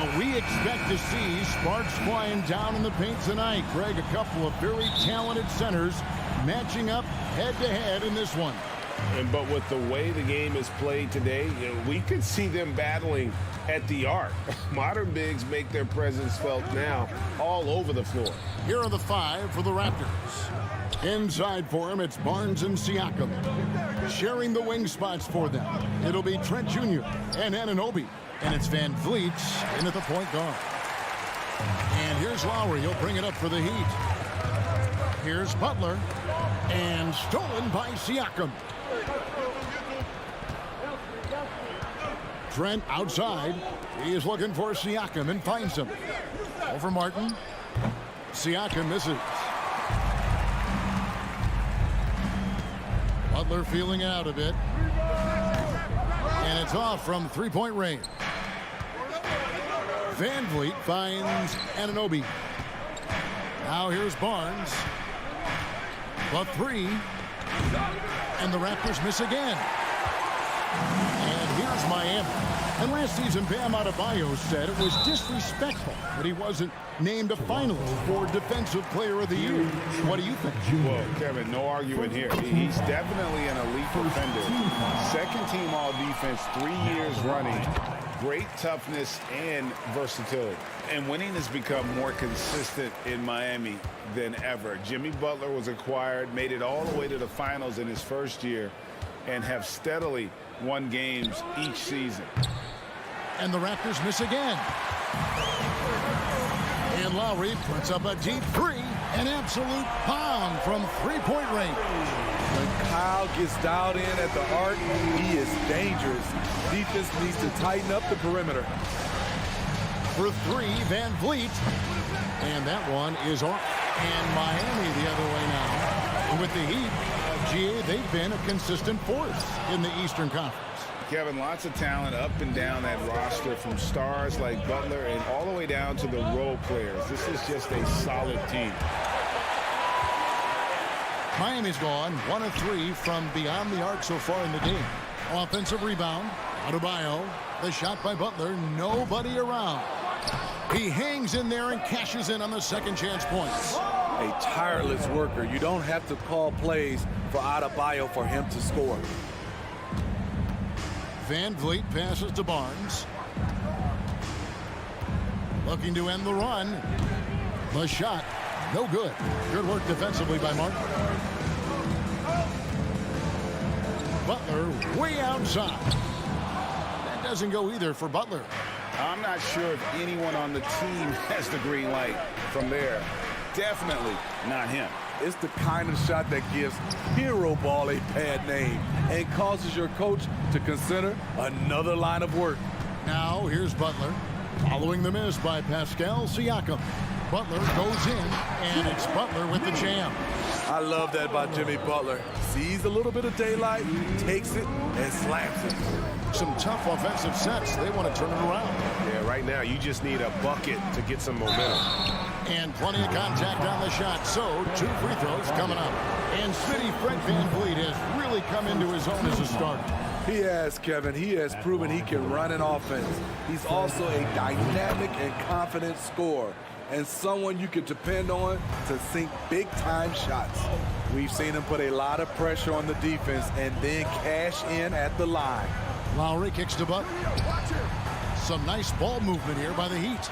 Well, we expect to see sparks flying down in the paint tonight. Greg, a couple of very talented centers matching up head-to-head in this one. But with the way the game is played today, we could see them battling at the arc. Modern bigs make their presence felt now all over the floor. Here are the five for the Raptors. Inside for him, it's Barnes and Siakam. Sharing the wing spots for them, it'll be Trent Jr. and Anunoby. And it's Van Vliet in at the point guard. And here's Lowry. He'll bring it up for the Heat. Here's Butler. And stolen by Siakam. Trent outside. He is looking for Siakam and finds him. Over Martin. Siakam misses. Butler feeling it out a bit. And it's off from three-point range. Van Vliet finds Anunoby. Now here's Barnes. The three. And the Raptors miss again. And here's Miami. And last season, Bam Adebayo said it was disrespectful that he wasn't named a finalist for Defensive Player of the Year. What do you think? Well, Kevin, no argument here. He's definitely an elite defender. Second team all-defense 3 years running. Great toughness and versatility. And winning has become more consistent in Miami than ever. Jimmy Butler was acquired, made it all the way to the finals in his first year, and have steadily won games each season. And the Raptors miss again. And Lowry puts up a deep three. An absolute bomb from three-point range. When Kyle gets dialed in at the arc, he is dangerous. Defense needs to tighten up the perimeter. For three, Van Vliet. And that one is off. And Miami the other way now. And with the Heat, GA, they've been a consistent force in the Eastern Conference. Kevin, lots of talent up and down that roster, from stars like Butler and all the way down to the role players. This is just a solid team. Miami's gone 1 of 3 from beyond the arc so far in the game. Offensive rebound. Adebayo. The shot by Butler. Nobody around. He hangs in there and cashes in on the second chance points. A tireless worker. You don't have to call plays for Adebayo for him to score. Van Vliet passes to Barnes. Looking to end the run. The shot, no good. Good work defensively by Martin. Butler way outside. That doesn't go either for Butler. I'm not sure if anyone on the team has the green light from there. Definitely not him. It's the kind of shot that gives hero ball a bad name and causes your coach to consider another line of work. Now here's Butler, following the miss by Pascal Siakam. Butler goes in, and it's Butler with the jam. I love that by Jimmy Butler. Sees a little bit of daylight, takes it, and slams it. Some tough offensive sets. They want to turn it around. Yeah, right now you just need a bucket to get some momentum. And plenty of contact on the shot, so 2 free throws coming up. And Smitty Fred Van Vliet has really come into his own as a starter. He has, Kevin. He has proven he can run an offense. He's also a dynamic and confident scorer, and someone you can depend on to sink big-time shots. We've seen him put a lot of pressure on the defense and then cash in at the line. Lowry kicks to Butler. Some nice ball movement here by the Heat.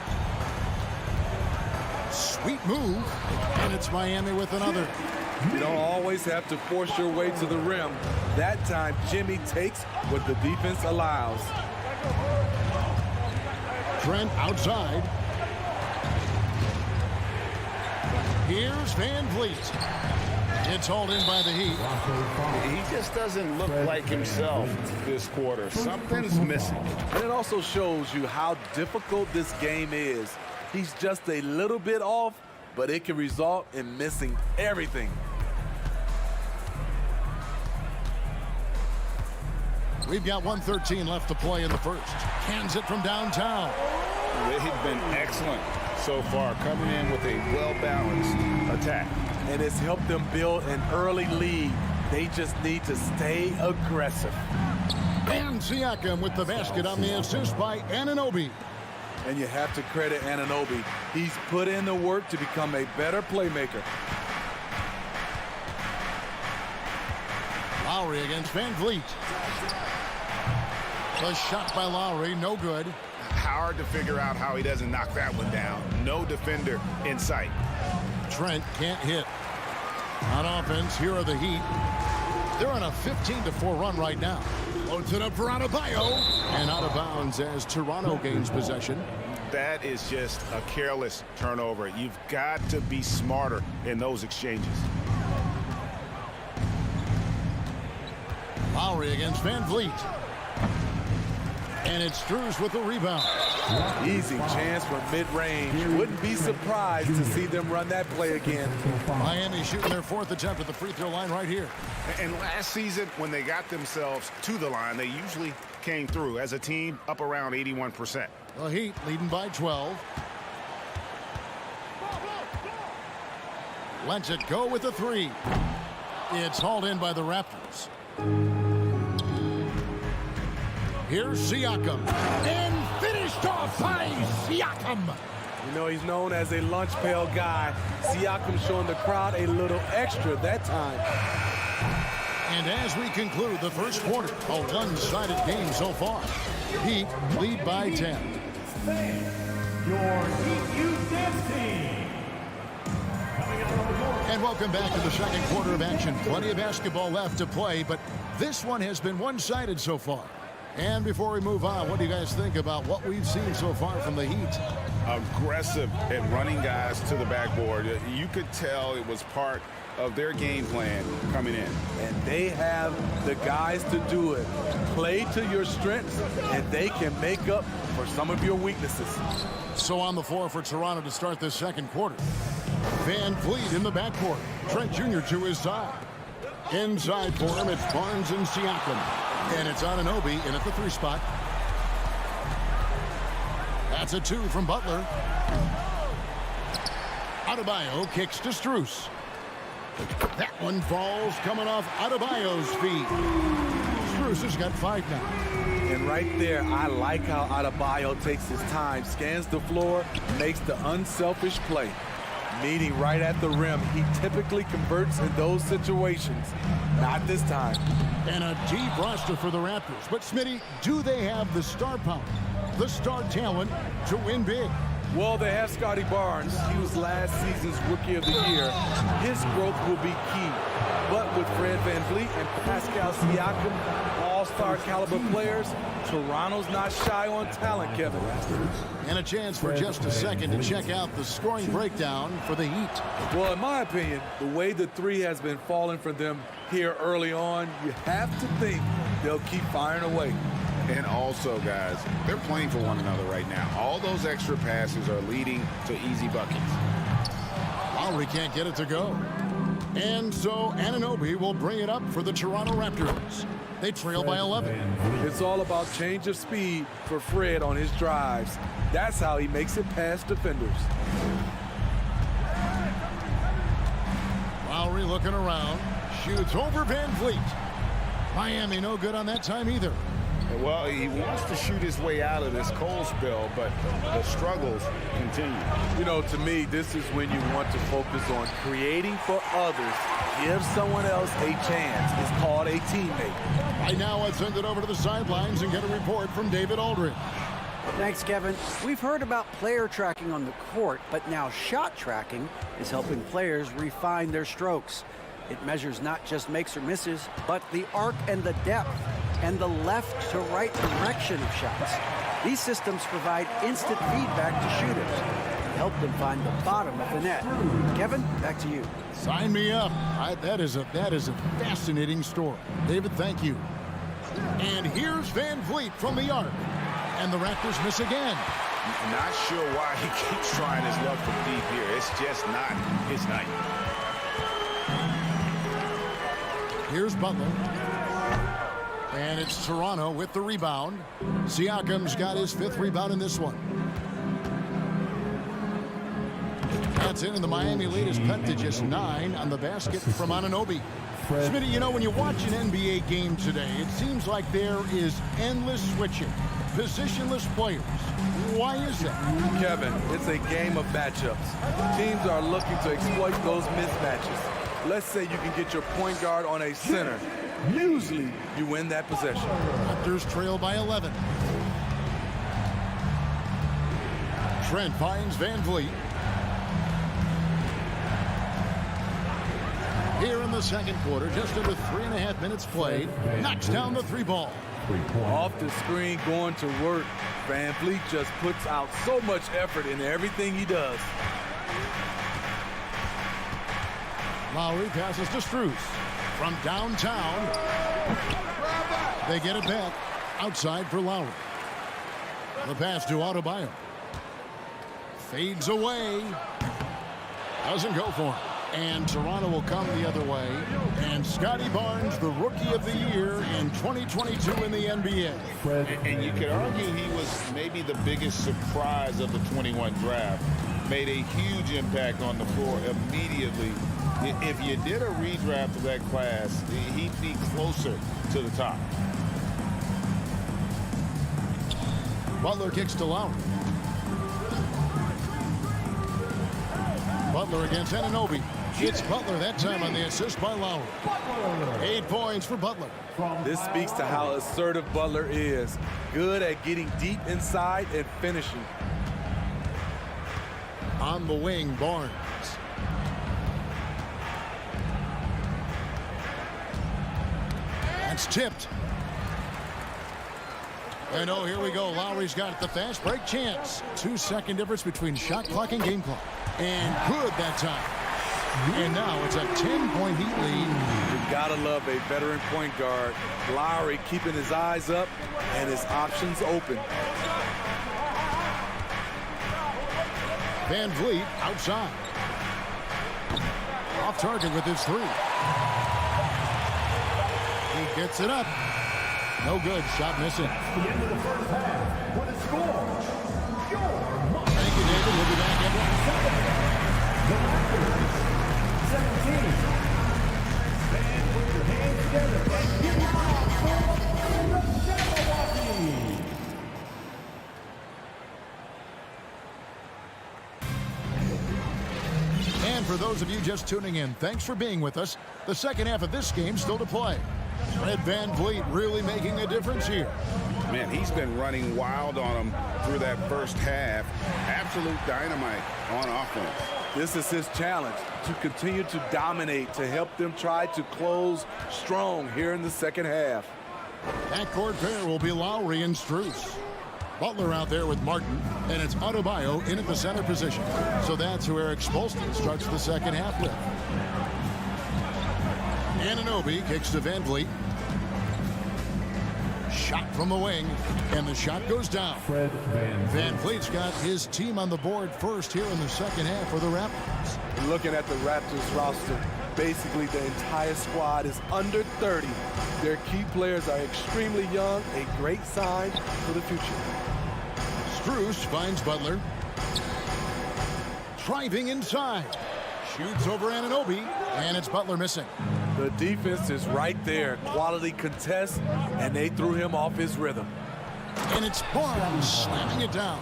Sweet move, and it's Miami with another. You don't always have to force your way to the rim. That time, Jimmy takes what the defense allows. Trent outside. Here's Van Vliet. It's hauled in by the Heat. He just doesn't look like himself this quarter. Something's missing. And it also shows you how difficult this game is. He's just a little bit off, but it can result in missing everything. We've got 1:13 left to play in the first. Cans it from downtown. They've been excellent so far, coming in with a well-balanced attack. And it's helped them build an early lead. They just need to stay aggressive. And Siakam with the basket on the assist by Anunoby. And you have to credit Anunoby. He's put in the work to become a better playmaker. Lowry against Van Vliet. The shot by Lowry, no good. Hard to figure out how he doesn't knock that one down. No defender in sight. Trent can't hit. On offense, here are the Heat. They're on a 15-4 run right now. Loads it up for Adebayo. And out of bounds as Toronto gains possession. That is just a careless turnover. You've got to be smarter in those exchanges. Lowry against Van Vliet. And it's Strus with the rebound. Easy chance for mid-range. Wouldn't be surprised to see them run that play again. Miami shooting their 4th attempt at the free throw line right here. And last season, when they got themselves to the line, they usually came through as a team up around 81%. The Heat leading by 12. Lets it go with the 3. It's hauled in by the Raptors. Here's Siakam. And finished off by Siakam. You know, he's known as a lunch pail guy. Siakam showing the crowd a little extra that time. And as we conclude the first quarter, a one-sided game so far. Heat lead by 10. Your Heat Youth Dance Team. And welcome back to the second quarter of action. Plenty of basketball left to play, but this one has been one-sided so far. And before we move on, what do you guys think about what we've seen so far from the Heat? Aggressive at running guys to the backboard. You could tell it was part of their game plan coming in. And they have the guys to do it. Play to your strengths, and they can make up for some of your weaknesses. So on the floor for Toronto to start this second quarter. Van Vliet in the backcourt. Trent Jr. to his side. Inside for him, it's Barnes and Siakam. And it's Anunoby in at the 3 spot. That's a 2 from Butler. Adebayo kicks to Strus. That one falls coming off Adebayo's feet. Strus has got 5 now. And right there, I like how Adebayo takes his time, scans the floor, makes the unselfish play. Meeting right at the rim, he typically converts in those situations. Not this time. And a deep roster for the Raptors. But Smitty, do they have the star power, the star talent to win big? Well, they have Scotty Barnes. He was last season's Rookie of the Year. His growth will be key. But with Fred VanVleet and Pascal Siakam, all-star caliber players, Toronto's not shy on talent, Kevin. And a chance for just a second to check out the scoring breakdown for the Heat. Well, in my opinion, the way the 3 has been falling for them here early on, you have to think they'll keep firing away. And also, guys, they're playing for one another right now. All those extra passes are leading to easy buckets. Lowry can't get it to go. And so Anunoby will bring it up for the Toronto Raptors. They trail by 11. It's all about change of speed for Fred on his drives. That's how he makes it past defenders. Lowry looking around. Shoots over Van Vliet. Miami no good on that time either. Well, he wants to shoot his way out of this cold spell, but the struggles continue. You know, to me, this is when you want to focus on creating for others. Give someone else a chance. It's called a teammate. Right now, let's send it over to the sidelines and get a report from David Aldridge. Thanks, Kevin. We've heard about player tracking on the court, but now shot tracking is helping players refine their strokes. It measures not just makes or misses, but the arc and the depth and the left to right direction of shots. These systems provide instant feedback to shooters and help them find the bottom of the net. Kevin, back to you. Sign me up. That is a fascinating story. David, thank you. And here's Van Vliet from the arc. And the Raptors miss again. Not sure why he keeps trying his luck from deep here. It's just not his night. Here's Butler. And it's Toronto with the rebound. Siakam's got his 5th rebound in this one. That's in, and the Miami lead is cut to just 9 on the basket from Anunoby. Smitty, you know, when you watch an NBA game today, it seems like there is endless switching. Positionless players, Why is that? Kevin, it's a game of matchups. Teams are looking to exploit those mismatches. Let's say you can get your point guard on a center. Usually, you win that possession. Raptors trail by 11. Trent finds Van Vliet. Here in the second quarter, just under 3.5 minutes played, knocks down the three ball. Off the screen, going to work. Van Vliet just puts out so much effort in everything he does. Lowry passes to Strus. From downtown, they get it back. Outside for Lowry. The pass to Adebayo. Fades away. Doesn't go for him. And Toronto will come the other way. And Scotty Barnes, the Rookie of the Year in 2022 in the NBA. And you could argue he was maybe the biggest surprise of the 21 draft. Made a huge impact on the floor immediately. If you did a redraft of that class, he'd be closer to the top. Butler kicks to Lowry. Butler against Anunoby. It's Butler that time on the assist by Lowry. 8 points for Butler. This speaks to how assertive Butler is. Good at getting deep inside and finishing. On the wing, Barnes. That's tipped. And oh, here we go. Lowry's got the fast break chance. 2-second difference between shot clock and game clock. And good that time. And now it's a 10-point Heat lead. You gotta love a veteran point guard. Lowry keeping his eyes up and his options open. Van Vliet outside. Off target with his three. He gets it up. No good. Shot missing. That's the end of the first half. What a score. Thank you, David. We'll be back at The Raptors, 17. Stand with your hands together and give it up for Milwaukee. And for those of you just tuning in, thanks for being with us. The second half of this game still to play. Fred Van Vliet really making a difference here. Man, he's been running wild on him through that first half. Absolute dynamite on offense. This is his challenge, to continue to dominate, to help them try to close strong here in the second half. Backcourt pair will be Lowry and Strus. Butler out there with Martin, and it's Adebayo in at the center position. So that's who Eric Spoelstra starts the second half with. Anunoby kicks to Van Vliet. Shot from the wing, and the shot goes down. Van Vliet's got his team on the board first here in the second half for the Raptors. Looking at the Raptors roster, basically the entire squad is under 30. Their key players are extremely young, a great sign for the future. Strus finds Butler. Driving inside. Shoots over Anunoby, and it's Butler missing. The defense is right there. Quality contest, and they threw him off his rhythm. And it's Barnes slamming it down.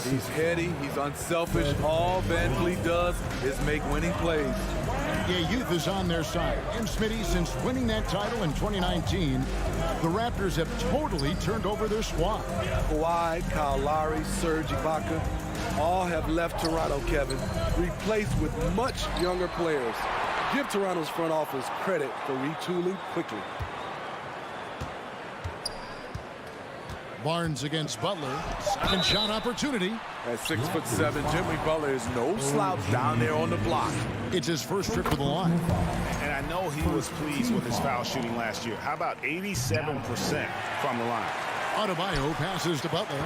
He's heady, he's unselfish. All Van Vliet does is make winning plays. Yeah, youth is on their side. And Smitty, since winning that title in 2019, the Raptors have totally turned over their squad. Kawhi, Kyle Lowry, Serge Ibaka, all have left Toronto, Kevin, replaced with much younger players. Give Toronto's front office credit for retooling quickly. Barnes against Butler. Second shot opportunity. At 6'7", Jimmy Butler is no slouch down there on the block. It's his first trip to the line. And I know he was pleased with his foul shooting last year. How about 87% from the line? Adebayo passes to Butler.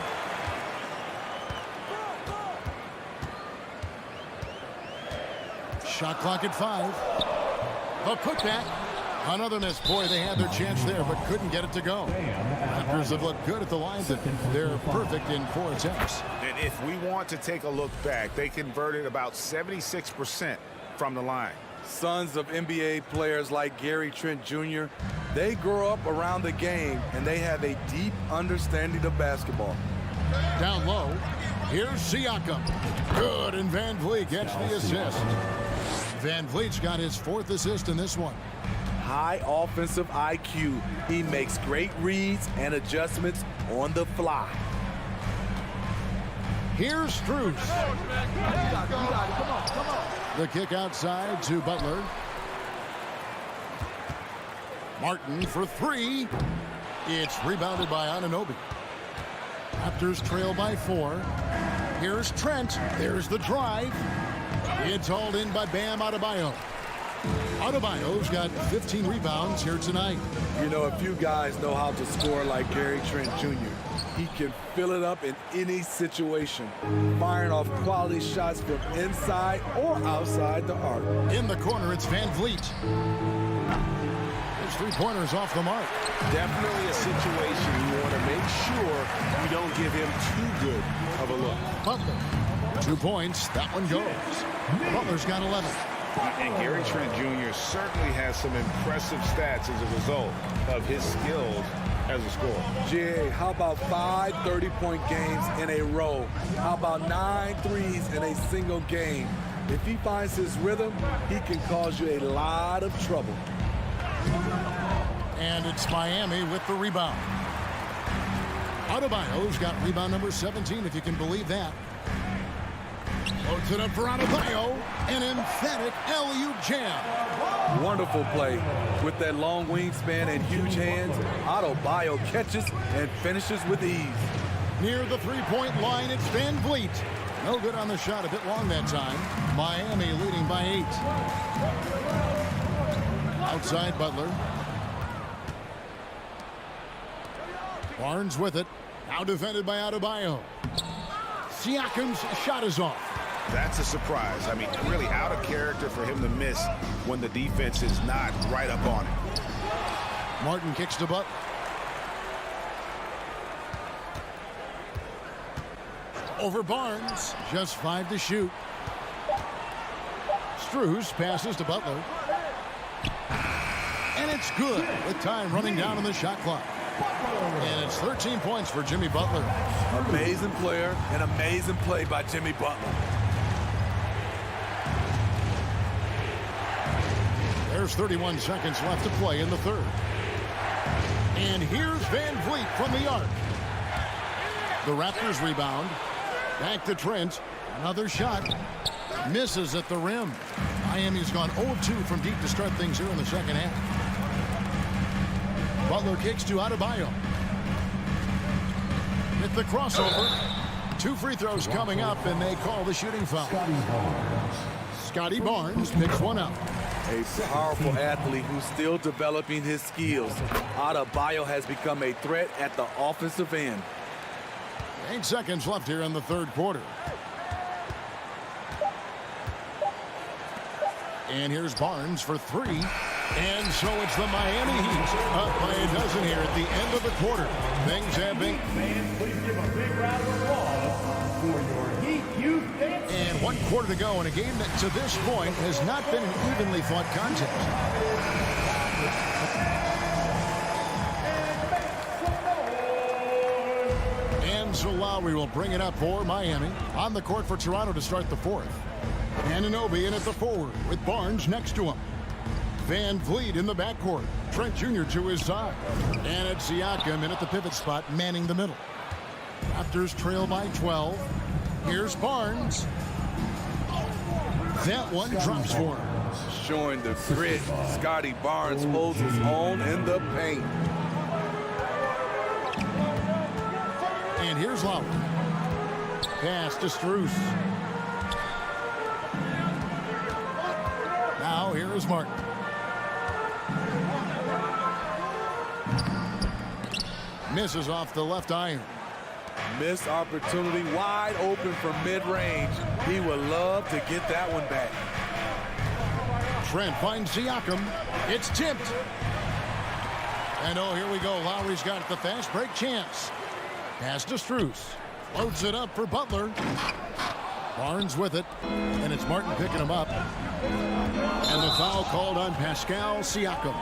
Shot clock at 5. A putback. Another miss. Boy, they had their chance there, but couldn't get it to go. Raptors have looked good at the line. They're perfect in 4 attempts. And if we want to take a look back, they converted about 76% from the line. Sons of NBA players like Gary Trent Jr., they grow up around the game, and they have a deep understanding of basketball. Down low. Here's Siakam. Good, and Van Vliet gets the assist. Van Vliet's got his 4th assist in this one. High offensive IQ. He makes great reads and adjustments on the fly. Here's Strus. The kick outside to Butler. Martin for 3. It's rebounded by Anunoby. Raptors trail by 4. Here's Trent. There's the drive. It's hauled in by Bam Adebayo. Adebayo's got 15 rebounds here tonight. You know, a few guys know how to score like Gary Trent Jr. He can fill it up in any situation, firing off quality shots from inside or outside the arc. In the corner, it's Van Vliet. His 3-pointers off the mark. Definitely a situation you want to make sure you don't give him too good of a look. Butler, 2 points. That one goes. Butler's got 11. And Gary Trent Jr. certainly has some impressive stats as a result of his skills as a scorer. Jay, how about 5 30-point games in a row? How about 9 threes in a single game? If he finds his rhythm, he can cause you a lot of trouble. And it's Miami with the rebound. Adebayo's got rebound number 17, if you can believe that. Loads it up for Adebayo. An emphatic alley-oop jam. Wonderful play. With that long wingspan and huge hands, Adebayo catches and finishes with ease. Near the 3-point line, it's Van Vliet. No good on the shot, a bit long that time. Miami leading by 8. Outside Butler. Barnes with it. Now defended by Adebayo. Siakam's shot is off. That's a surprise. I mean, really out of character for him to miss when the defense is not right up on it. Martin kicks to Butler. Over Barnes. Just 5 to shoot. Strus passes to Butler. And it's good with time running down on the shot clock. And it's 13 points for Jimmy Butler. Amazing player and amazing play by Jimmy Butler. There's 31 seconds left to play in the 3rd. And here's Van Vliet from the arc. The Raptors rebound. Back to Trent. Another shot. Misses at the rim. Miami's gone 0-2 from deep to start things here in the 2nd half. Butler kicks to Adebayo. With the crossover. 2 free throws coming up, and they call the shooting foul. Scotty Barnes picks one up. A powerful athlete who's still developing his skills. Adebayo has become a threat at the offensive end. 8 seconds left here in the 3rd quarter. And here's Barnes for 3. And so it's the Miami Heat up by a dozen here at the end of the quarter. Things have been... Fans, please give a big round of applause for your Heat Youth Dance. And 1 quarter to go in a game that to this point has not been an evenly fought contest. And so Lowry will bring it up for Miami. On the court for Toronto to start the 4th. Anunoby in at the forward with Barnes next to him. Van Vliet in the backcourt. Trent Jr. to his side. And it's Siakam in at the pivot spot, manning the middle. Raptors trail by 12. Here's Barnes. That one drops for him. Showing the grit, Scotty Barnes holds his own in the paint. And here's Lowry. Pass to Strus. Now here is Martin. Misses off the left iron. Missed opportunity, wide open from mid-range. He would love to get that one back. Trent finds Siakam. It's tipped. And oh, here we go. Lowry's got the fast break chance. Pass to Strus. Loads it up for Butler. Barnes with it. And it's Martin picking him up. And the foul called on Pascal Siakam.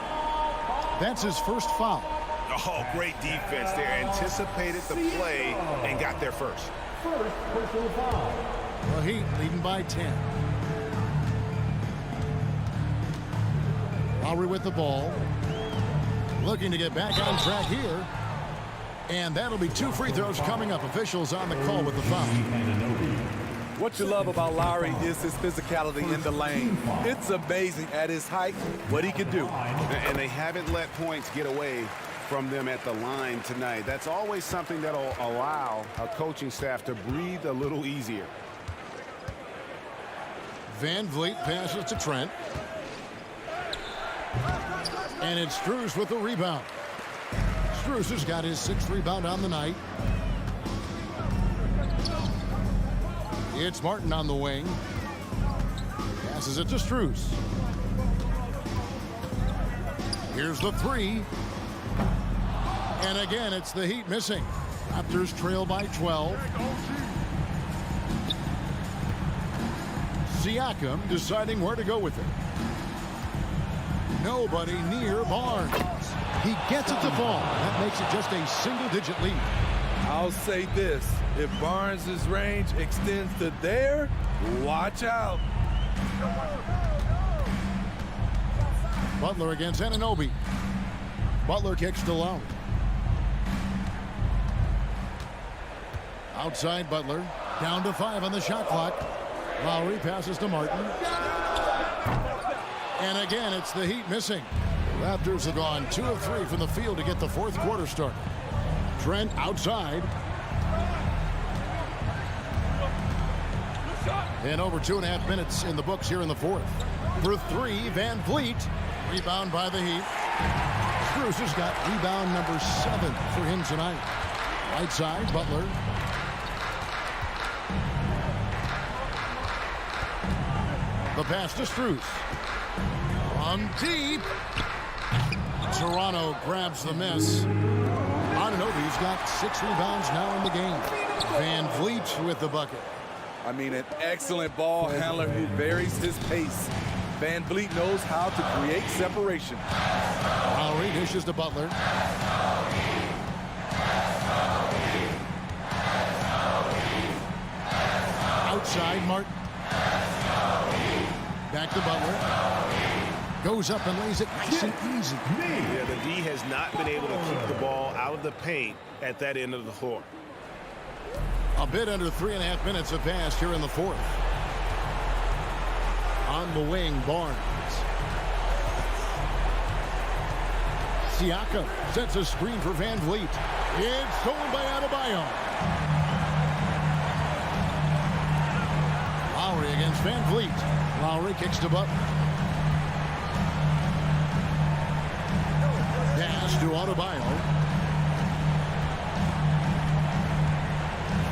That's his first foul. Oh, great defense there. Anticipated the play and got there first. First personal foul. The Heat leading by 10. Lowry with the ball. Looking to get back on track here. And that'll be 2 free throws coming up. Officials on the call with the foul. What you love about Lowry is his physicality in the lane. It's amazing at his height what he can do. And they haven't let points get away from them at the line tonight. That's always something that'll allow a coaching staff to breathe a little easier. Van Vliet passes to Trent. And it's Strus with the rebound. Strus has got his 6th rebound on the night. It's Martin on the wing. Passes it to Strus. Here's the 3. And again, it's the Heat missing. Raptors trail by 12. Siakam deciding where to go with it. Nobody near Barnes. He gets it to fall. That makes it just a single-digit lead. I'll say this. If Barnes' range extends to there, watch out. Butler against Anunoby. Butler kicks to Lowry. Outside Butler. Down to 5 on the shot clock. Lowry passes to Martin. And again, it's the Heat missing. Raptors have gone 2 of 3 from the field to get the 4th quarter started. Trent outside. And over 2.5 minutes in the books here in the 4th. For 3, Van Vliet. Rebound by the Heat. Strus has got rebound number 7 for him tonight. Right side, Butler. The pass to Strus. On deep. Toronto grabs the miss. Anunoby's got 6 rebounds now in the game. Van Vliet with the bucket. I mean, an excellent ball handler who varies his pace. Van Vliet knows how to create separation. Lowry dishes to Butler. Outside, Martin. Back to Butler. Goes up and lays it nice and easy. Yeah, the D has not been able to keep the ball out of the paint at that end of the floor. A bit under 3.5 minutes have passed here in the 4th. On the wing, Barnes. Siakam sets a screen for Van Vliet. It's stolen by Adebayo. Lowry against Van Vliet. Lowry kicks to Butler. Pass to Adebayo.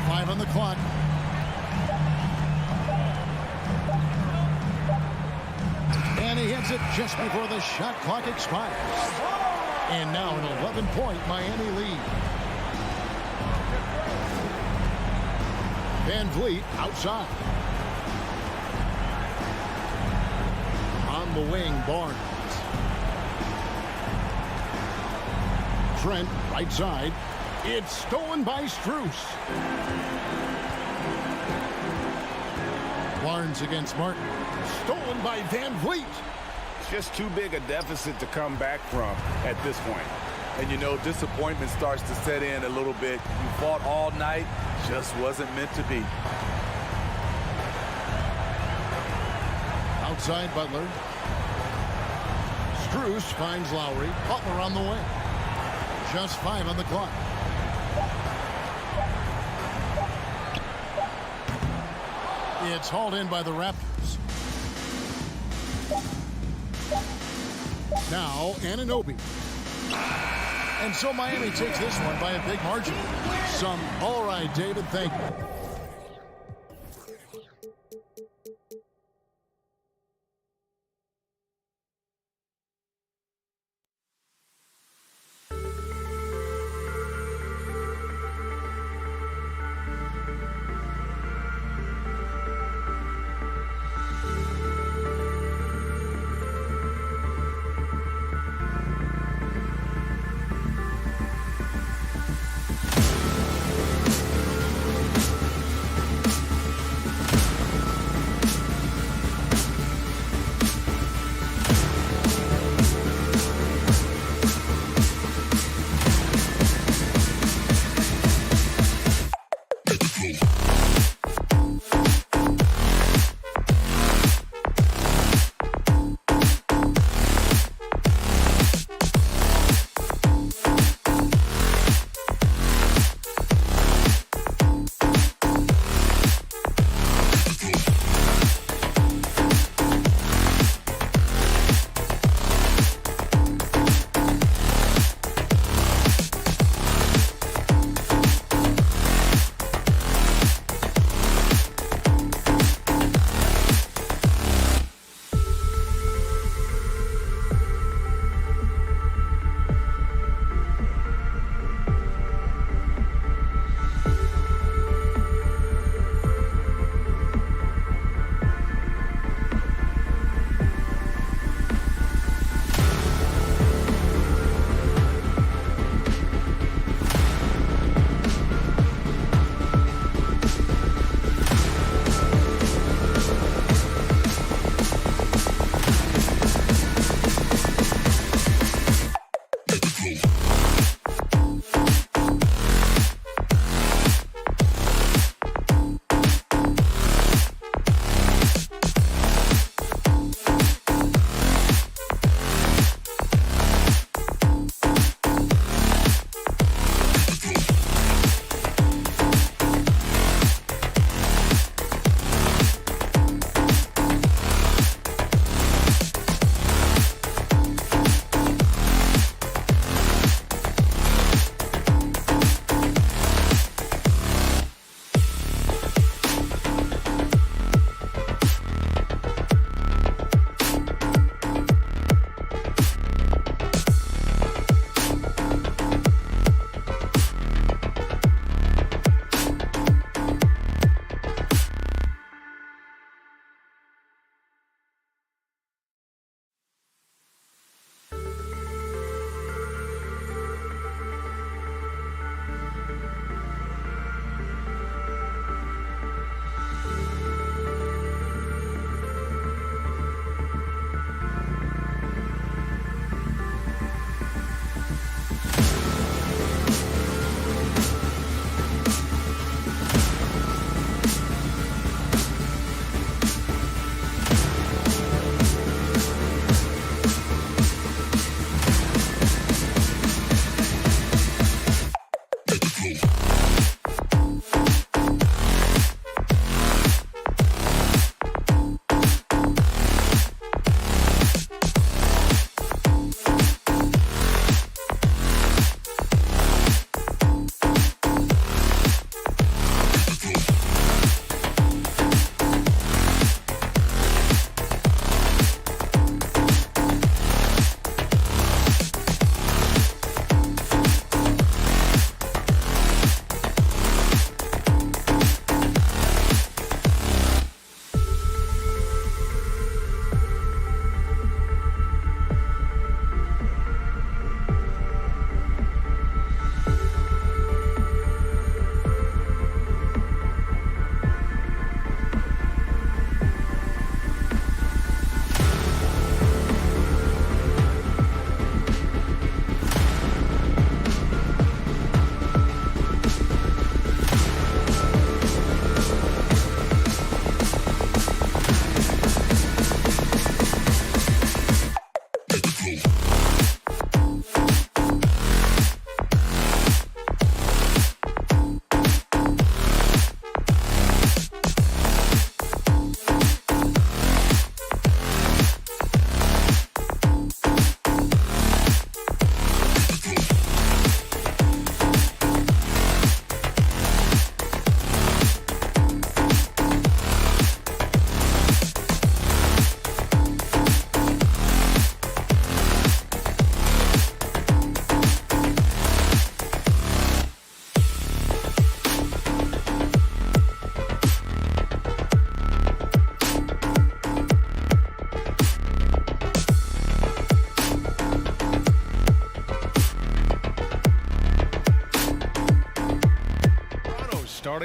5 on the clock. And he hits it just before the shot clock expires. And now an 11-point Miami lead. Van Vliet outside. On the wing, Barnes. Trent, right side. It's stolen by Strus. Barnes against Martin. Stolen by Van Vliet. Just too big a deficit to come back from at this point. And you know, disappointment starts to set in a little bit. You fought all night, just wasn't meant to be. Outside Butler. Strus finds Lowry. Butler on the wing. Just 5 on the clock. It's hauled in by the Raptors. Now, Anunoby. And so Miami takes this one by a big margin. All right, David, thank you.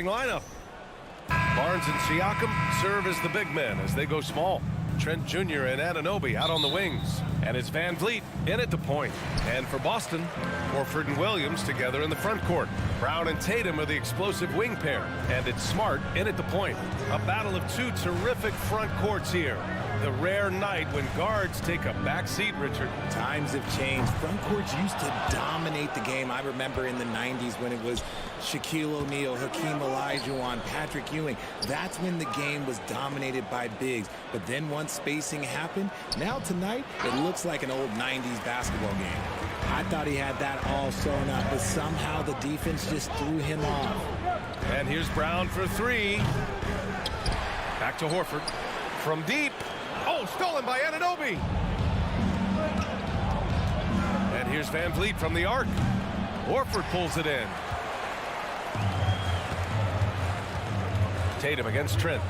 lineup. Barnes and Siakam serve as the big men as they go small. Trent Jr. and Anunoby out on the wings. And it's Van Vliet in at the point. And for Boston, Horford and Williams together in the front court. Brown and Tatum are the explosive wing pair. And it's Smart in at the point. A battle of two terrific front courts here. The rare night when guards take a back seat, Richard. Times have changed. Front courts used to dominate the game. I remember in the 90s when it was Shaquille O'Neal, Hakeem Olajuwon, Patrick Ewing. That's when the game was dominated by bigs. But then once spacing happened, now tonight it looks like an old 90s basketball game. I thought he had that all sewn up, but somehow the defense just threw him off. And here's Brown for three. Back to Horford. From deep. Oh, stolen by Anunoby. And here's Van Vliet from the arc. Horford pulls it in. Tatum against Trent.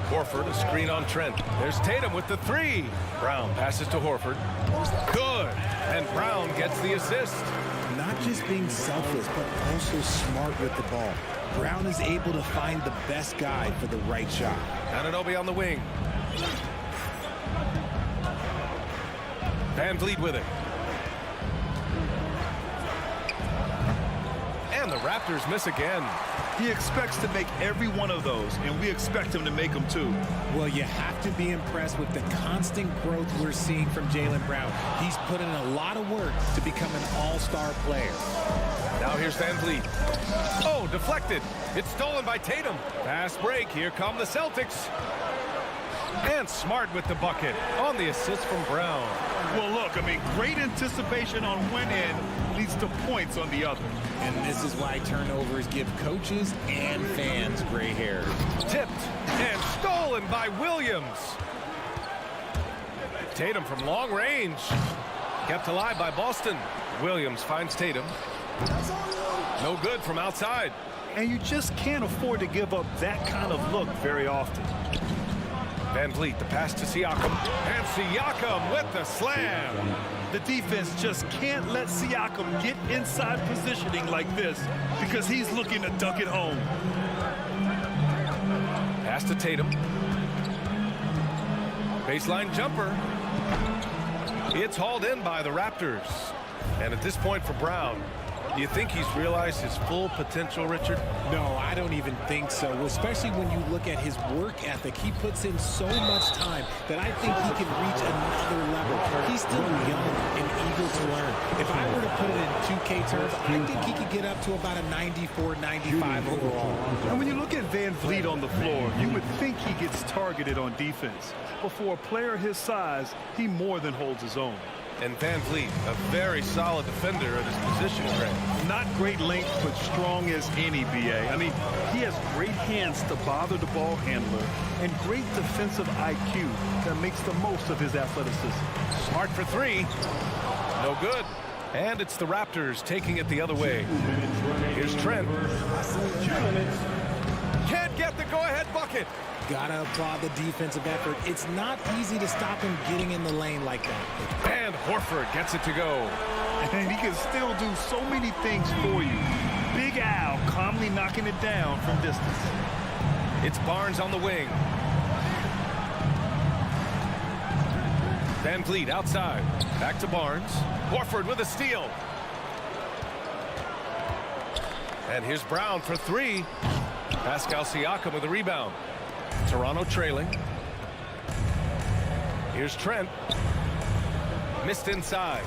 Horford, a screen on Trent. There's Tatum with the three. Brown passes to Horford. Good. And Brown gets the assist. Not just being selfless, but also smart with the ball. Brown is able to find the best guy for the right shot. Anunoby on the wing. Van Vliet with it. And the Raptors miss again. He expects to make every one of those, and we expect him to make them too. Well, you have to be impressed with the constant growth we're seeing from Jaylen Brown. He's put in a lot of work to become an all-star player. Now here's Van Vliet. Oh, deflected. It's stolen by Tatum. Fast break. Here come the Celtics. And Smart with the bucket on the assist from Brown. Well, look, I mean, great anticipation on one end leads to points on the other. And this is why turnovers give coaches and fans gray hair. Tipped and stolen by Williams. Tatum from long range. Kept alive by Boston. Williams finds Tatum. No good from outside. And you just can't afford to give up that kind of look very often. Van Vliet, the pass to Siakam. And Siakam with the slam. The defense just can't let Siakam get inside positioning like this because he's looking to dunk it home. Pass to Tatum. Baseline jumper. It's hauled in by the Raptors. And at this point for Brown, do you think he's realized his full potential, Richard? No, I don't even think so, especially when you look at his work ethic. He puts in so much time that I think he can reach another level. He's still young and eager to learn. If I were to put it in 2K terms, I think he could get up to about a 94, 95 overall. And when you look at Van Vliet on the floor, you would think he gets targeted on defense. But for a player his size, he more than holds his own. And Van Vliet, a very solid defender at his position, Greg. Not great length, but strong as any, BA. I mean, he has great hands to bother the ball handler and great defensive IQ that makes the most of his athleticism. Smart for three. No good. And it's the Raptors taking it the other way. Here's Trent. Can't get the go-ahead bucket. Gotta applaud the defensive effort. It's not easy to stop him getting in the lane like that. And Horford gets it to go. And he can still do so many things for you. Big Al calmly knocking it down from distance. It's Barnes on the wing. Van Vliet outside. Back to Barnes. Horford with a steal. And here's Brown for three. Pascal Siakam with a rebound. Toronto trailing. Here's Trent. Missed inside.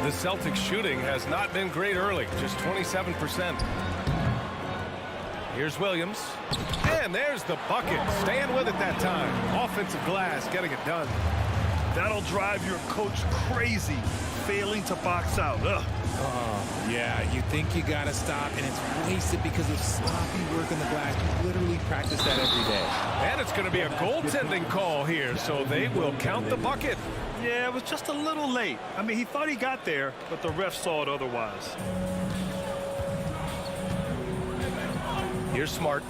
The Celtics shooting has not been great early, just 27%. Here's Williams. And there's the bucket. Staying with it that time. Offensive glass, getting it done. That'll drive your coach crazy, failing to box out. Ugh. Yeah, you think you gotta stop, and it's wasted because of sloppy work on the glass. You literally practice that every day. And it's going to be a goaltending call here, so they will count the bucket. Yeah, it was just a little late. I mean, he thought he got there, but the ref saw it otherwise. Here's Smart.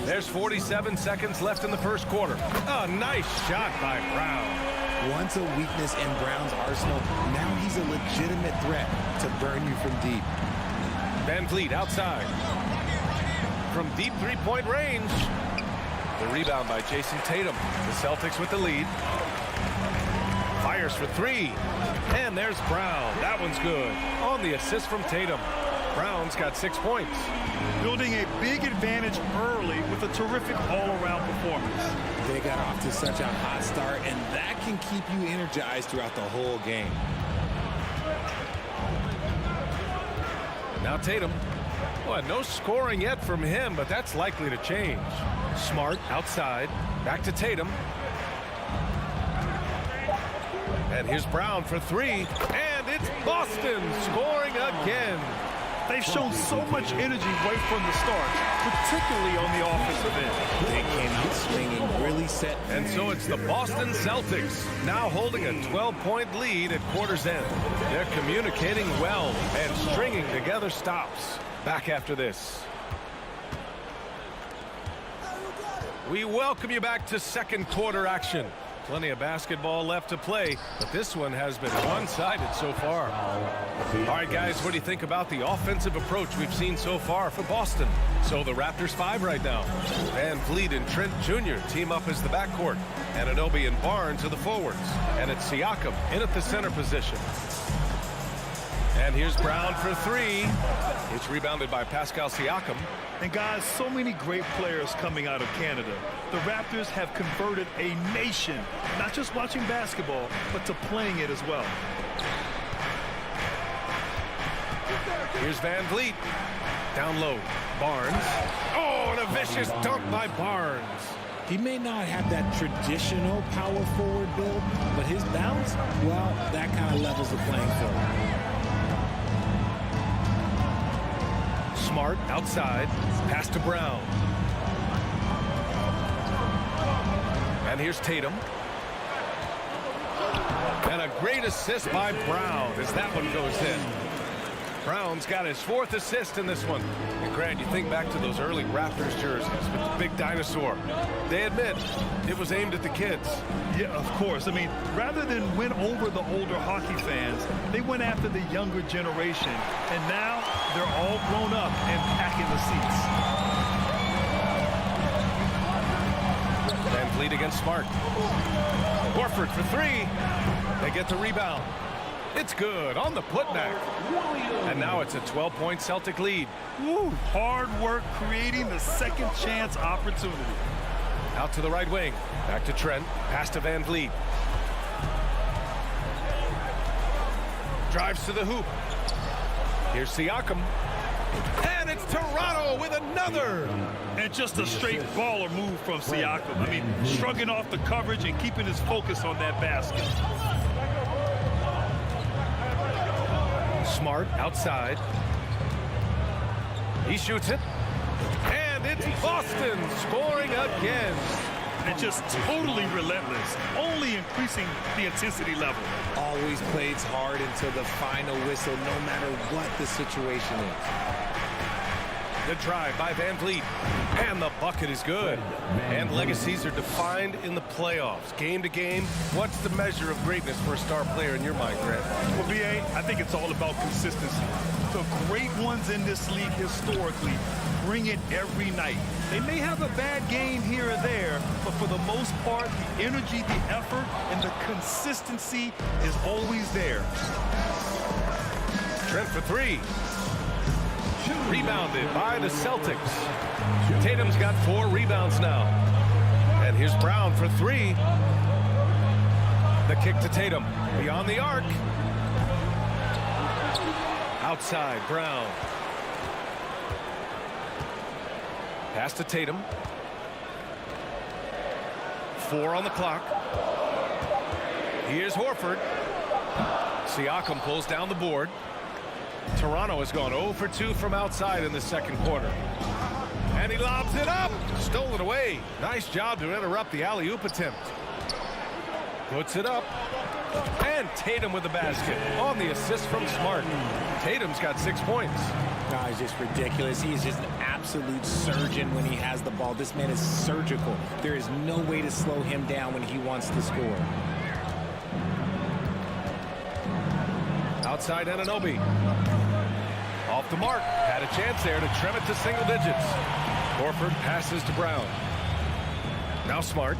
There's 47 seconds left in the first quarter. A nice shot by Brown. Once a weakness in Brown's arsenal, now he's a legitimate threat to burn you from deep. Van Vliet outside. From deep three-point range. The rebound by Jason Tatum. The Celtics with the lead. Fires for three. And there's Brown. That one's good. On the assist from Tatum. Brown's got 6 points. Building a big advantage early with a terrific all-around performance. They got off to such a hot start, and that can keep you energized throughout the whole game. Now Tatum. Well, no scoring yet from him, but that's likely to change. Smart outside. Back to Tatum. And here's Brown for three. And it's Boston scoring again. They've shown so much energy right from the start, particularly on the offensive end. They came out swinging, really set. And so it's the Boston Celtics now holding a 12-point lead at quarter's end. They're communicating well and stringing together stops. Back after this. We welcome you back to second quarter action. Plenty of basketball left to play, but this one has been one-sided so far. All right, guys, what do you think about the offensive approach we've seen so far for Boston? So the Raptors 5 right now. Van Vliet and Trent Jr. team up as the backcourt. Anunoby and Barnes are the forwards. And it's Siakam in at the center position. And here's Brown for three. It's rebounded by Pascal Siakam. And guys, so many great players coming out of Canada. The Raptors have converted a nation, not just watching basketball, but to playing it as well. Here's Van Vliet. Down low. Barnes. Oh, and a vicious dunk by Barnes. He may not have that traditional power forward build, but his bounce, well, that kind of levels the playing field. Smart outside. Pass to Brown. And here's Tatum. And a great assist by Brown as that one goes in. Brown's got his 4th assist in this one. And Grant, you think back to those early Raptors jerseys with the big dinosaur. They admit it was aimed at the kids. Yeah, of course. I mean, rather than win over the older hockey fans, they went after the younger generation. And now they're all grown up and packing the seats. Van Vliet against Smart. Horford for three. They get the rebound. It's good on the putback. And now it's a 12-point Celtic lead. Woo, hard work creating the second chance opportunity. Out to the right wing. Back to Trent. Pass to Van Vliet. Drives to the hoop. Here's Siakam. And it's Toronto with another. And just a straight baller move from Siakam. I mean, shrugging off the coverage and keeping his focus on that basket. Smart outside. He shoots it. And it's Boston scoring again. And just totally relentless, only increasing the intensity level. Always plays hard until the final whistle, no matter what the situation is. The drive by Van Vliet. And the bucket is good. And legacies are defined in the playoffs. Game to game, what's the measure of greatness for a star player in your mind, Grant? Well, B.A., I think it's all about consistency. The great ones in this league historically bring it every night. They may have a bad game here or there, but for the most part, the energy, the effort, and the consistency is always there. Trent for three. Rebounded by the Celtics. Tatum's got 4 rebounds now. And here's Brown for three. The kick to Tatum. Beyond the arc. Outside, Brown. Pass to Tatum. 4 on the clock. Here's Horford. Siakam pulls down the board. Toronto has gone 0 for 2 from outside in the second quarter. And he lobs it up. Stolen away. Nice job to interrupt the alley-oop attempt. Puts it up. And Tatum with the basket on the assist from Smart. Tatum's got 6 points. No, it's just ridiculous. He is just an absolute surgeon when he has the ball. This man is surgical. There is no way to slow him down when he wants to score. Outside Anunoby. Off the mark. Had a chance there to trim it to single digits. Horford passes to Brown. Now Smart.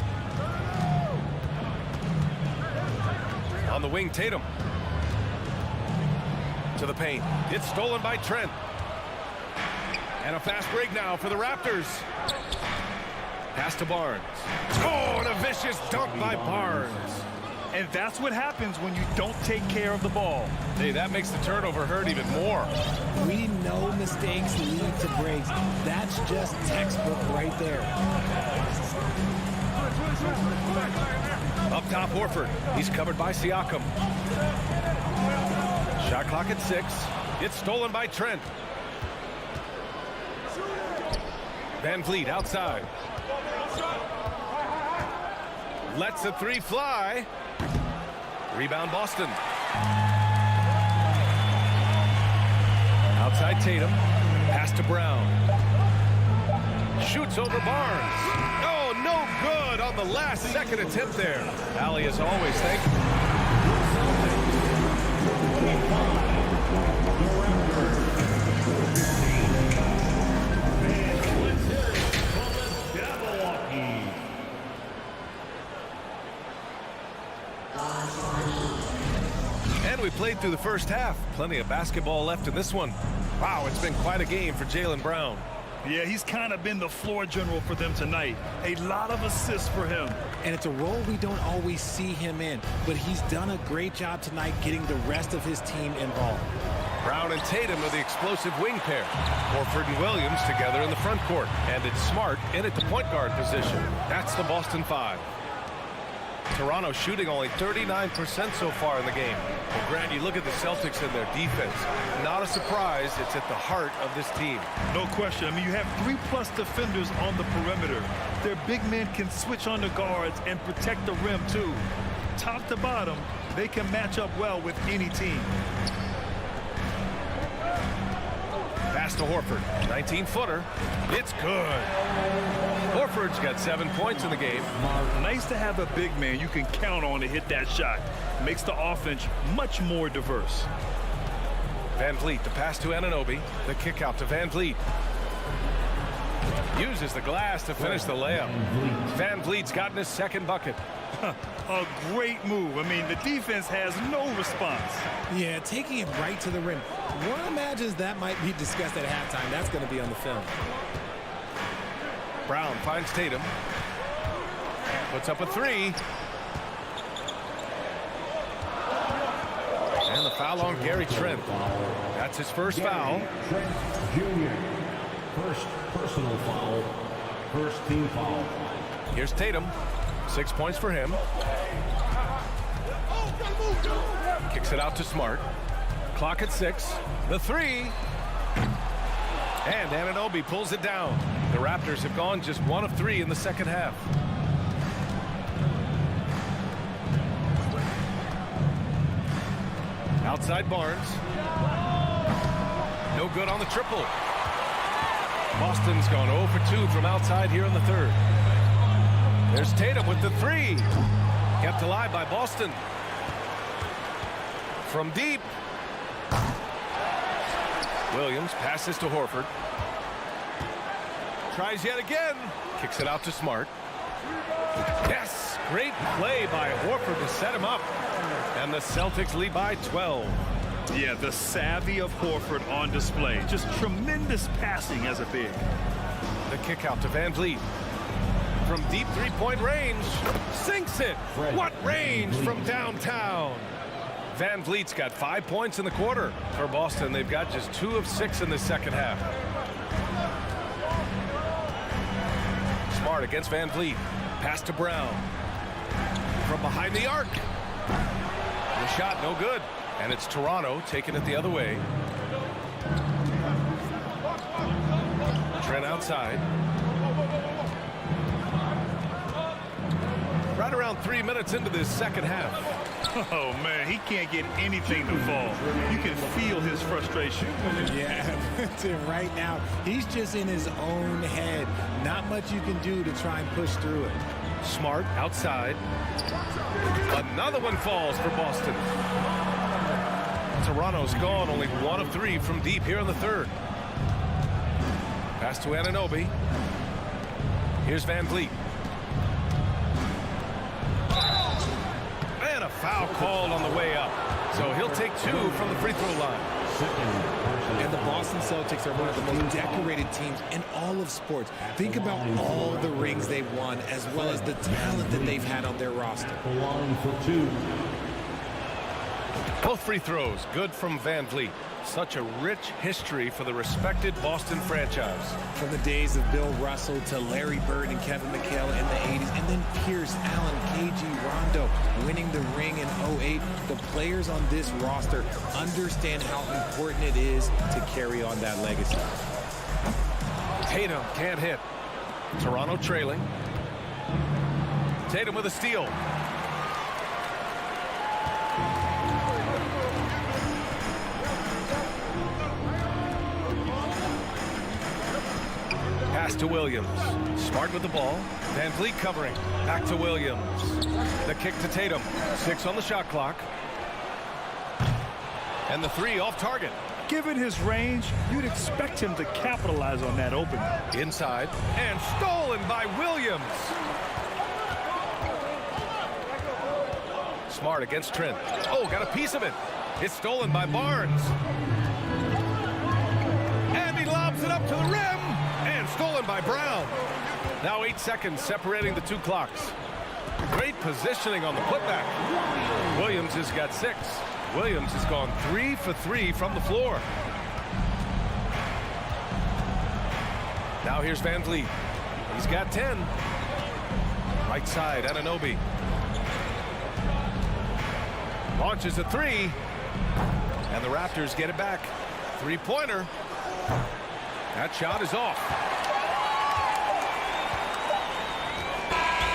On the wing, Tatum. To the paint. It's stolen by Trent. And a fast break now for the Raptors. Pass to Barnes. Oh, and a vicious dunk by Barnes. And that's what happens when you don't take care of the ball. Hey, that makes the turnover hurt even more. We know mistakes lead to breaks. That's just textbook right there. Up top, Horford. He's covered by Siakam. Shot clock at 6. It's stolen by Trent. Van Vliet outside. Lets the 3 fly. Rebound Boston. Outside Tatum. Pass to Brown. Shoots over Barnes. Oh, no good on the last second attempt there. Allie, as always, thank you. And we played through the first half. Plenty of basketball left in this one. Wow, it's been quite a game for Jaylen Brown. Yeah, he's kind of been the floor general for them tonight. A lot of assists for him. And it's a role we don't always see him in, but he's done a great job tonight getting the rest of his team involved. Brown and Tatum are the explosive wing pair. Horford and Williams together in the front court. And it's Smart in at the point guard position. That's the Boston 5. Toronto shooting only 39% so far in the game. Well, Grant, you look at the Celtics and their defense. Not a surprise, it's at the heart of this team. No question. I mean, you have 3+ defenders on the perimeter. Their big men can switch on the guards and protect the rim, too. Top to bottom, they can match up well with any team. Pass to Horford. 19-footer. It's good. Horford's got 7 points in the game. Nice to have a big man you can count on to hit that shot. Makes the offense much more diverse. Van Vliet, the pass to Anunoby. The kick out to Van Vliet. Uses the glass to finish the layup. Van Vliet's gotten his second bucket. A great move. I mean, the defense has no response. Yeah, taking it right to the rim. One imagines that might be discussed at halftime. That's going to be on the film. Brown finds Tatum. Puts up a 3. And the foul on Gary Trent. That's his first foul. Trent Jr. First personal foul. First team foul. Here's Tatum. 6 points for him. Kicks it out to Smart. Clock at 6. The 3. And Anunoby pulls it down. The Raptors have gone just 1 of 3 in the second half. Outside Barnes. No good on the triple. Boston's gone 0 for 2 from outside here in the third. There's Tatum with the 3. Kept alive by Boston. From deep. Williams passes to Horford. Tries yet again. Kicks it out to Smart. Yes! Great play by Horford to set him up. And the Celtics lead by 12. Yeah, the savvy of Horford on display. Just tremendous passing as a big. The kick out to Van Vliet. From deep three-point range. Sinks it. What range from downtown. Van Vliet's got 5 points in the quarter. For Boston, they've got just 2 of 6 in the second half. Smart against Van Vliet. Pass to Brown. From behind the arc. The shot no good. And it's Toronto taking it the other way. Trent outside. Right around 3 minutes into this second half. Oh, man, he can't get anything to fall. You can feel his frustration. Yeah, right now, he's just in his own head. Not much you can do to try and push through it. Smart outside. Another one falls for Boston. Toronto's gone only 1 of 3 from deep here in the third. Pass to Anunoby. Here's Van Vliet. And a foul called on the way up. So he'll take 2 from the free throw line. And the Boston Celtics are one of the most decorated teams in all of sports. Think about all the rings they've won, as well as the talent that they've had on their roster. Both free throws good from Van Vliet. Such a rich history for the respected Boston franchise. From the days of Bill Russell to Larry Bird and Kevin McHale in the 80s, and then Pierce, Allen, KG, Rondo winning the ring in 08. The players on this roster understand how important it is to carry on that legacy. Tatum can't hit. Toronto trailing. Tatum with a steal. Pass to Williams. Smart with the ball. Van Vliet covering. Back to Williams. The kick to Tatum. 6 on the shot clock. And the 3 off target. Given his range, you'd expect him to capitalize on that opening. Inside. And stolen by Williams. Smart against Trent. Oh, got a piece of it. It's stolen by Barnes. And he lobs it up to the rim. And stolen by Brown. Now 8 seconds separating the 2 clocks. Great positioning on the putback. Williams has got 6. Williams has gone 3 for 3 from the floor. Now here's Van Vliet. He's got 10. Right side, Anunoby. Launches a 3. And the Raptors get it back. 3-pointer. That shot is off.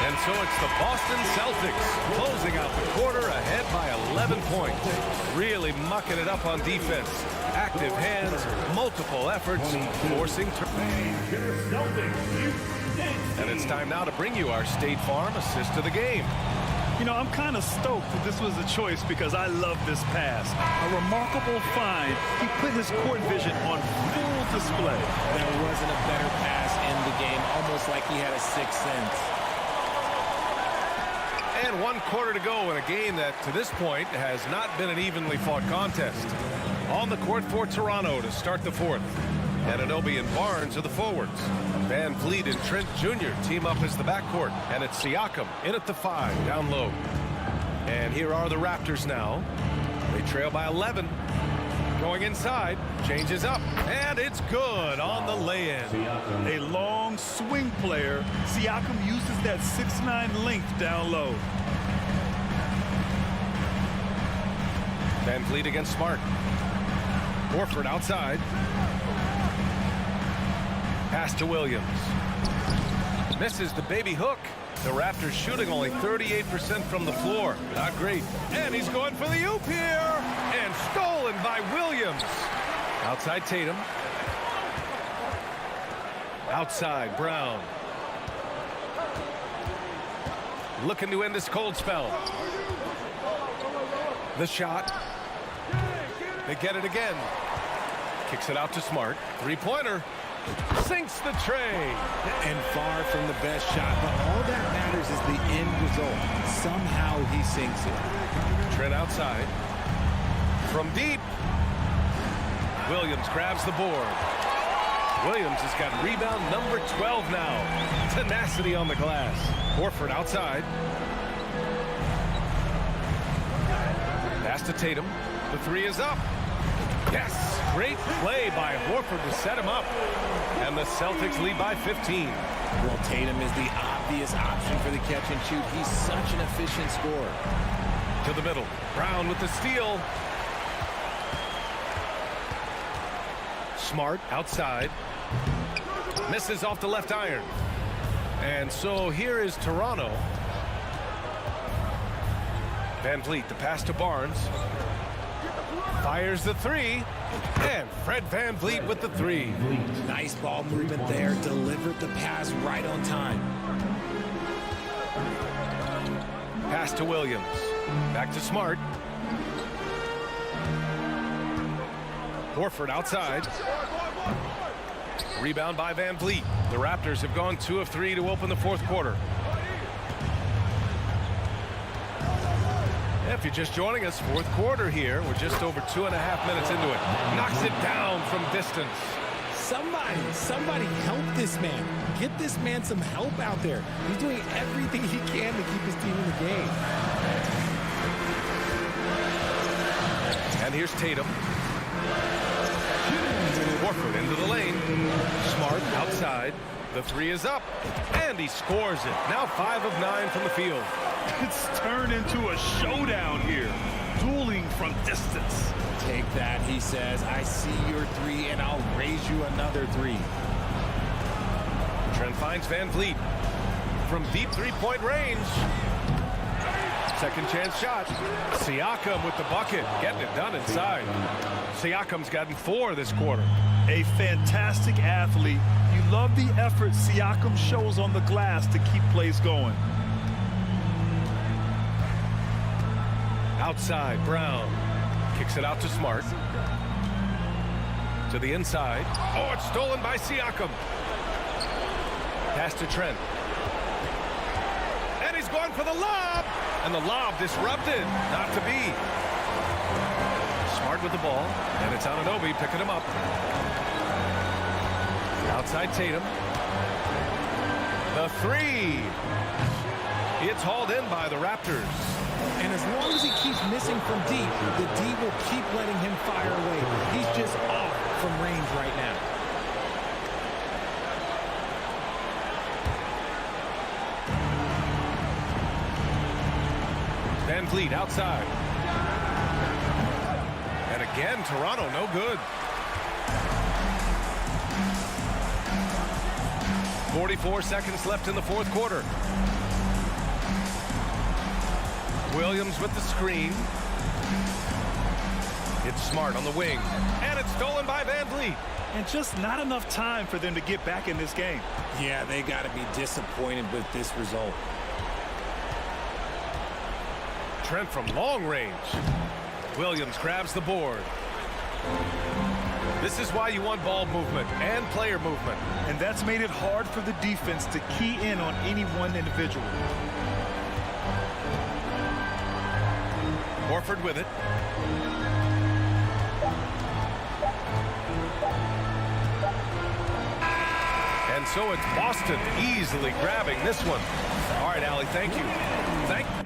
And so it's the Boston Celtics closing out the quarter ahead by 11 points. Really mucking it up on defense. Active hands, multiple efforts, forcing And it's time now to bring you our State Farm assist of the game. You know, I'm kind of stoked that this was a choice because I love this pass. A remarkable find. He put his court vision on full display. There wasn't a better pass in the game, almost like he had a 6th sense. And 1 quarter to go in a game that, to this point, has not been an evenly fought contest. On the court for Toronto to start the 4th. Anunoby and Barnes are the forwards. Van Vliet and Trent Jr. team up as the backcourt. And it's Siakam in at the 5, down low. And here are the Raptors now. They trail by 11. Going inside, changes up, and it's good on the lay-in. A long swing player. Siakam uses that 6'9" length down low. Van Vliet against Smart. Horford outside. Pass to Williams. Misses the baby hook. The Raptors shooting only 38% from the floor. Not great. And he's going for the oop here. And stolen by Williams. Outside Tatum. Outside Brown. Looking to end this cold spell. The shot. They get it again. Kicks it out to Smart. 3-pointer. Sinks the tray. And far from the best shot, but all that matters is the end result. Somehow he sinks it. Trent outside. From deep. Williams grabs the board. Williams has got rebound number 12 now. Tenacity on the glass. Horford outside. Pass to Tatum. The 3 is up. Yes! Great play by Horford to set him up. And the Celtics lead by 15. Well, Tatum is the obvious option for the catch and shoot. He's such an efficient scorer. To the middle. Brown with the steal. Smart outside. Misses off the left iron. And so here is Toronto. Van Vliet, the pass to Barnes. Fires the 3. And Fred Van Vliet with the 3. Nice ball movement there. Delivered the pass right on time. Pass to Williams. Back to Smart. Horford outside. Rebound by Van Vliet. The Raptors have gone 2 of 3 to open the fourth quarter. If you're just joining us, fourth quarter here. We're just over 2.5 minutes into it. Knocks it down from distance. Somebody help this man. Get this man some help out there. He's doing everything he can to keep his team in the game. And here's Tatum. Horford into the lane. Smart outside. The three is up. And he scores it. Now 5 of 9 from the field. It's turned into a showdown here. Dueling from distance. Take that, he says. I see your 3, and I'll raise you another 3. Trent finds Van Vliet from deep three-point range. Second chance shot. Siakam with the bucket, getting it done inside. Siakam's gotten 4 this quarter. A fantastic athlete. You love the effort Siakam shows on the glass to keep plays going. Outside, Brown kicks it out to Smart. To the inside. Oh, it's stolen by Siakam. Pass to Trent. And he's going for the lob. And the lob disrupted. Not to be. Smart with the ball. And it's Anunoby picking him up. Outside Tatum. The 3. It's hauled in by the Raptors. And as long as he keeps missing from deep, the D will keep letting him fire away. He's just off from range right now. Van Vliet outside. And again, Toronto no good. 44 seconds left in the fourth quarter. Williams with the screen. It's Smart on the wing. And it's stolen by Van Vliet. And just not enough time for them to get back in this game. Yeah, they got to be disappointed with this result. Trent from long range. Williams grabs the board. This is why you want ball movement and player movement. And that's made it hard for the defense to key in on any one individual. Horford with it. And so it's Boston easily grabbing this one. All right, Allie, thank you. Thank you.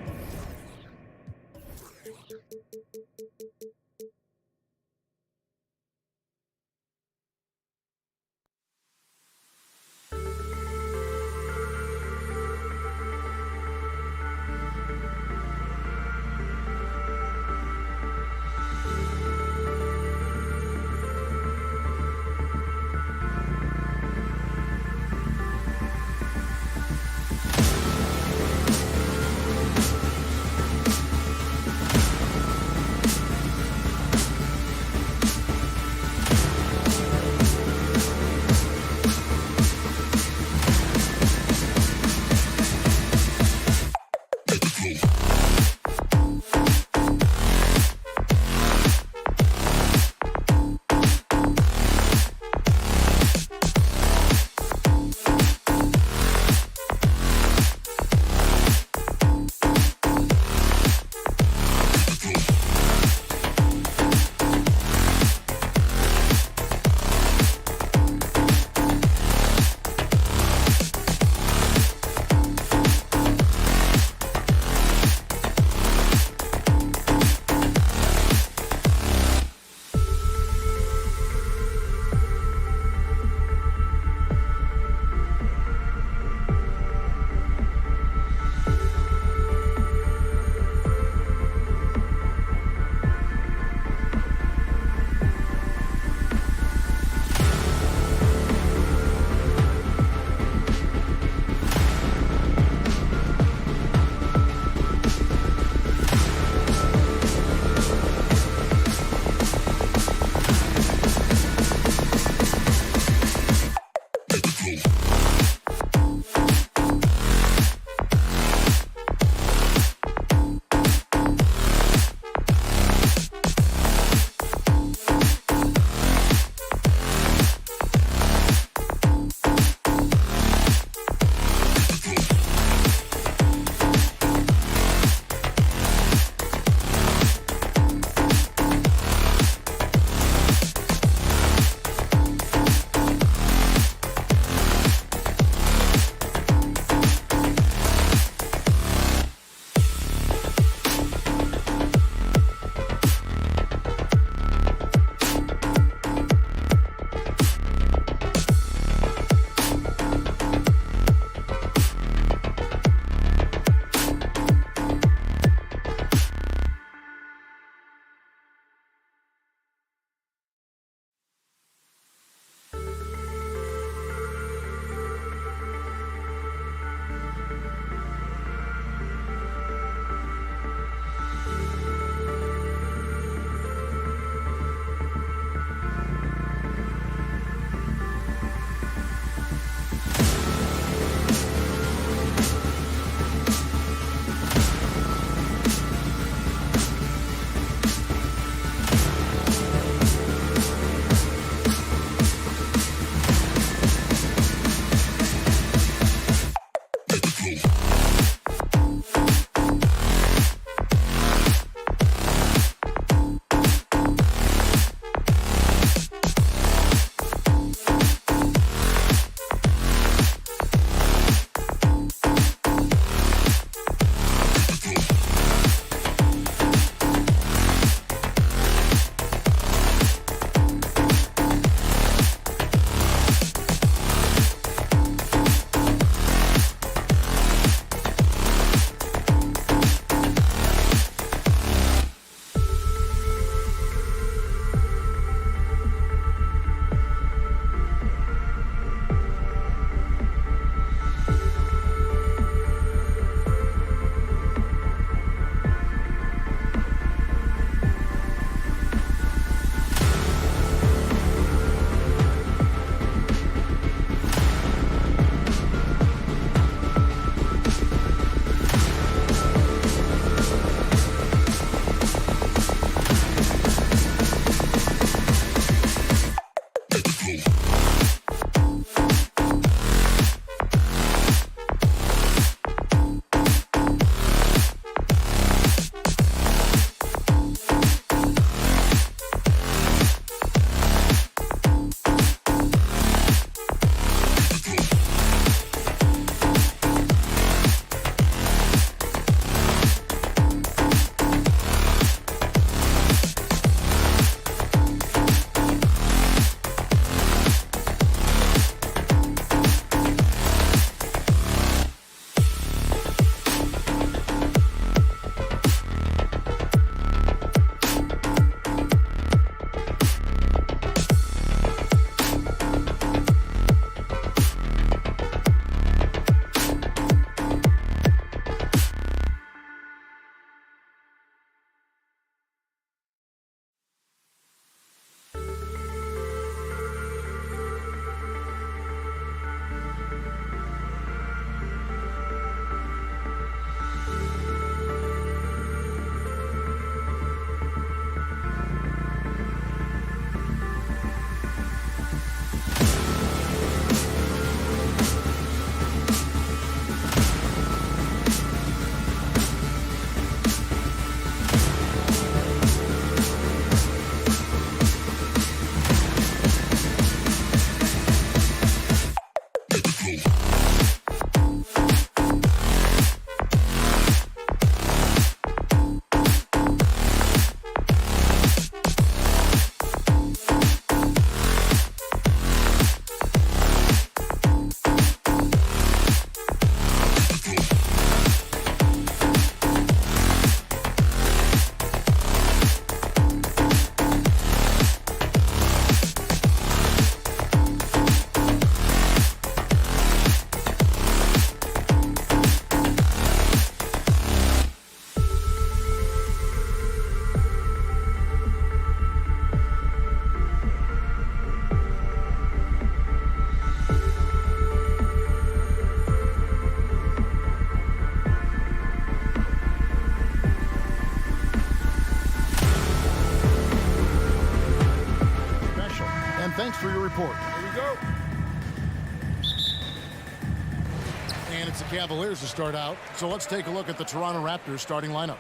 It's the Cavaliers to start out. So let's take a look at the Toronto Raptors starting lineup.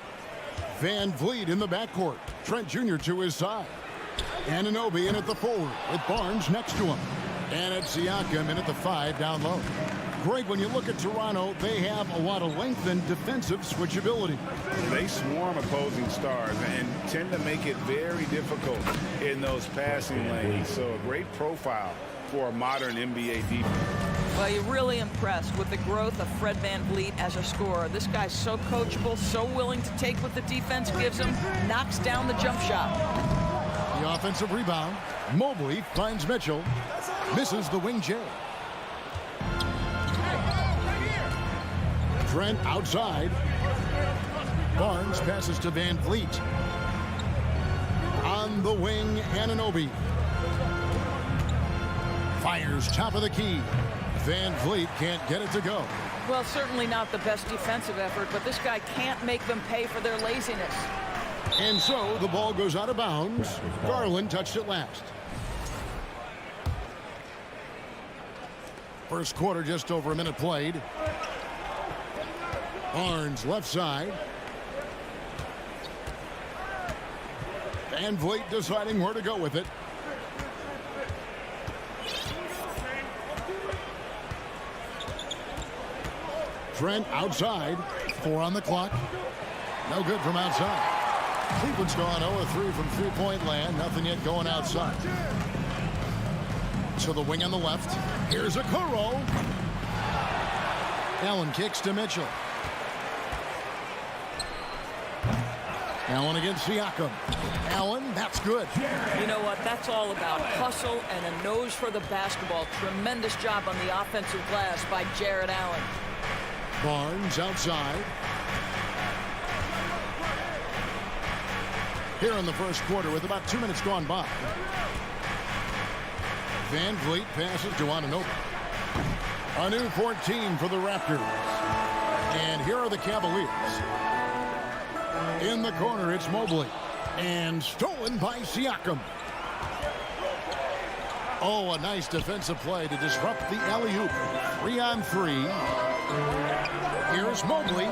Van Vliet in the backcourt. Trent Jr. to his side. Anunoby in at the forward with Barnes next to him. And it's Siakam in at the 5 down low. Greg, when you look at Toronto, they have a lot of length and defensive switchability. They swarm opposing stars and tend to make it very difficult in those passing lanes. So a great profile for a modern NBA defense. Well, you're really impressed with the growth of Fred VanVleet as a scorer. This guy's so coachable, so willing to take what the defense gives him, knocks down the jump shot. The offensive rebound. Mobley finds Mitchell. Misses the wing J. Trent outside. Barnes passes to Van Vliet. On the wing, Anunoby. Fires top of the key. Van Vliet can't get it to go. Well, certainly not the best defensive effort, but this guy can't make them pay for their laziness. And so the ball goes out of bounds. Garland touched it last. First quarter, just over a minute played. Barnes left side. Van Vliet deciding where to go with it. Trent outside. 4 on the clock. No good from outside. Cleveland's gone 0-3 from three-point land. Nothing yet going outside. To the wing on the left. Here's a Okoro. Allen kicks to Mitchell. Allen against Siakam. Allen, that's good. You know what? That's all about hustle and a nose for the basketball. Tremendous job on the offensive glass by Jared Allen. Barnes outside. Here in the first quarter with about 2 minutes gone by. Van Vliet passes to Anunoby. A new 14 for the Raptors. And here are the Cavaliers. In the corner, it's Mobley. And stolen by Siakam. Oh, a nice defensive play to disrupt the alley-oop. 3-on-3. Here's Mobley.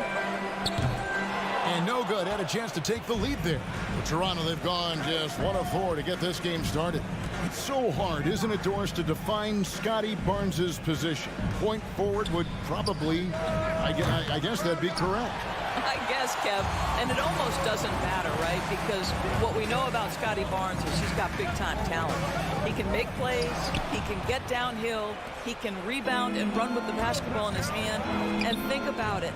And no good. Had a chance to take the lead there. For Toronto, they've gone just 1 of 4 to get this game started. It's so hard, isn't it, Doris, to define Scotty Barnes' position? Point forward would probably, I guess that'd be correct. I guess, Kev, and it almost doesn't matter, right? Because what we know about Scotty Barnes is he's got big-time talent. He can make plays, he can get downhill, he can rebound and run with the basketball in his hand. And think about it.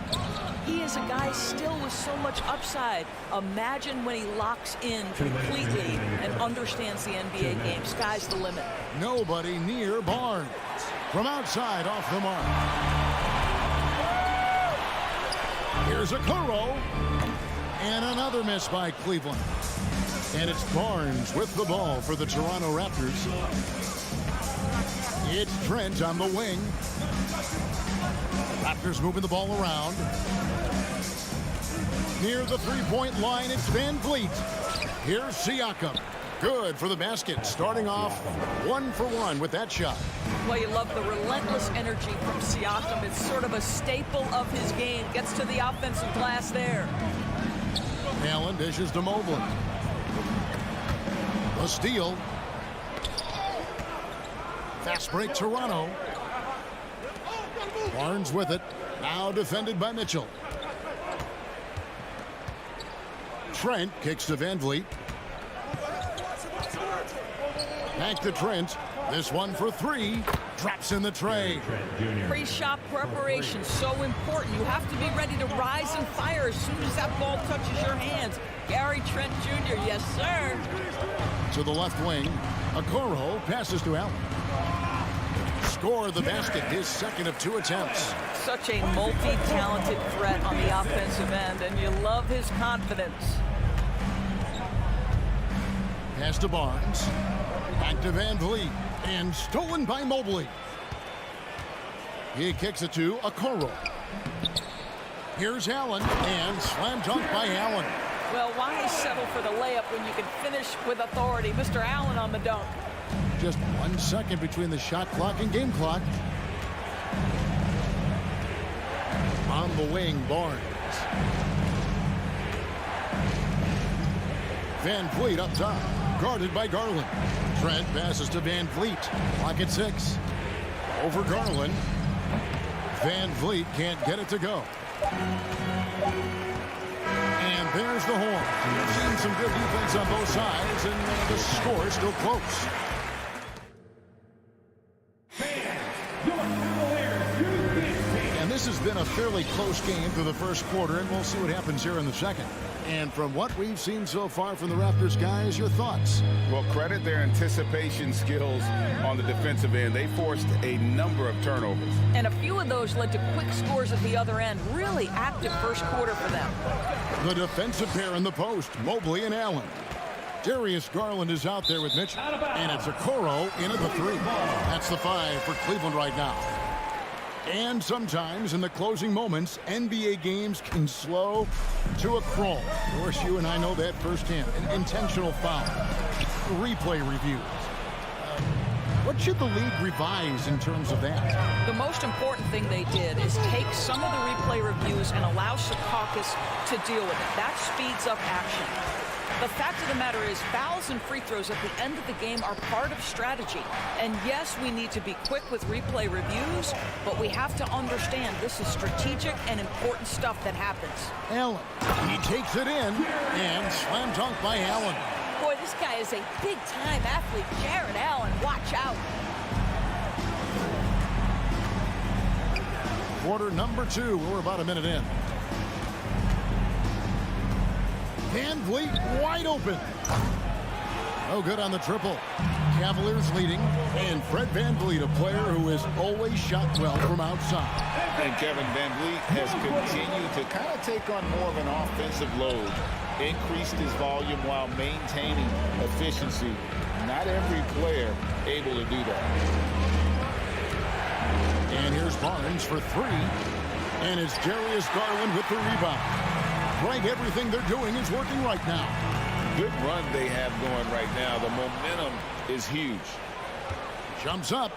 He is a guy still with so much upside. Imagine when he locks in completely and understands the NBA game. Sky's the limit. Nobody near Barnes. From outside, off the mark. Here's a Okoro. And another miss by Cleveland. And it's Barnes with the ball for the Toronto Raptors. It's Trent on the wing. Raptors moving the ball around. Near the three-point line, it's Van Vliet. Here's Siakam. Good for the basket. Starting off 1 for 1 with that shot. Well, you love the relentless energy from Siakam. It's sort of a staple of his game. Gets to the offensive glass there. Allen dishes to Mobley. A steal. Fast break Toronto. Barnes with it. Now defended by Mitchell. Trent kicks to Van Vliet. Back to Trent. This one for 3. Drops in the tray. Pre-shot preparation, so important. You have to be ready to rise and fire as soon as that ball touches your hands. Gary Trent Jr., yes, sir. To the left wing. Okoro passes to Allen. Score the basket, his second of 2 attempts. Such a multi-talented threat on the offensive end, and you love his confidence. Pass to Barnes. Back to Van Vliet. And stolen by Mobley. He kicks it to Okoro. Here's Allen. And slam dunk by Allen. Well, why settle for the layup when you can finish with authority? Mr. Allen on the dunk. Just 1 second between the shot clock and game clock. On the wing, Barnes. Van Vliet up top, guarded by Garland. Trent passes to Van Vliet. Clock at 6. Over Garland. Van Vliet can't get it to go. And there's the horn. We've seen some good defense on both sides, and the score is still close. And this has been a fairly close game through the first quarter, and we'll see what happens here in the second. And from what we've seen so far from the Raptors, guys, your thoughts? Well, credit their anticipation skills on the defensive end. They forced a number of turnovers. And a few of those led to quick scores at the other end. Really active first quarter for them. The defensive pair in the post, Mobley and Allen. Darius Garland is out there with Mitchell. And it's Okoro in at the 3. That's the 5 for Cleveland right now. And sometimes in the closing moments, NBA games can slow to a crawl. Of course, you and I know that firsthand. An intentional foul. Replay reviews. What should the league revise in terms of that? The most important thing they did is take some of the replay reviews and allow Secaucus to deal with it. That speeds up action. The fact of the matter is fouls and free throws at the end of the game are part of strategy. And yes, we need to be quick with replay reviews, but we have to understand this is strategic and important stuff that happens. Allen, he takes it in, and slam dunk by Allen. Boy, this guy is a big-time athlete. Jared Allen, watch out. Quarter number 2, we're about a minute in. Van Vliet wide open. No good on the triple. Cavaliers leading, and Fred Van Vliet, a player who has always shot well from outside. And Kevin Van Vliet has continued to kind of take on more of an offensive load. Increased his volume while maintaining efficiency. Not every player able to do that. And here's Barnes for 3. And it's Darius Garland with the rebound. Right, everything they're doing is working right now. Good run they have going right now. The momentum is huge. Jumps up.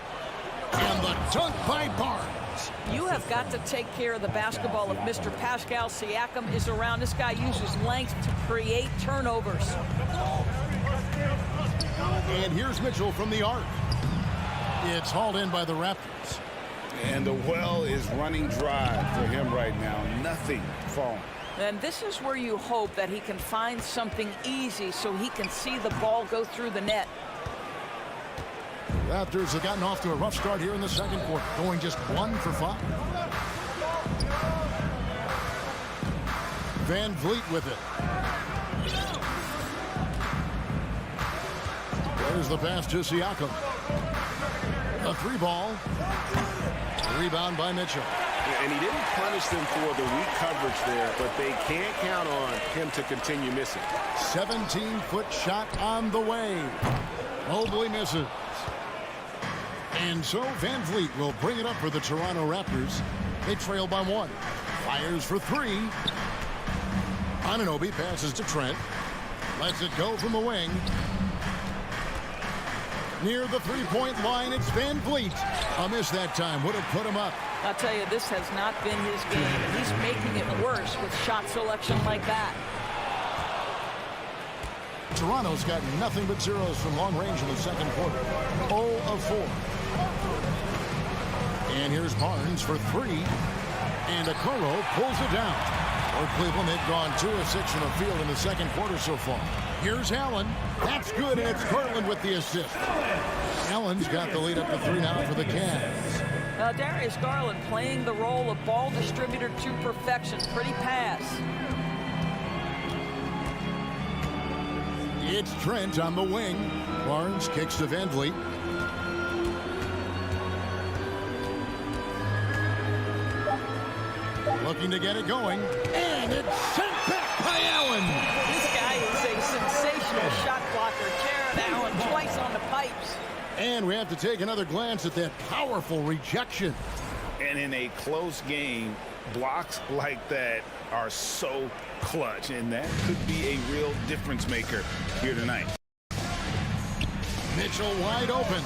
And the dunk by Barnes. You have got to take care of the basketball if Mr. Pascal Siakam is around. This guy uses length to create turnovers. And here's Mitchell from the arc. It's hauled in by the Raptors. And the well is running dry for him right now. Nothing falling. And this is where you hope that he can find something easy so he can see the ball go through the net. Raptors have gotten off to a rough start here in the second quarter, going just 1 for 5. Van Vliet with it. There's the pass to Siakam. A 3-ball. Rebound by Mitchell. And he didn't punish them for the weak coverage there, but they can't count on him to continue missing. 17-foot shot on the way. Mobley misses. And so Van Vliet will bring it up for the Toronto Raptors. They trail by 1. Fires for 3. Anunoby passes to Trent. Lets it go from the wing. Near the 3-point line, it's Van Vliet. A miss that time would have put him up. I'll tell you, this has not been his game. He's making it worse with shot selection like that. Toronto's got nothing but zeros from long range in the second quarter. 0 of 4. And here's Barnes for 3. And Okoro pulls it down. For Cleveland, they've gone 2 of 6 from the field in the second quarter so far. Here's Allen. That's good, and it's Garland with the assist. Allen's got the lead up to 3 now for the Cavs. Darius Garland playing the role of ball distributor to perfection. Pretty pass. It's Trent on the wing. Barnes kicks to Van Vliet. Looking to get it going. And it's sent back by Allen. This guy is a sensational shot blocker. Jared Allen twice on the pipes. And we have to take another glance at that powerful rejection. And in a close game, blocks like that are so clutch, and that could be a real difference maker here tonight. Mitchell wide open.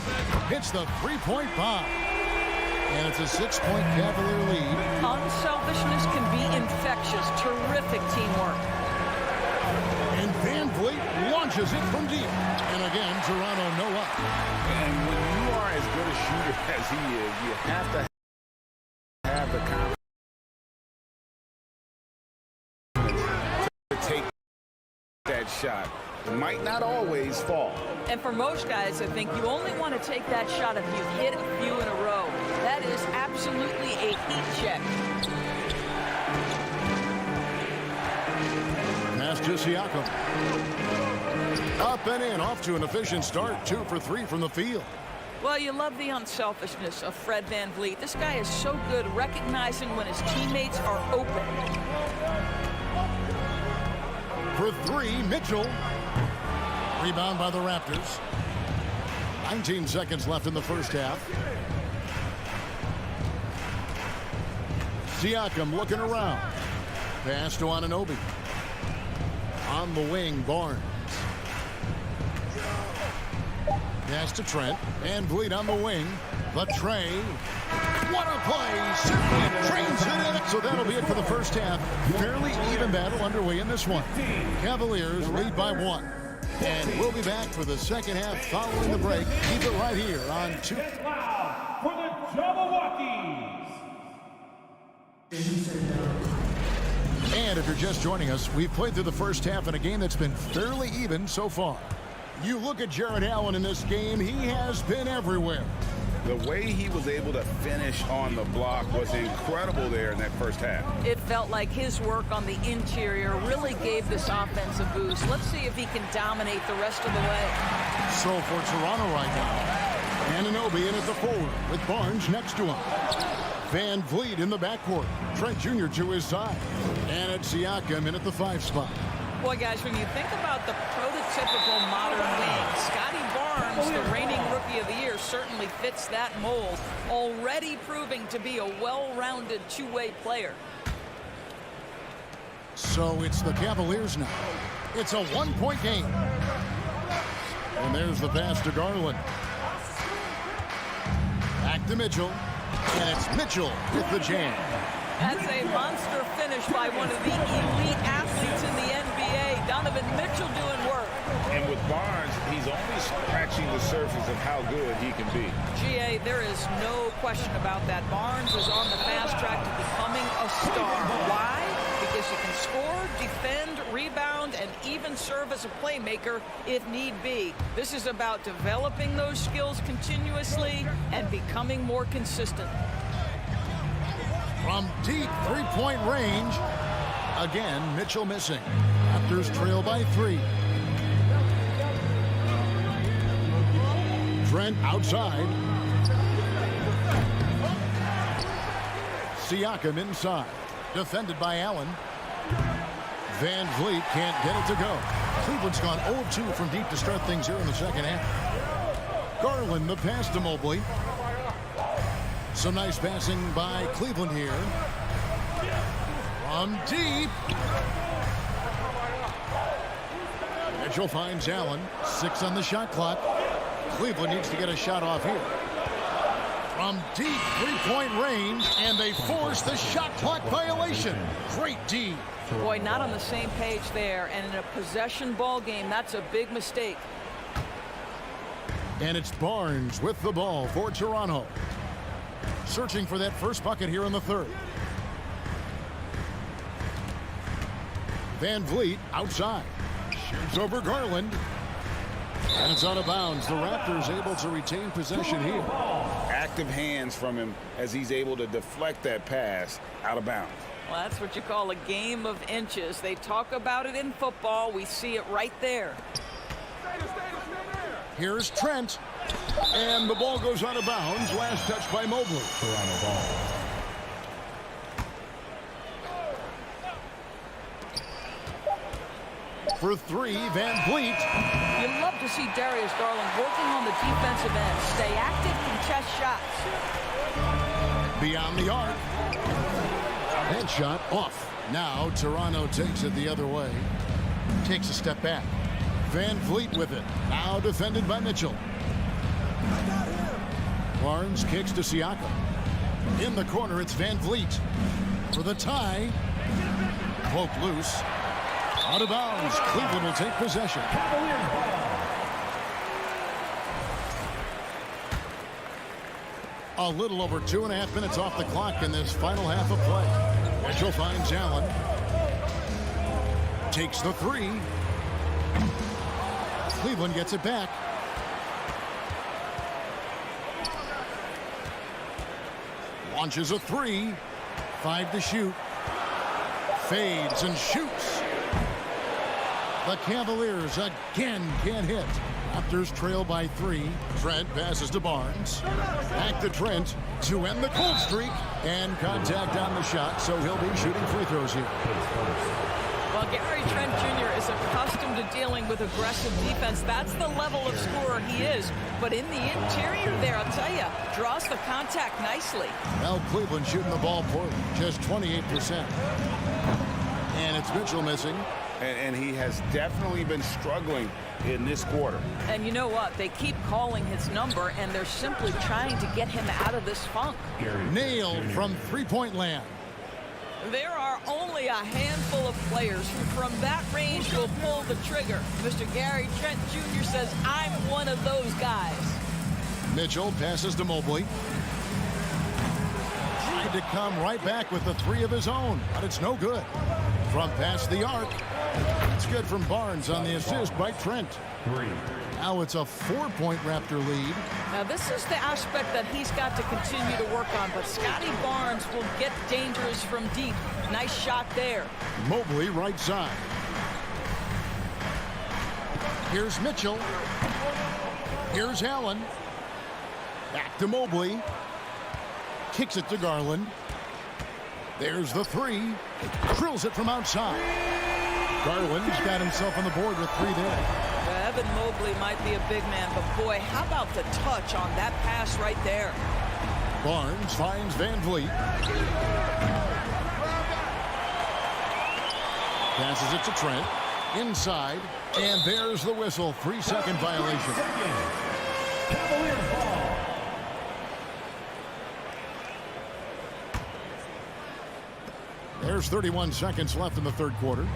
Hits the 3-point bomb. And It's a 6-point Cavalier lead. Unselfishness can be infectious. Terrific teamwork. And Van Vliet launches it from deep. And again, Toronto no up. And when you are as good a shooter as he is, you have to have the confidence to take that shot. It might not always fall. And for most guys, I think you only want to take that shot if you've hit a few in a row. That is absolutely a heat check. Pass to Siakam. Up and in, off to an efficient start. 2 for 3 from the field. Well, you love the unselfishness of Fred VanVleet. This guy is so good recognizing when his teammates are open. For 3, Mitchell. Rebound by the Raptors. 19 seconds left in the first half. Siakam looking around. Pass to Anunoby. On the wing, Barnes. Pass to Trent. And Vliet on the wing. The tray. What a play. Simply trains it in. So that'll be it for the first half. Fairly even battle underway in this one. Cavaliers lead by 1. And we'll be back for the second half following the break. Keep it right here on 2. Loud for the Jabberwockies. And if you're just joining us, we've played through the first half in a game that's been fairly even so far. You look at Jarrett Allen in this game, he has been everywhere. The way he was able to finish on the block was incredible there in that first half. It felt like his work on the interior really gave this offense a boost. Let's see if he can dominate the rest of the way. So for Toronto right now, Anunoby in at the forward with Barnes next to him. Van Vliet in the backcourt. Trent Jr. to his side. And it's Siakam in at the 5 spot. Boy, guys, when you think about the prototypical modern wing, Scotty Barnes, the reigning Rookie of the Year, certainly fits that mold, already proving to be a well-rounded two-way player. So it's the Cavaliers now. It's a 1-point game. And there's the pass to Garland. Back to Mitchell. And it's Mitchell with the jam. That's a monster finish by one of the elite athletes in the NBA. Donovan Mitchell doing work. And with Barnes, he's only scratching the surface of how good he can be. GA, there is no question about that. Barnes is on the fast track to becoming a star. Why? Because he can score, defend, rebound, and even serve as a playmaker if need be. This is about developing those skills continuously and becoming more consistent. From deep 3-point range. Again, Mitchell missing. Raptors trail by 3. Trent outside. Siakam inside. Defended by Allen. Van Vliet can't get it to go. Cleveland's gone 0-2 from deep to start things here in the second half. Garland the pass to Mobley. Some nice passing by Cleveland here. From deep. Mitchell finds Allen. 6 on the shot clock. Cleveland needs to get a shot off here. From deep 3-point range, and they force the shot clock violation. Great D. Boy, not on the same page there, and in a possession ball game, that's a big mistake. And it's Barnes with the ball for Toronto. Searching for that first bucket here in the third. Van Vliet outside. Shoots over Garland. And it's out of bounds. The Raptors able to retain possession here. Active hands from him as he's able to deflect that pass out of bounds. Well, that's what you call a game of inches. They talk about it in football. We see it right there. Here's Trent. And the ball goes out of bounds. Last touch by Mobley. Toronto ball. For 3, Van Vliet. You love to see Darius Garland working on the defensive end. Stay active, contest shots. Beyond the arc. Headshot off. Now Toronto takes it the other way. Takes a step back. Van Vliet with it. Now defended by Mitchell. Barnes kicks to Siakam. In the corner, it's Van Vliet for the tie. Poke loose. Out of bounds. Cleveland will take possession. A little over 2.5 minutes off the clock in this final half of play. Mitchell finds Allen. Takes the three. Cleveland gets it back. Launches a three. 5 to shoot. Fades and shoots. The Cavaliers again can't hit. Raptors trail by 3. Trent passes to Barnes. Back to Trent to end the cold streak. And contact on the shot, so he'll be shooting free throws here. Well, Gary Trent Jr. is accustomed to dealing with aggressive defense. That's the level of scorer he is. But in the interior there, I'll tell you, draws the contact nicely. Well, Cleveland shooting the ball poorly, just 28%. And it's Mitchell missing. And he has definitely been struggling in this quarter. And you know what? They keep calling his number, and they're simply trying to get him out of this funk. Nailed from three-point land. There are only a handful of players who from that range will pull the trigger. Mr. Gary Trent Jr. says, I'm one of those guys. Mitchell passes to Mobley. Tried to come right back with the three of his own, but it's no good. From past the arc. It's good from Barnes on the assist by Trent. Now it's a 4-point Raptor lead. Now this is the aspect that he's got to continue to work on, but Scotty Barnes will get dangerous from deep. Nice shot there. Mobley right side. Here's Mitchell. Here's Allen. Back to Mobley. Kicks it to Garland. There's the three. Drills it from outside. Garland's got himself on the board with 3 there. Evan Mobley might be a big man, but boy, how about the touch on that pass right there? Barnes finds Van Vliet. Passes it to Trent. Inside. And there's the whistle. 3-second violation. Cavaliers ball. There's 31 seconds left in the third quarter.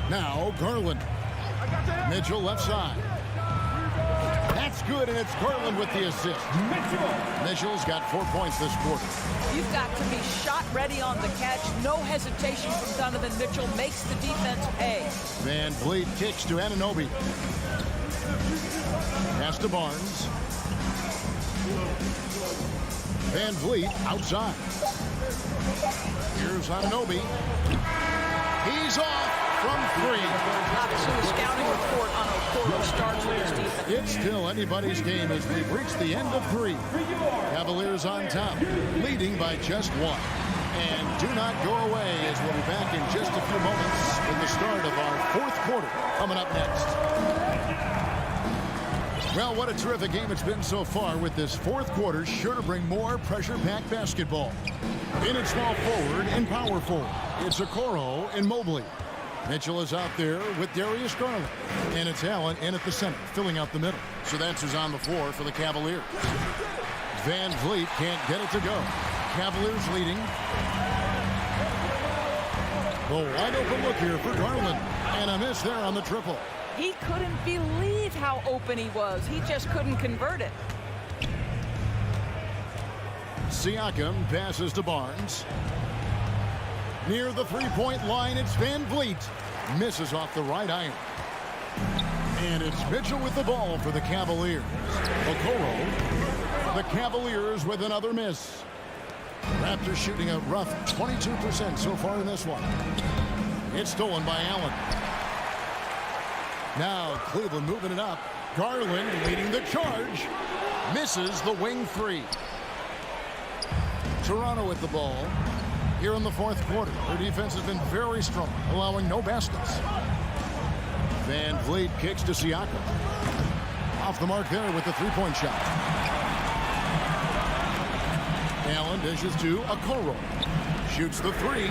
Now Garland. Mitchell left side. That's good, and it's Garland with the assist. Mitchell's got 4 points this quarter. You've got to be shot ready on the catch. No hesitation from Donovan Mitchell. Makes the defense pay. Van Vliet kicks to Anunoby. Pass to Barnes. Van Vliet outside. Here's Anunoby. He's off from 3. Obviously, the scouting report on Okoro starts with his defense. It's still anybody's game as we've reached the end of 3. Cavaliers on top, leading by just 1. And do not go away as we'll be back in just a few moments with the start of our 4th quarter coming up next. Well, what a terrific game it's been so far, with this 4th quarter sure to bring more pressure-packed basketball. In at small forward and power forward, it's Okoro and Mobley. Mitchell is out there with Darius Garland. And it's Allen in at the center, filling out the middle. So that's who's on the floor for the Cavaliers. Van Vliet can't get it to go. Cavaliers leading. The wide open look here for Garland. And a miss there on the triple. He couldn't believe how open he was. He just couldn't convert it. Siakam passes to Barnes. Near the three-point line, it's Van Vliet. Misses off the right iron. And it's Mitchell with the ball for the Cavaliers. Okoro. The Cavaliers with another miss. Raptors shooting a rough 22% so far in this one. It's stolen by Allen. Now Cleveland moving it up. Garland leading the charge. Misses the wing 3. Toronto with the ball here in the 4th quarter. Their defense has been very strong, allowing no baskets. Van Vliet kicks to Siakam. Off the mark there with the 3-point shot. Allen dishes to Okoro. Shoots the 3.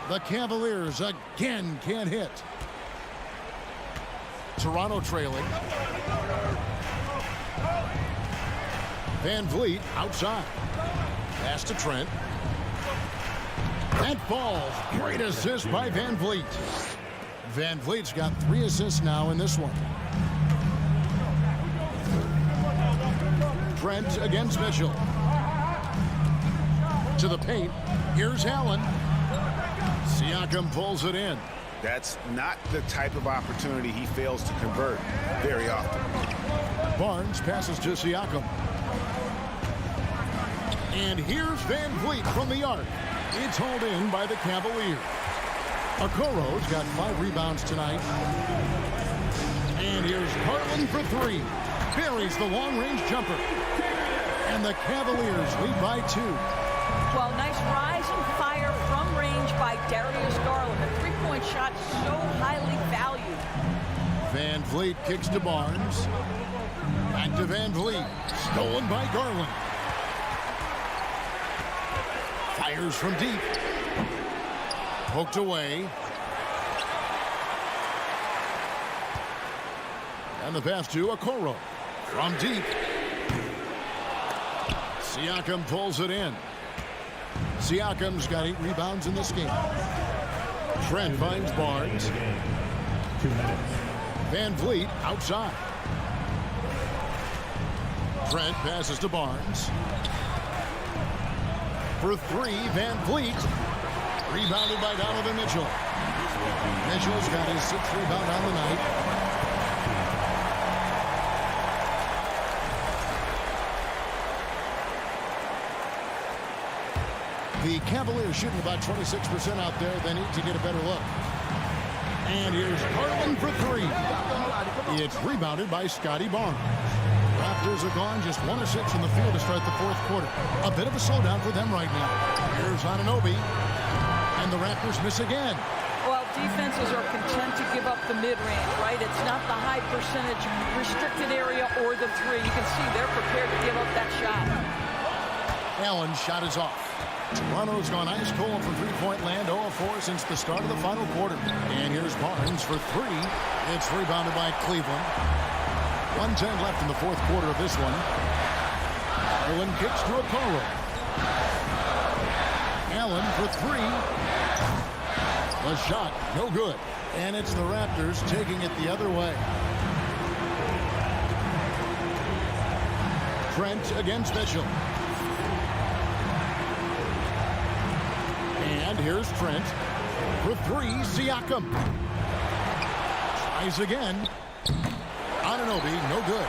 The Cavaliers again can't hit. Toronto trailing. Van Vliet outside. Pass to Trent. That falls. Great assist by Van Vliet. Van Vliet's got 3 assists now in this one. Trent against Mitchell. To the paint. Here's Allen. Siakam pulls it in. That's not the type of opportunity he fails to convert very often. Barnes passes to Siakam. And here's Van Vliet from the arc. It's hauled in by the Cavaliers. Okoro's got 5 rebounds tonight. And here's Garland for 3. Buries the long-range jumper. And the Cavaliers lead by 2. Well, nice rise and fire from range by Darius Garland. The three-point shot so highly valued. Van Vliet kicks to Barnes. Back to Van Vliet. Stolen by Garland. Fires from deep. Poked away. And the pass to Okoro. From deep. Siakam pulls it in. Siakam's got 8 rebounds in this game. Trent finds Barnes. 2 minutes. Van Vliet outside. Trent passes to Barnes. For 3, Van Vliet. Rebounded by Donovan Mitchell. Mitchell's got his 6th rebound on the night. The Cavaliers shooting about 26% out there. They need to get a better look. And here's Garland for 3. It's rebounded by Scotty Barnes. Raptors are gone just 1 of 6 in the field to start the 4th quarter. A bit of a slowdown for them right now. Here's Anunoby. And the Raptors miss again. Well, defenses are content to give up the mid-range, right? It's not the high percentage restricted area or the 3. You can see they're prepared to give up that shot. Allen's shot is off. Toronto's gone ice cold from three-point land, 0 of 4 since the start of the final quarter. And here's Barnes for 3. It's rebounded by Cleveland. 1:10 left in the 4th quarter of this one. Allen kicks to Okoro. Allen for 3. The shot, no good. And it's the Raptors taking it the other way. Trent against Mitchell. And here's Trent. For 3, Siakam. Tries again. Anunoby, no good.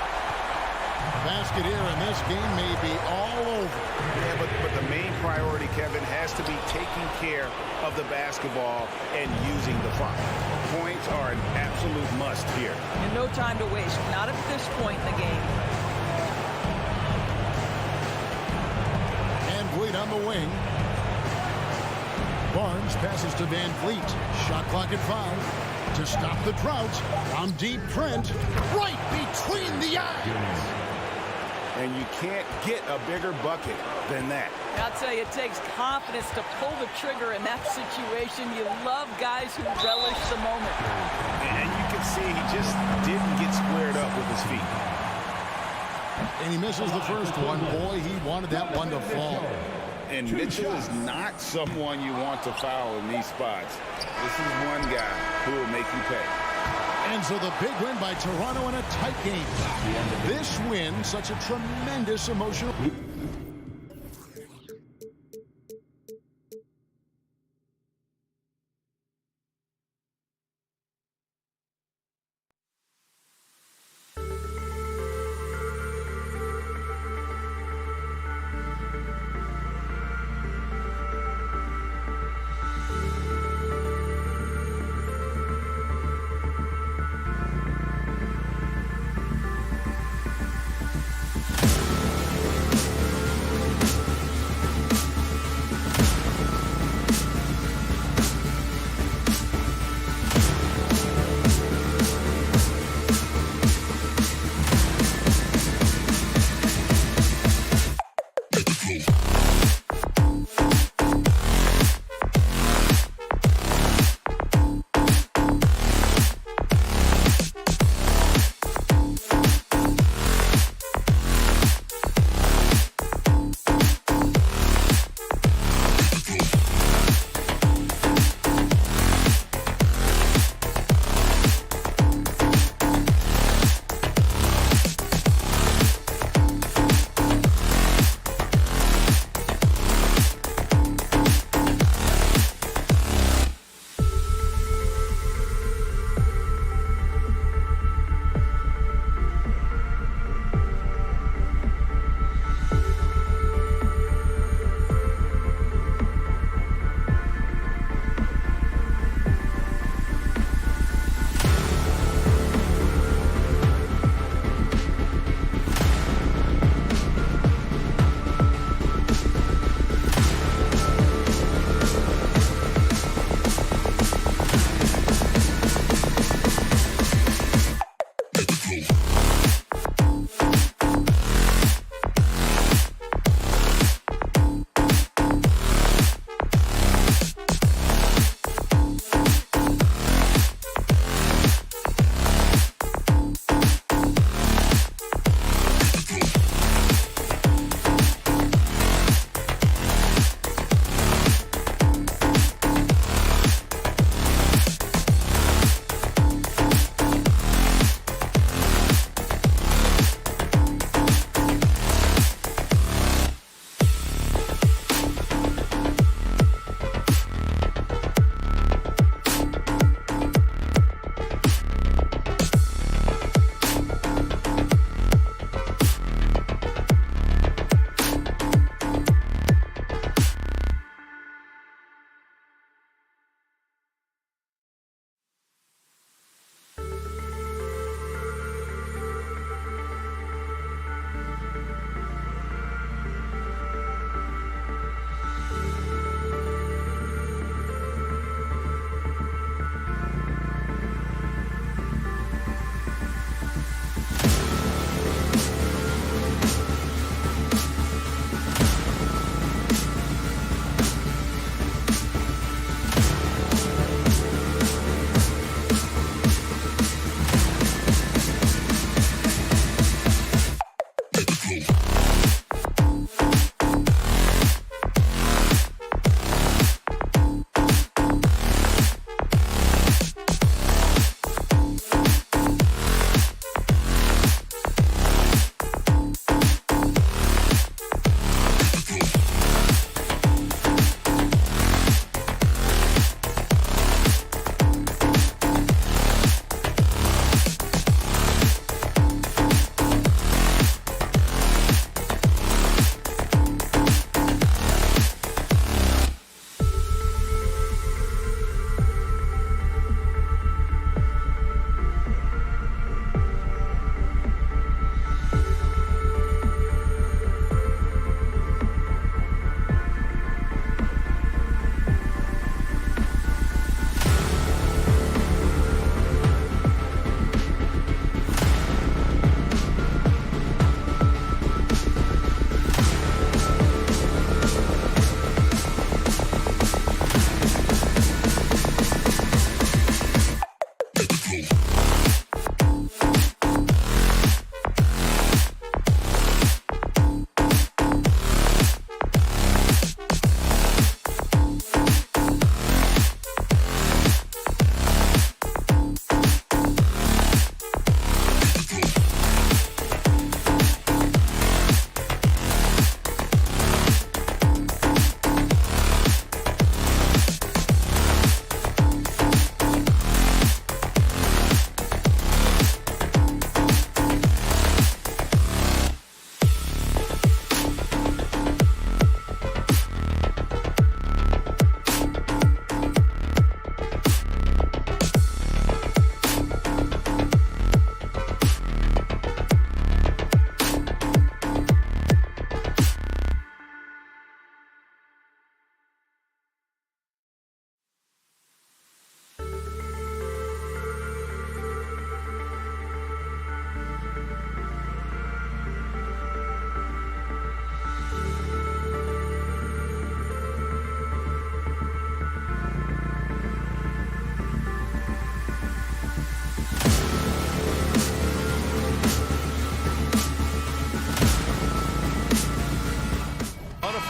Basket here, and this game may be all over. Yeah, but the main priority, Kevin, has to be taking care of the basketball and using the clock. Points are an absolute must here. And no time to waste. Not at this point in the game. Van Vliet on the wing. Barnes passes to Van Vliet. Shot clock at 5. To stop the drought, from deep, Trent, right between the eyes. And you can't get a bigger bucket than that. I'll tell you, it takes confidence to pull the trigger in that situation. You love guys who relish the moment. And you can see he just didn't get squared up with his feet. And he misses the first one. Boy, he wanted that one to fall. And Mitchell is not someone you want to foul in these spots. This is one guy who will make you pay. And so the big win by Toronto in a tight game. This win, such a tremendous emotional...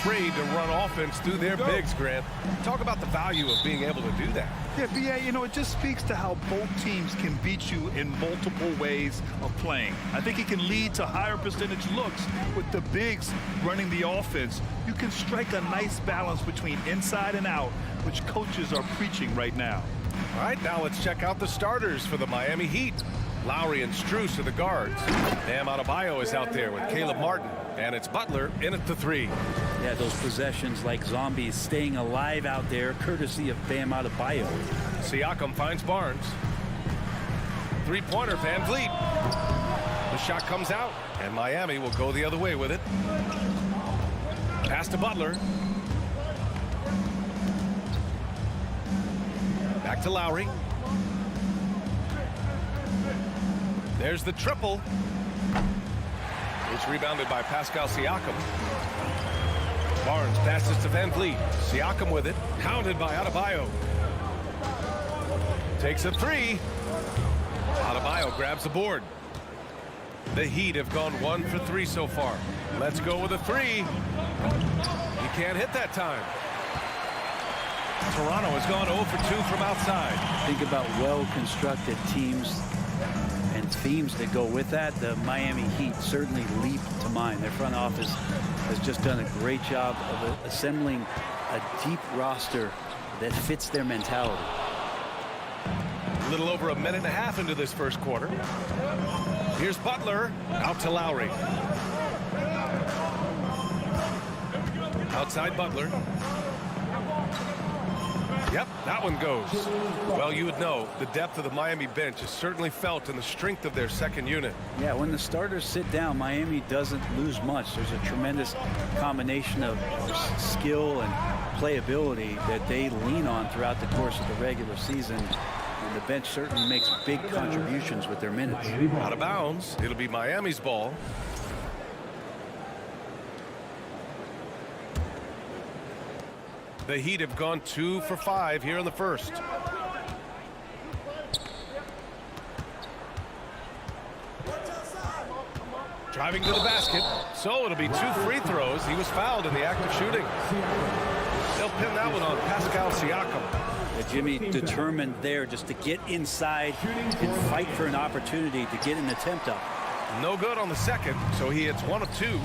afraid to run offense through their bigs, Grant. Talk about the value of being able to do that. Yeah, B.A., you know, it just speaks to how both teams can beat you in multiple ways of playing. I think it can lead to higher percentage looks with the bigs running the offense. You can strike a nice balance between inside and out, which coaches are preaching right now. All right, now let's check out the starters for the Miami Heat. Lowry and Strus are the guards. Bam Adebayo is out there with Caleb Martin. And it's Butler in at the 3. Yeah, those possessions like zombies staying alive out there, courtesy of Bam Adebayo. Siakam finds Barnes. Three-pointer, Van Vliet. The shot comes out, and Miami will go the other way with it. Pass to Butler. Back to Lowry. There's the triple. It's rebounded by Pascal Siakam. Barnes passes to Van Vliet. Siakam with it. Pounded by Adebayo. Takes a 3. Adebayo grabs the board. The Heat have gone 1 for 3 so far. Let's go with a 3. He can't hit that time. Toronto has gone 0 for 2 from outside. Think about well-constructed teams and themes that go with that. The Miami Heat certainly leap to mind. Their front office has just done a great job of assembling a deep roster that fits their mentality. A little over a minute and a half into this first quarter. Here's Butler out to Lowry. Outside Butler. Yep, that one goes. Well, you would know the depth of the Miami bench is certainly felt in the strength of their second unit. Yeah, when the starters sit down, Miami doesn't lose much. There's a tremendous combination of skill and playability that they lean on throughout the course of the regular season. And the bench certainly makes big contributions with their minutes. Out of bounds. It'll be Miami's ball. The Heat have gone 2 for 5 here in the first. Driving to the basket. So it'll be 2 free throws. He was fouled in the act of shooting. They'll pin that one on Pascal Siakam. Yeah, Jimmy determined there just to get inside and fight for an opportunity to get an attempt up. No good on the second, so he hits 1 of 2.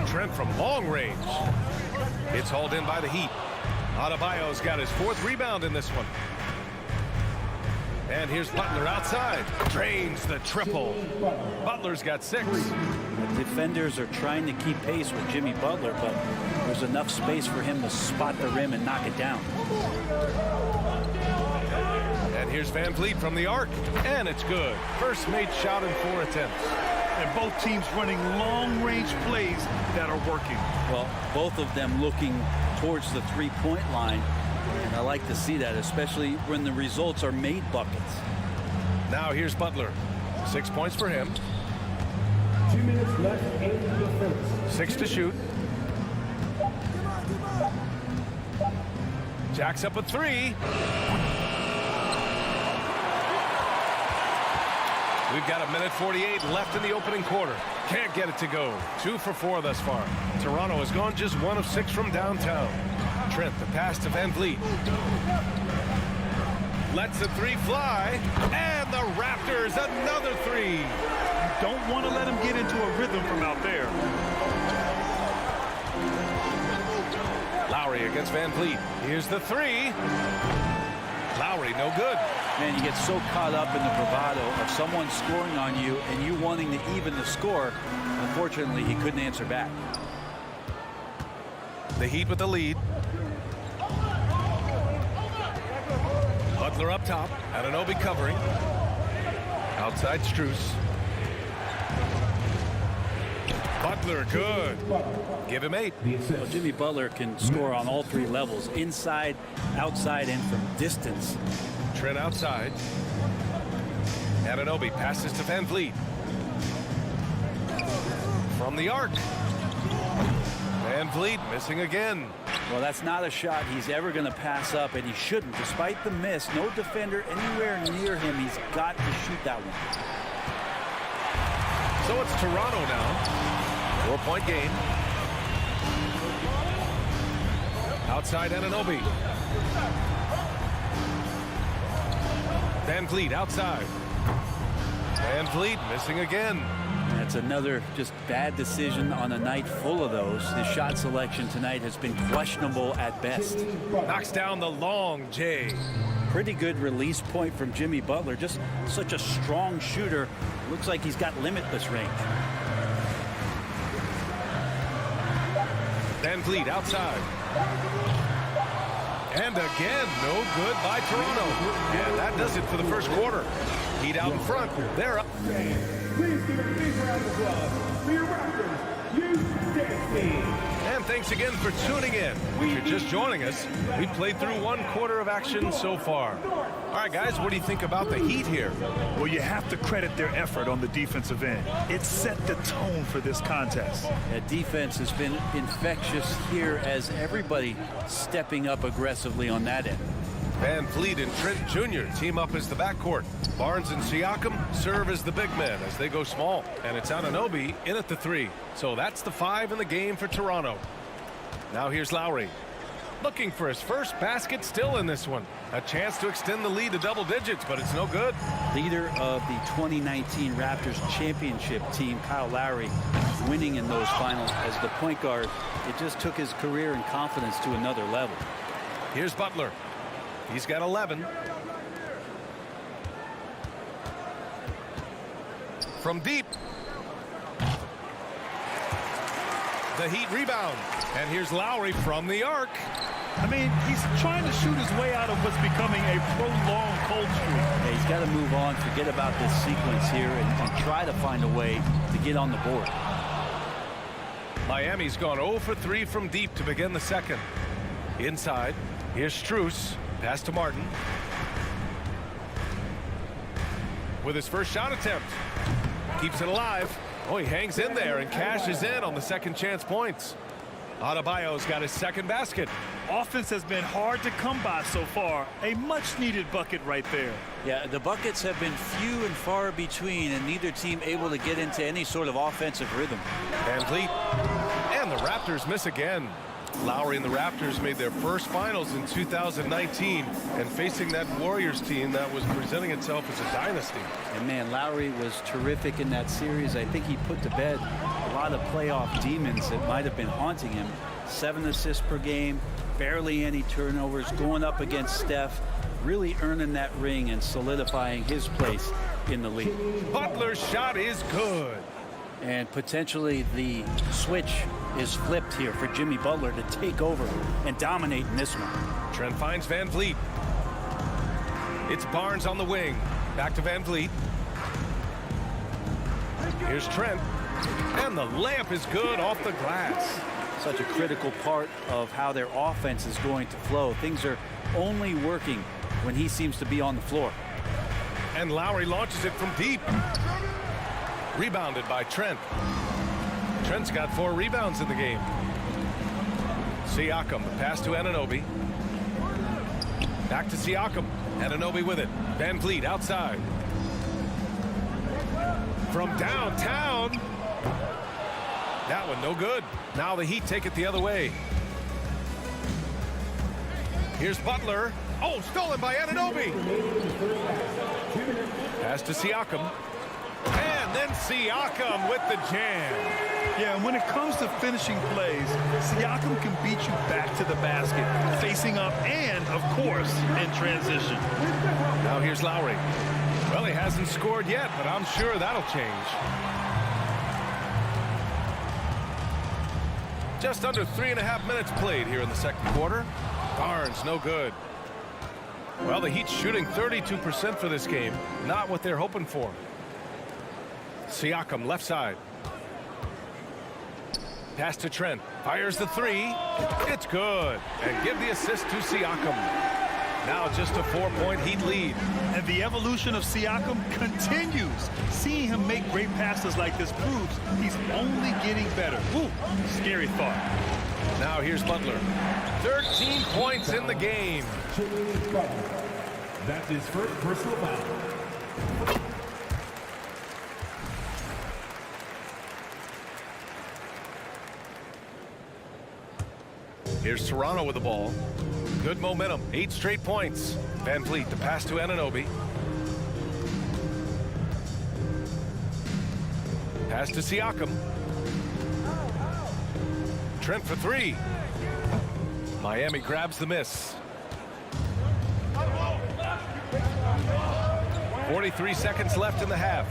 Trent from long range. It's hauled in by the Heat. Adebayo's got his 4th rebound in this one. And here's Butler outside. Drains the triple. Butler's got 6. The defenders are trying to keep pace with Jimmy Butler, but there's enough space for him to spot the rim and knock it down. And here's Van Vliet from the arc. And it's good. First made shot in 4 attempts. And both teams running long-range plays that are working. Well, both of them looking towards the three-point line. And I like to see that, especially when the results are made buckets. Now here's Butler. 6 points for him. 2 minutes left in the first. 6 to shoot. Jacks up a 3. We've got 1:48 left in the opening quarter. Can't get it to go. 2 for 4 thus far. Toronto has gone just 1 of 6 from downtown. Trent, the pass to Van Vliet. Lets the 3 fly. And the Raptors, another 3. You don't want to let him get into a rhythm from out there. Lowry against Van Vliet. Here's the 3. Lowry, no good. Man, you get so caught up in the bravado of someone scoring on you and you wanting to even the score. Unfortunately, he couldn't answer back. The Heat with the lead. Butler up top. Anunoby covering. Outside Strus. Butler, good. Give him 8. Well, Jimmy Butler can score on all 3 levels, inside, outside, and from distance. Trent outside. Anunoby passes to Van Vliet. From the arc. Van Vliet missing again. Well, that's not a shot he's ever going to pass up, and he shouldn't. Despite the miss, no defender anywhere near him. He's got to shoot that one. So it's Toronto now. 4-point game. Outside Anunoby. Van Vliet outside. Van Vliet missing again. That's another just bad decision on a night full of those. His shot selection tonight has been questionable at best. Knocks down the long J. Pretty good release point from Jimmy Butler. Just such a strong shooter. Looks like he's got limitless range. Van Vliet outside. And again, no good by Toronto. And that does it for the first quarter. Heat out in front. They're up. Please give a big round of applause for your Raptors, U16. And thanks again for tuning in. If you're just joining us, we played through one quarter of action so far. All right, guys, what do you think about the Heat here? Well, you have to credit their effort on the defensive end. It set the tone for this contest. That defense has been infectious here as everybody stepping up aggressively on that end. Van Vliet and Trent Jr. team up as the backcourt. Barnes and Siakam serve as the big men as they go small. And it's Anunoby in at the 3. So that's the 5 in the game for Toronto. Now here's Lowry. Looking for his first basket still in this one. A chance to extend the lead to double digits, but it's no good. Leader of the 2019 Raptors championship team, Kyle Lowry, winning in those finals as the point guard. It just took his career and confidence to another level. Here's Butler. He's got 11. From deep. The Heat rebound. And here's Lowry from the arc. I mean, he's trying to shoot his way out of what's becoming a prolonged cold streak. Yeah, he's got to move on, forget about this sequence here, and try to find a way to get on the board. Miami's gone 0 for 3 from deep to begin the second. Inside, here's Strus. Pass to Martin. With his first shot attempt. Keeps it alive. Oh, he hangs in there and cashes in on the second chance points. Adebayo's got his second basket. Offense has been hard to come by so far. A much-needed bucket right there. Yeah, the buckets have been few and far between, and neither team able to get into any sort of offensive rhythm. Van Vliet. And the Raptors miss again. Lowry and the Raptors made their first finals in 2019, and facing that Warriors team that was presenting itself as a dynasty. And man, Lowry was terrific in that series. I think he put to bed a lot of playoff demons that might have been haunting him. 7 assists per game, barely any turnovers, going up against Steph, really earning that ring and solidifying his place in the league. Butler's shot is good. And potentially the switch is flipped here for Jimmy Butler to take over and dominate in this one. Trent finds Van Vliet. It's Barnes on the wing. Back to Van Vliet. Here's Trent. And the layup is good off the glass. Such a critical part of how their offense is going to flow. Things are only working when he seems to be on the floor. And Lowry launches it from deep. Rebounded by Trent. Trent's got 4 rebounds in the game. Siakam, the pass to Anunoby. Back to Siakam. Anunoby with it. Van Vliet outside. From downtown. That one no good. Now the Heat take it the other way. Here's Butler. Oh, stolen by Anunoby. Pass to Siakam. And then Siakam with the jam. Yeah, and when it comes to finishing plays, Siakam can beat you back to the basket, facing up and, of course, in transition. Now here's Lowry. Well, he hasn't scored yet, but I'm sure that'll change. Just under 3.5 minutes played here in the second quarter. Barnes, no good. Well, the Heat's shooting 32% for this game. Not what they're hoping for. Siakam, left side. Pass to Trent. Fires the 3. It's good. And give the assist to Siakam. Now just a 4-point Heat lead. And the evolution of Siakam continues. Seeing him make great passes like this proves he's only getting better. Ooh, scary thought. Now here's Butler. 13 points in the game. That's his first personal foul. Here's Toronto with the ball. Good momentum, 8 straight points. Van Vliet, the pass to Anunoby. Pass to Siakam. Trent for 3. Miami grabs the miss. 43 seconds left in the half.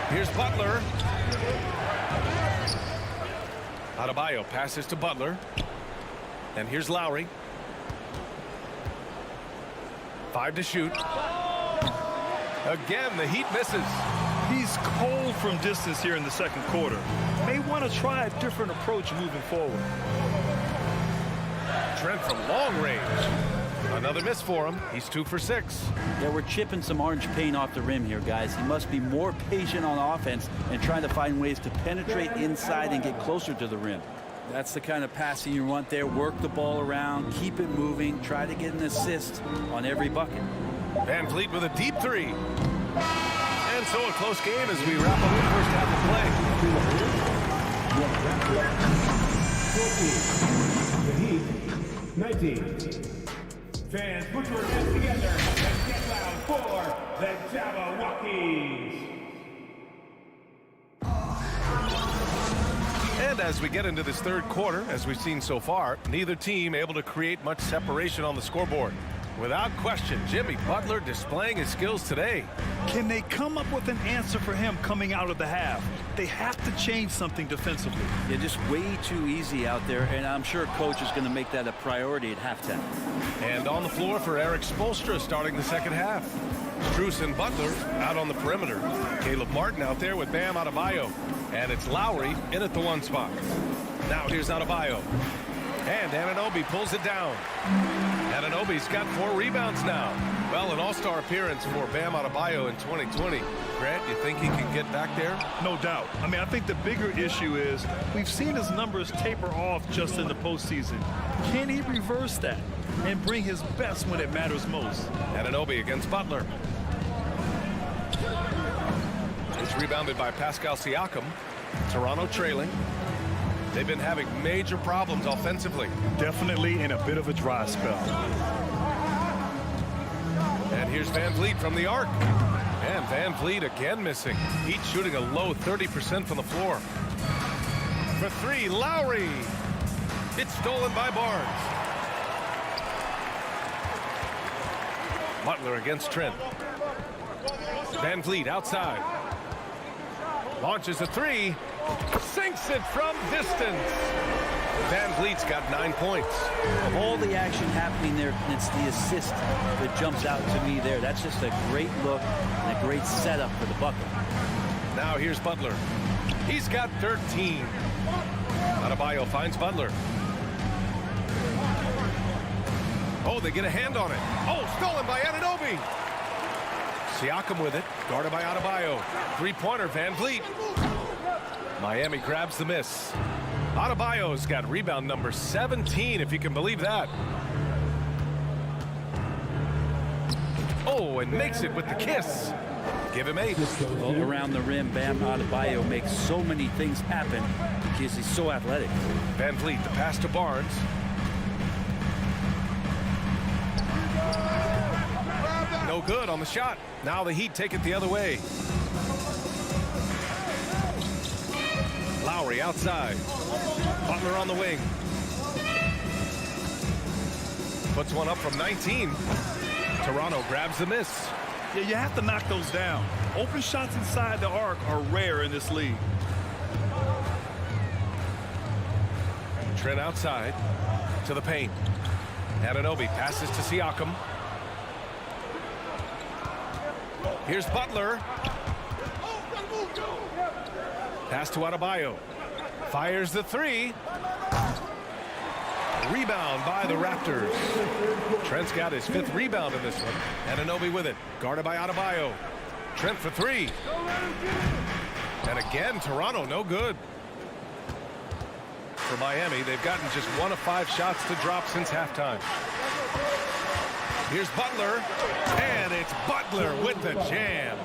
Here's Butler. Adebayo passes to Butler. And here's Lowry. 5 to shoot. Again, the Heat misses. He's cold from distance here in the second quarter. May want to try a different approach moving forward. Trent from long range. Another miss for him. He's 2 for 6. Yeah, we're chipping some orange paint off the rim here, guys. He must be more patient on offense and trying to find ways to penetrate inside and get closer to the rim. That's the kind of passing you want there. Work the ball around, keep it moving, try to get an assist on every bucket. Van Vliet with a deep 3. And so a close game as we wrap up the first half The Heat, 19. Fans, put your hands together and get loud for the Jabberwockies. And as we get into this third quarter, as we've seen so far, neither team able to create much separation on the scoreboard. Without question, Jimmy Butler displaying his skills today. Can they come up with an answer for him coming out of the half? They have to change something defensively. Yeah, just way too easy out there, and I'm sure coach is going to make that a priority at halftime. And on the floor for Eric Spoelstra starting the second half. Strus and Butler out on the perimeter. Caleb Martin out there with Bam Adebayo. And it's Lowry in at the 1 spot. Now here's Adebayo. And Anunoby pulls it down. Anunoby's got 4 rebounds now. Well, an all-star appearance for Bam Adebayo in 2020. Grant, you think he can get back there? No doubt. I mean, I think the bigger issue is we've seen his numbers taper off just in the postseason. Can he reverse that and bring his best when it matters most? Anunoby against Butler. It's rebounded by Pascal Siakam. Toronto trailing. They've been having major problems offensively. Definitely in a bit of a dry spell. And here's Van Vliet from the arc. And Van Vliet again missing. Heat shooting a low 30% from the floor. For 3, Lowry. It's stolen by Barnes. Butler against Trent. Van Vliet outside. Launches a 3. Sinks it from distance. Van Vliet's got 9 points. Of all the action happening there, it's the assist that jumps out to me there. That's just a great look and a great setup for the bucket. Now here's Butler. He's got 13. Adebayo finds Butler. Oh, they get a hand on it. Oh, stolen by Anunoby. Siakam with it, guarded by Adebayo. 3-pointer, Van Vliet. Miami grabs the miss. Adebayo's got rebound number 17, if you can believe that. Oh, and makes it with the kiss. Give him 8. Well, around the rim, Bam Adebayo makes so many things happen because he's so athletic. Van Vliet, the pass to Barnes. No good on the shot. Now the Heat take it the other way. Lowry outside. Butler on the wing. Puts one up from 19. Toronto grabs the miss. Yeah, you have to knock those down. Open shots inside the arc are rare in this league. Trent outside to the paint. Anunoby passes to Siakam. Here's Butler. Pass to Adebayo. Fires the 3. Rebound by the Raptors. Trent's got his 5th rebound in this one. Anunoby with it. Guarded by Adebayo. Trent for 3. And again, Toronto no good. For Miami, they've gotten just 1 of 5 shots to drop since halftime. Here's Butler. And it's Butler with the jam.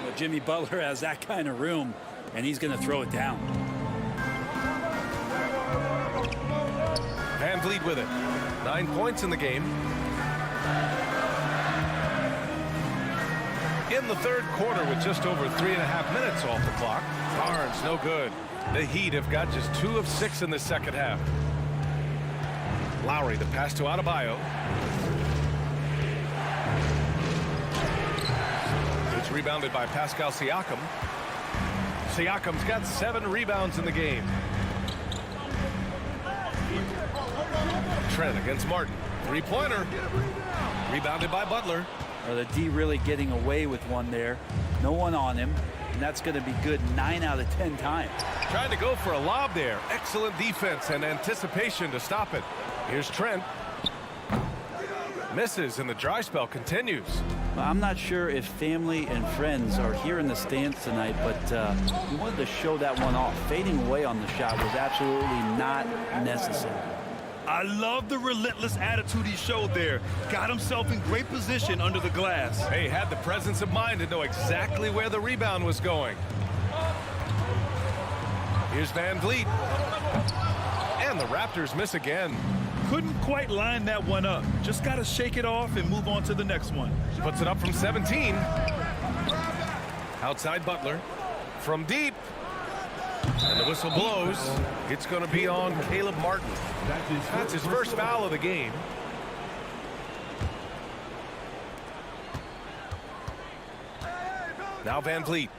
Well, Jimmy Butler has that kind of room, and he's going to throw it down. Van Vliet with it. 9 points in the game. In the third quarter with just over 3.5 minutes off the clock. Barnes, no good. The Heat have got just 2 of 6 in the second half. Lowry, the pass to Adebayo. It's rebounded by Pascal Siakam. Siakam's got 7 rebounds in the game. Trent against Martin. 3-pointer. Rebounded by Butler. Well, the D really getting away with one there. No one on him. And that's going to be good 9 out of 10 times. Trying to go for a lob there. Excellent defense and anticipation to stop it. Here's Trent. Misses, and the dry spell continues. Well, I'm not sure if family and friends are here in the stands tonight, but he wanted to show that one off. Fading away on the shot was absolutely not necessary. I love the relentless attitude he showed there. Got himself in great position under the glass. He had the presence of mind to know exactly where the rebound was going. Here's Van Vliet. And the Raptors miss again. Couldn't quite line that one up. Just got to shake it off and move on to the next one. Puts it up from 17. Outside Butler. From deep. And the whistle blows. It's going to be on Caleb Martin. That's his first foul of the game. Now Van Vliet.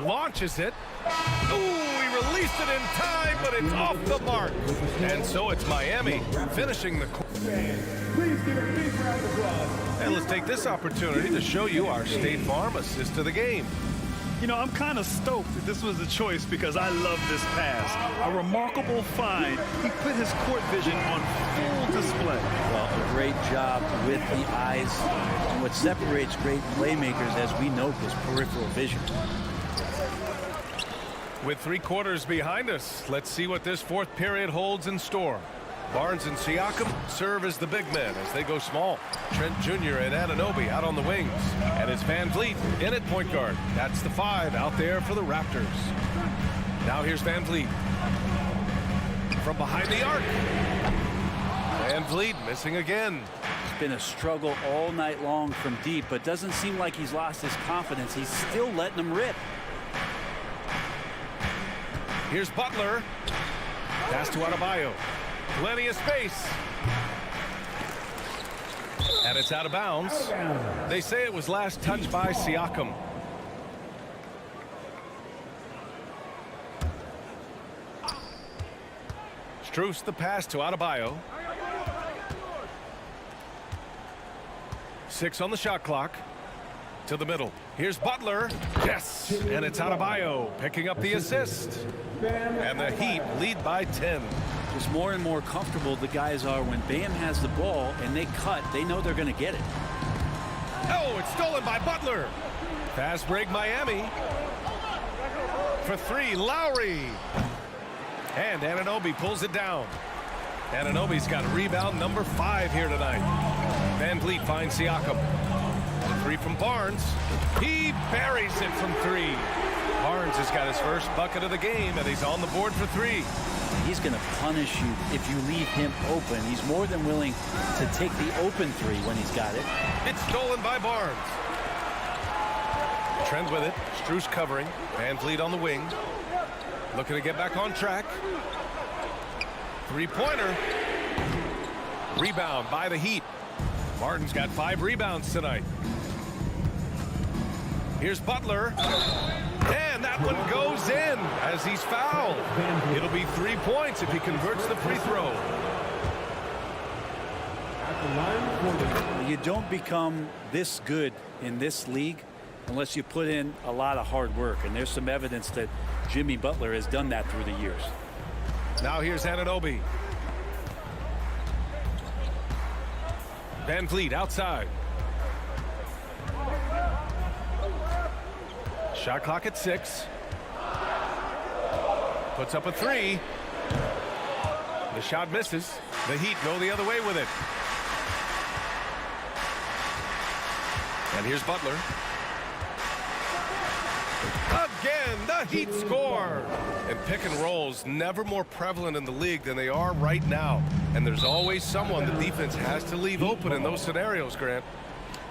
Launches it. Ooh, he released it in time, but it's off the mark. And so it's Miami finishing the quarter. Please give a big round of applause. And let's take this opportunity to show you our State Farm assist of the game. You know, I'm kind of stoked that this was a choice because I love this pass. A remarkable find. He put his court vision on full display. Well, a great job with the eyes. And what separates great playmakers, as we know, is peripheral vision. With 3 quarters behind us, let's see what this fourth period holds in store. Barnes and Siakam serve as the big men as they go small. Trent Jr. and Anunoby out on the wings. And it's Van Vliet in at point guard. That's the 5 out there for the Raptors. Now here's Van Vliet. From behind the arc. Van Vliet missing again. It's been a struggle all night long from deep, but doesn't seem like he's lost his confidence. He's still letting them rip. Here's Butler. Pass to Adebayo. Plenty of space. And it's out of bounds. They say it was last touched by Siakam. Strus the pass to Adebayo. 6 on the shot clock. To the middle. Here's Butler. Yes. And it's Adebayo picking up the assist. And the Heat lead by 10. Just more and more comfortable the guys are when Bam has the ball and they cut. They know they're going to get it. Oh, it's stolen by Butler. Fast break Miami. For 3, Lowry. And Anunoby pulls it down. Anunoby's got rebound number 5 here tonight. Van Vliet finds Siakam. 3 from Barnes. He buries it from 3. Barnes has got his first bucket of the game, and he's on the board for 3. He's going to punish you if you leave him open. He's more than willing to take the open 3 when he's got it. It's stolen by Barnes. Trent with it. Strus covering. Van Vliet on the wing. Looking to get back on track. 3-pointer. Rebound by the Heat. Martin's got 5 rebounds tonight. Here's Butler. And that one goes in as he's fouled. It'll be 3 points if he converts the free throw. You don't become this good in this league unless you put in a lot of hard work. And there's some evidence that Jimmy Butler has done that through the years. Now here's Anunoby. Van Vliet outside. Shot clock at 6. Puts up a 3. The shot misses. The Heat go the other way with it. And here's Butler. Again, the Heat score. And pick and rolls never more prevalent in the league than they are right now. And there's always someone the defense has to leave open in those scenarios, Grant.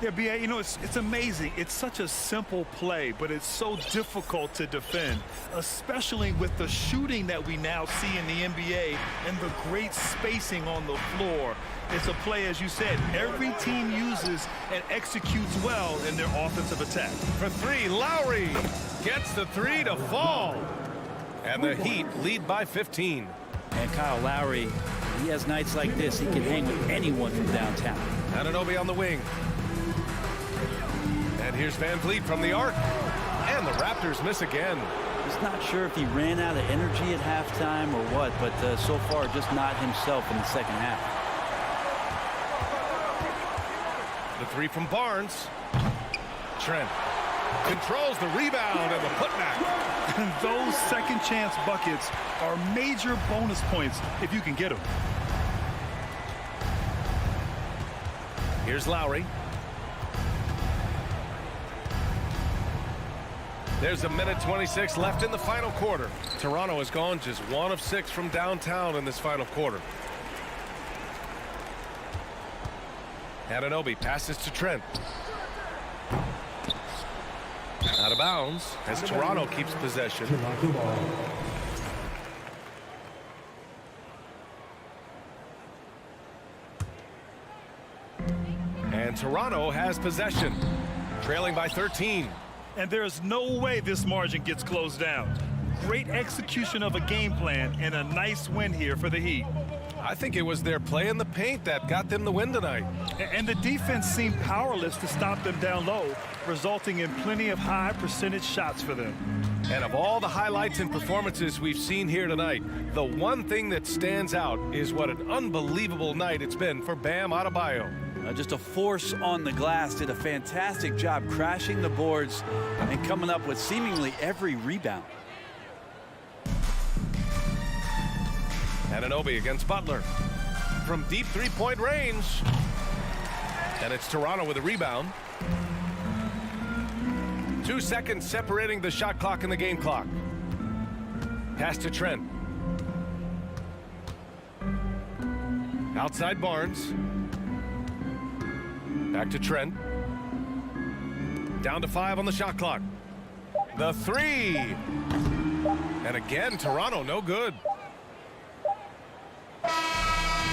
Yeah, B.A., you know, it's amazing. It's such a simple play, but it's so difficult to defend, especially with the shooting that we now see in the NBA and the great spacing on the floor. It's a play, as you said, every team uses and executes well in their offensive attack. For three, Lowry gets the three to fall. And the Heat lead by 15. And Kyle Lowry, he has nights like this. He can hang with anyone from downtown. Anunoby on the wing. And here's Van Vliet from the arc. And the Raptors miss again. He's not sure if he ran out of energy at halftime or what, but so far just not himself in the second half. The three from Barnes. Trent controls the rebound and the putback. And those second chance buckets are major bonus points if you can get them. Here's Lowry. There's a minute 26 left in the final quarter. Toronto has gone just 1 of 6 from downtown in this final quarter. Anunoby passes to Trent. Out of bounds as Toronto keeps possession. And Toronto has possession, trailing by 13. And there's no way this margin gets closed down. Great execution of a game plan and a nice win here for the Heat. I think it was their play in the paint that got them the win tonight. And the defense seemed powerless to stop them down low, resulting in plenty of high percentage shots for them. And of all the highlights and performances we've seen here tonight, the one thing that stands out is what an unbelievable night it's been for Bam Adebayo. Just a force on the glass, did a fantastic job crashing the boards and coming up with seemingly every rebound. Anunoby against Butler from deep three-point range. And it's Toronto with a rebound. 2 seconds separating the shot clock and the game clock. Pass to Trent. Outside Barnes. Back to Trent. Down to 5 on the shot clock. The three. And again, Toronto no good.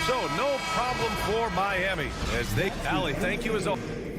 So no problem for Miami as they Allie, thank you as always.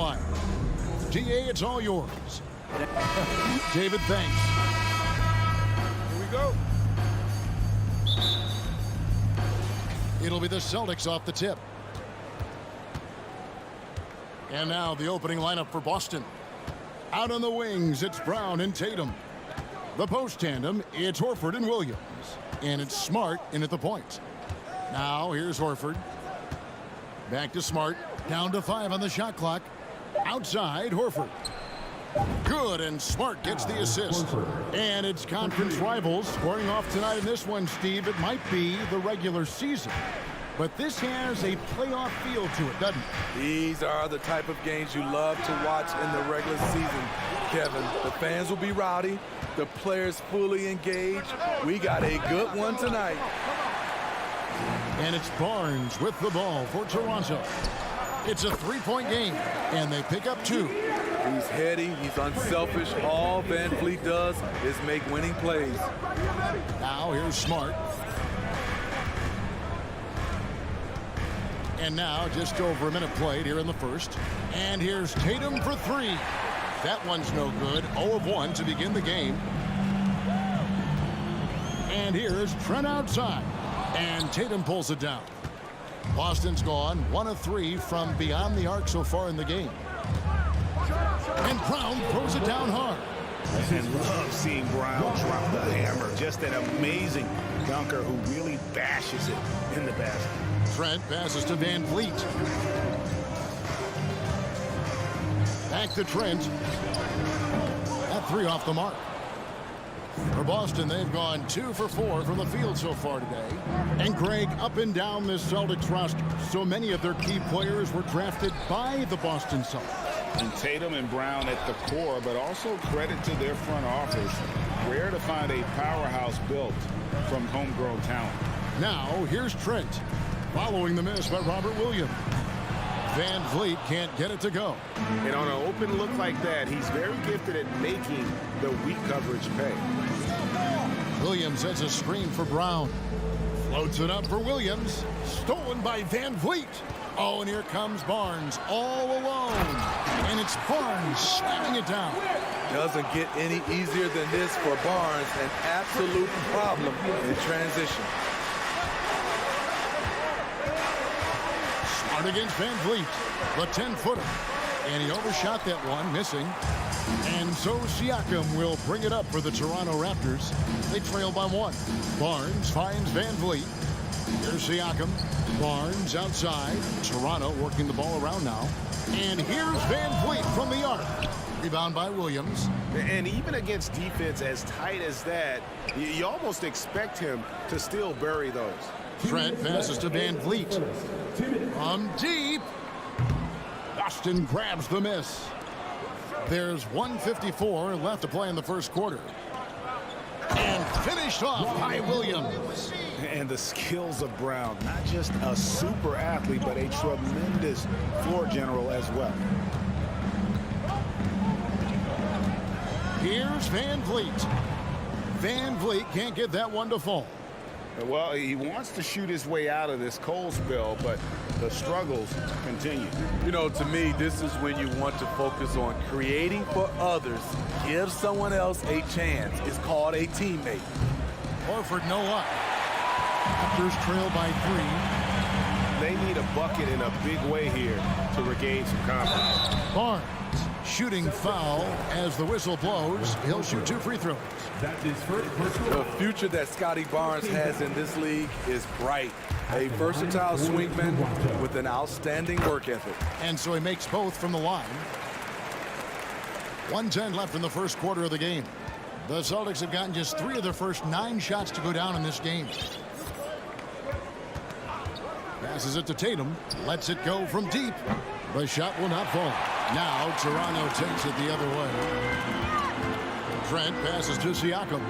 line. DA, it's all yours. David, thanks. Here we go. It'll be the Celtics off the tip. And now the opening lineup for Boston. Out on the wings, it's Brown and Tatum. The post tandem, it's Horford and Williams. And it's Smart in at the point. Now here's Horford. Back to Smart. Down to 5 on the shot clock. Outside, Horford. Good, and Smart gets the assist. And it's conference rivals scoring off tonight in this one, Steve. It might be the regular season, but this has a playoff feel to it, doesn't it? These are the type of games you love to watch in the regular season, Kevin. The fans will be rowdy. The players fully engaged. We got a good one tonight. And it's Barnes with the ball for Toronto. It's a three-point game, and they pick up 2. He's heady. He's unselfish. All Van Vliet does is make winning plays. Now here's Smart. And now just over a minute played here in the first. And here's Tatum for 3. That one's no good. 0 of 1 to begin the game. And here's Trent outside. And Tatum pulls it down. Boston's gone 1 of 3 from beyond the arc so far in the game. And Brown throws it down hard. And love seeing Brown drop the hammer. Just an amazing dunker who really bashes it in the basket. Trent passes to Van Vliet. Back to Trent. That 3 off the mark. For Boston, they've gone 2 for 4 from the field so far today. And Greg, up and down this Celtics roster, so many of their key players were drafted by the Boston Celtics. And Tatum and Brown at the core, but also credit to their front office. Rare to find a powerhouse built from homegrown talent. Now, here's Trent, following the miss by Robert Williams. Van Vliet can't get it to go. And on an open look like that, he's very gifted at making the weak coverage pay. Williams sets a screen for Brown. Floats it up for Williams. Stolen by Van Vliet. Oh, and here comes Barnes all alone. And it's Barnes slamming it down. Doesn't get any easier than this for Barnes. An absolute problem in transition. Smart against Van Vliet, the 10-footer. And he overshot that one, missing. And so Siakam will bring it up for the Toronto Raptors. They trail by 1. Barnes finds Van Vliet. Here's Siakam. Barnes outside. Toronto working the ball around now. And here's Van Vliet from the arc. Rebound by Williams. And even against defense as tight as that, you almost expect him to still bury those. Trent passes to Van Vliet. From deep. Boston grabs the miss. There's 1:54 left to play in the first quarter. And finished off by Williams. And the skills of Brown, not just a super athlete, but a tremendous floor general as well. Here's Van Vliet. Van Vliet can't get that one to fall. Well, he wants to shoot his way out of this cold spell, but the struggles continue. You know, to me, this is when you want to focus on creating for others. Give someone else a chance. It's called a teammate. Horford, no luck. Raptors trail by 3. They need a bucket in a big way here to regain some confidence. Barnes shooting foul as the whistle blows. He'll shoot 2 free throws. The future that Scotty Barnes has in this league is bright. A versatile swingman with an outstanding work ethic. And so he makes both from the line. 1:10 left in the first quarter of the game. The Celtics have gotten just 3 of their first 9 shots to go down in this game. Passes it to Tatum. Lets it go from deep. The shot will not fall. Now Toronto takes it the other way. Trent passes to Siakam.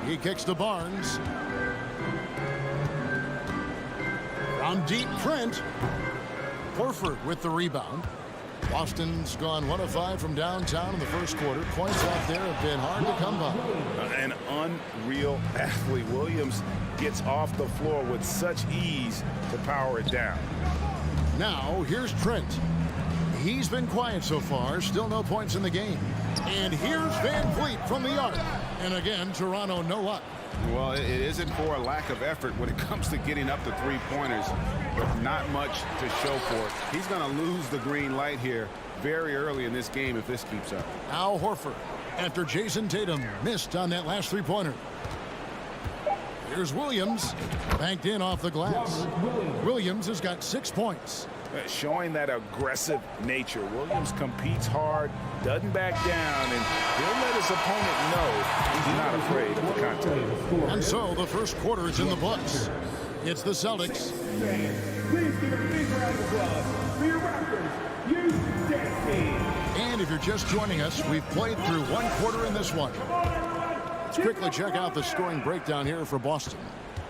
He kicks to Barnes. On deep, Trent. Horford with the rebound. Boston's gone 1 of 5 from downtown in the first quarter. Points out there have been hard to come by. An unreal athlete. Williams gets off the floor with such ease to power it down. Now, here's Trent. He's been quiet so far, still no points in the game. And here's Van Vliet from the arc. And again, Toronto no luck. Well, it isn't for a lack of effort when it comes to getting up the three-pointers, but not much to show for it. He's going to lose the green light here very early in this game if this keeps up. Al Horford after Jason Tatum missed on that last three-pointer. Here's Williams, banked in off the glass. Williams has got 6 points. Showing that aggressive nature. Williams competes hard, doesn't back down, and he'll let his opponent know he's not afraid of the contact. And so the first quarter is in the books. It's the Celtics. Please give a big round of applause for your Raptors, you Destiny. And if you're just joining us, we've played through one quarter in this one. Let's quickly check out the scoring breakdown here for Boston.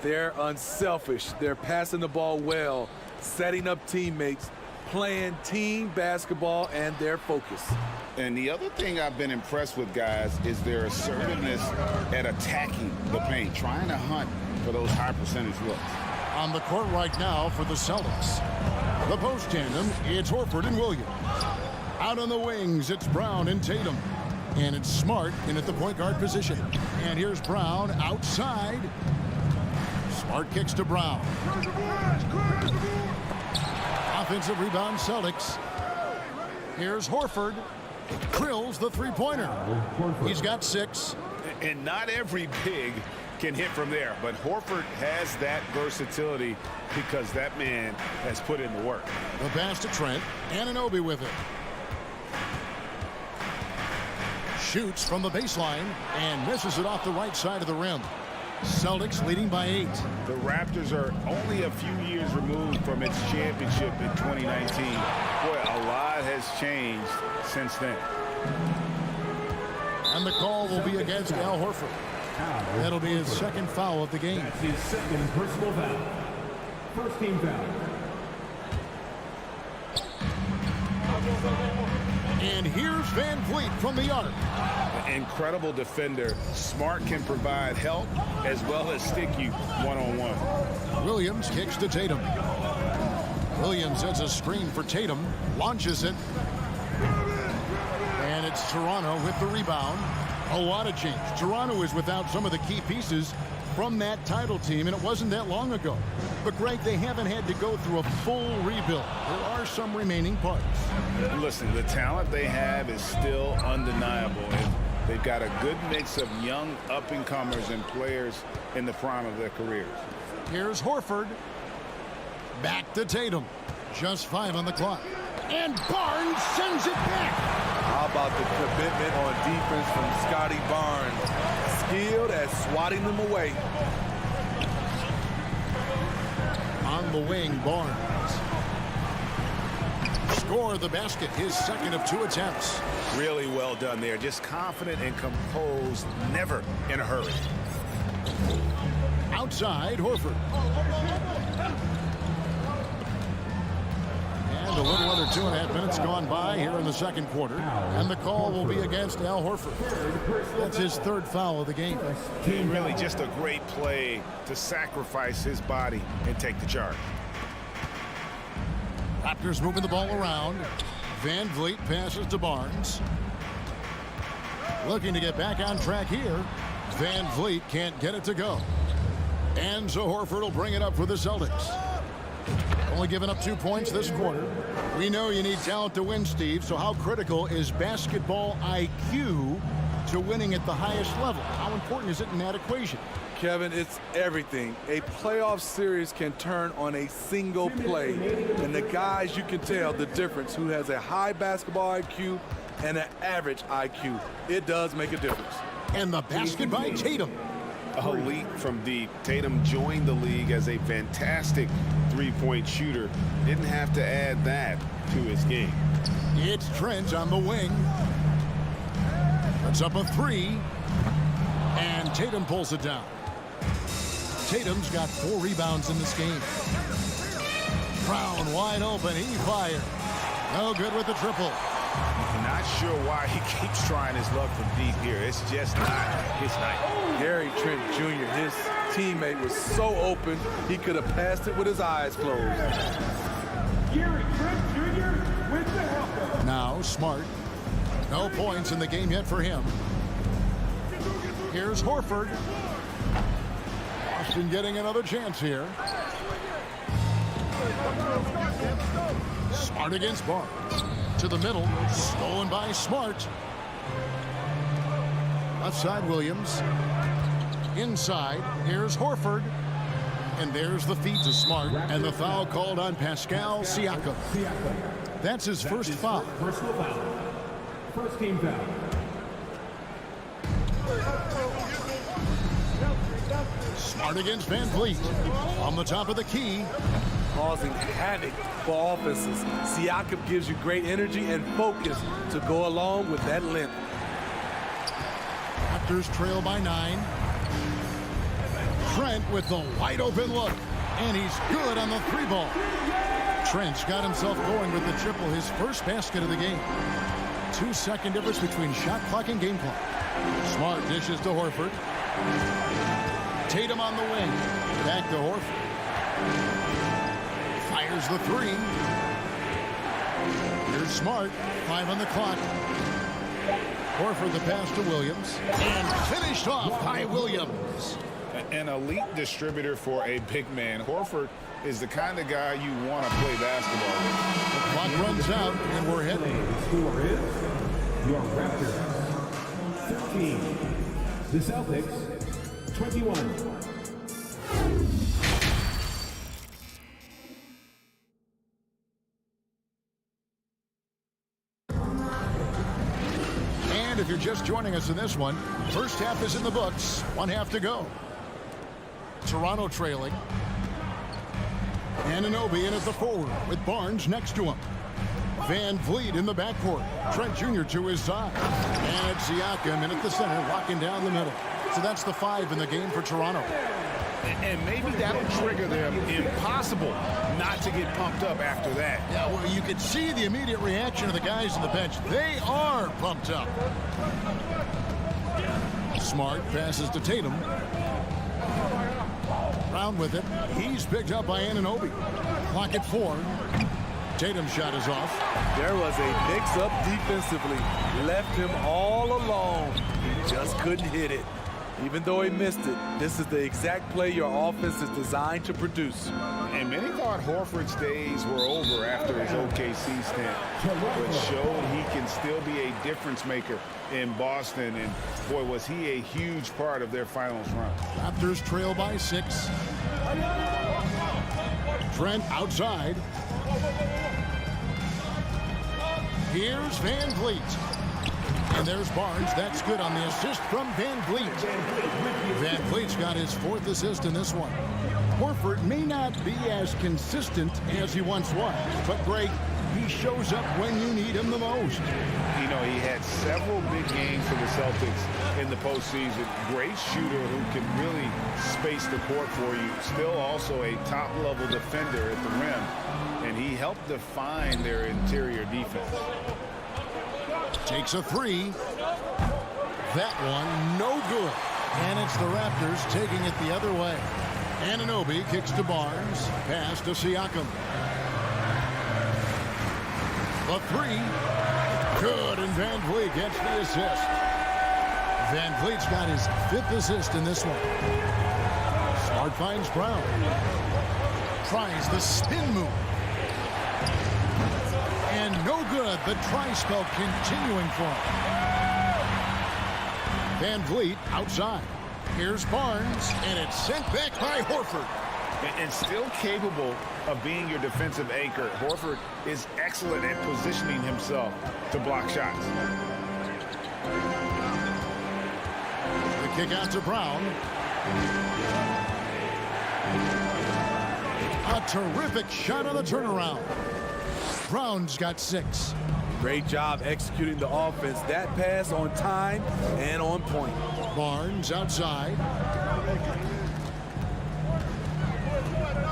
They're unselfish. They're passing the ball well, setting up teammates, playing team basketball, and their focus. And the other thing I've been impressed with, guys, is their assertiveness at attacking the paint, trying to hunt for those high percentage looks. On the court right now for the Celtics. The post tandem, it's Horford and Williams. Out on the wings, it's Brown and Tatum. And it's Smart in at the point guard position. And here's Brown outside. Smart kicks to Brown. Offensive rebound, Celtics. Here's Horford. Drills the three-pointer. He's got 6. And not every big can hit from there, but Horford has that versatility because that man has put in the work. The pass to Trent. Anunoby with it. Shoots from the baseline and misses it off the right side of the rim. Celtics leading by 8. The Raptors are only a few years removed from its championship in 2019. Boy, a lot has changed since then. And the call will be against Al Horford. That'll be his second foul of the game. That's his second personal foul. First team foul. And here's Van Vliet from the arc. Incredible defender. Smart can provide help as well as stick you one-on-one. Williams kicks to Tatum. Williams sets a screen for Tatum, launches it. And it's Toronto with the rebound. A lot of change. Toronto is without some of the key pieces from that title team, and it wasn't that long ago. But, Greg, they haven't had to go through a full rebuild. There are some remaining parts. Listen, the talent they have is still undeniable. And they've got a good mix of young up-and-comers and players in the prime of their careers. Here's Horford. Back to Tatum. Just 5 on the clock. And Barnes sends it back. How about the commitment on defense from Scotty Barnes? Skilled at swatting them away. On the wing, Barnes. Score the basket, his second of 2 attempts. Really well done there. Just confident and composed, never in a hurry. Outside, Horford. And a little under 2.5 minutes gone by here in the second quarter. And the call will be against Al Horford. That's his 3rd foul of the game. Really just a great play to sacrifice his body and take the charge. Raptors moving the ball around. Van Vliet passes to Barnes. Looking to get back on track here. Van Vliet can't get it to go. And so Horford will bring it up for the Celtics. Only giving up 2 points this quarter. We know you need talent to win, Steve, so how critical is basketball IQ to winning at the highest level? How important is it in that equation? Kevin, it's everything. A playoff series can turn on a single play. And the guys, you can tell the difference who has a high basketball IQ and an average IQ. It does make a difference. And the basket by Tatum. A leap from deep. Tatum joined the league as a fantastic three-point shooter. Didn't have to add that to his game. It's Trent on the wing. Puts up a 3. And Tatum pulls it down. Tatum's got 4 rebounds in this game. Brown wide open. He fired. No good with the triple. Not sure why he keeps trying his luck from deep here. It's just not his night. Gary Trent Jr., his teammate was so open, he could have passed it with his eyes closed. Gary Trent Jr. with the help. Now Smart. No points in the game yet for him. Here's Horford. Boston getting another chance here. Smart against Barnes. To the middle. Stolen by Smart. Left side Williams. Inside. Here's Horford. And there's the feed to Smart. And the foul called on Pascal Siakam. That's his first foul. Personal foul. First team foul. Smart against Van Vliet. On the top of the key. Causing havoc for offenses. Siakam gives you great energy and focus to go along with that length. Raptors trail by 9. Trent with the wide open look. And he's good on the 3-ball. Trent's got himself going with the triple, his first basket of the game. 2-second difference between shot clock and game clock. Smart dishes to Horford. Tatum on the wing. Back to Horford. Fires the 3. Here's Smart. 5 on the clock. Horford the pass to Williams. And finished off by Williams. An elite distributor for a big man. Horford is the kind of guy you want to play basketball with. The clock runs out, and we're heading. The score is your Raptors 15. The Celtics 21. And if you're just joining us in this one, first half is in the books. 1 half to go. Toronto trailing. Anunoby in at the forward with Barnes next to him. Van Vliet in the backcourt. Trent Jr. to his side. And Siakam in at the center, locking down the middle. So that's the 5 in the game for Toronto. And maybe that'll trigger them. Impossible not to get pumped up after that. Yeah, well, you could see the immediate reaction of the guys on the bench. They are pumped up. Smart passes to Tatum. Brown with it. He's picked up by Anunoby. Clock at 4. Tatum's shot is off. There was a mix-up defensively. Left him all alone. He just couldn't hit it. Even though he missed it, this is the exact play your offense is designed to produce. And many thought Horford's days were over after his OKC stint, but showed he can still be a difference maker in Boston. And boy, was he a huge part of their finals run. Raptors trail by 6. Trent outside. Here's Van Vliet. And there's Barnes. That's good on the assist from Van Vliet. Van Vliet's got his 4th assist in this one. Horford may not be as consistent as he once was, but Greg, he shows up when you need him the most. You know, he had several big games for the Celtics in the postseason. Great shooter who can really space the court for you. Still also a top-level defender at the rim, and he helped define their interior defense. Takes a 3. That one, no good. And it's the Raptors taking it the other way. Anunoby kicks to Barnes. Pass to Siakam. The 3. Good, and Van Vliet gets the assist. Van Vliet's got his 5th assist in this one. Smart finds Brown. Tries the spin move. And no good. The try spell continuing for him. Van Vliet outside. Here's Barnes, and it's sent back by Horford. And still capable of being your defensive anchor. Horford is excellent at positioning himself to block shots. The kick out to Brown. A terrific shot on the turnaround. Brown's got 6. Great job executing the offense. That pass on time and on point. Barnes outside.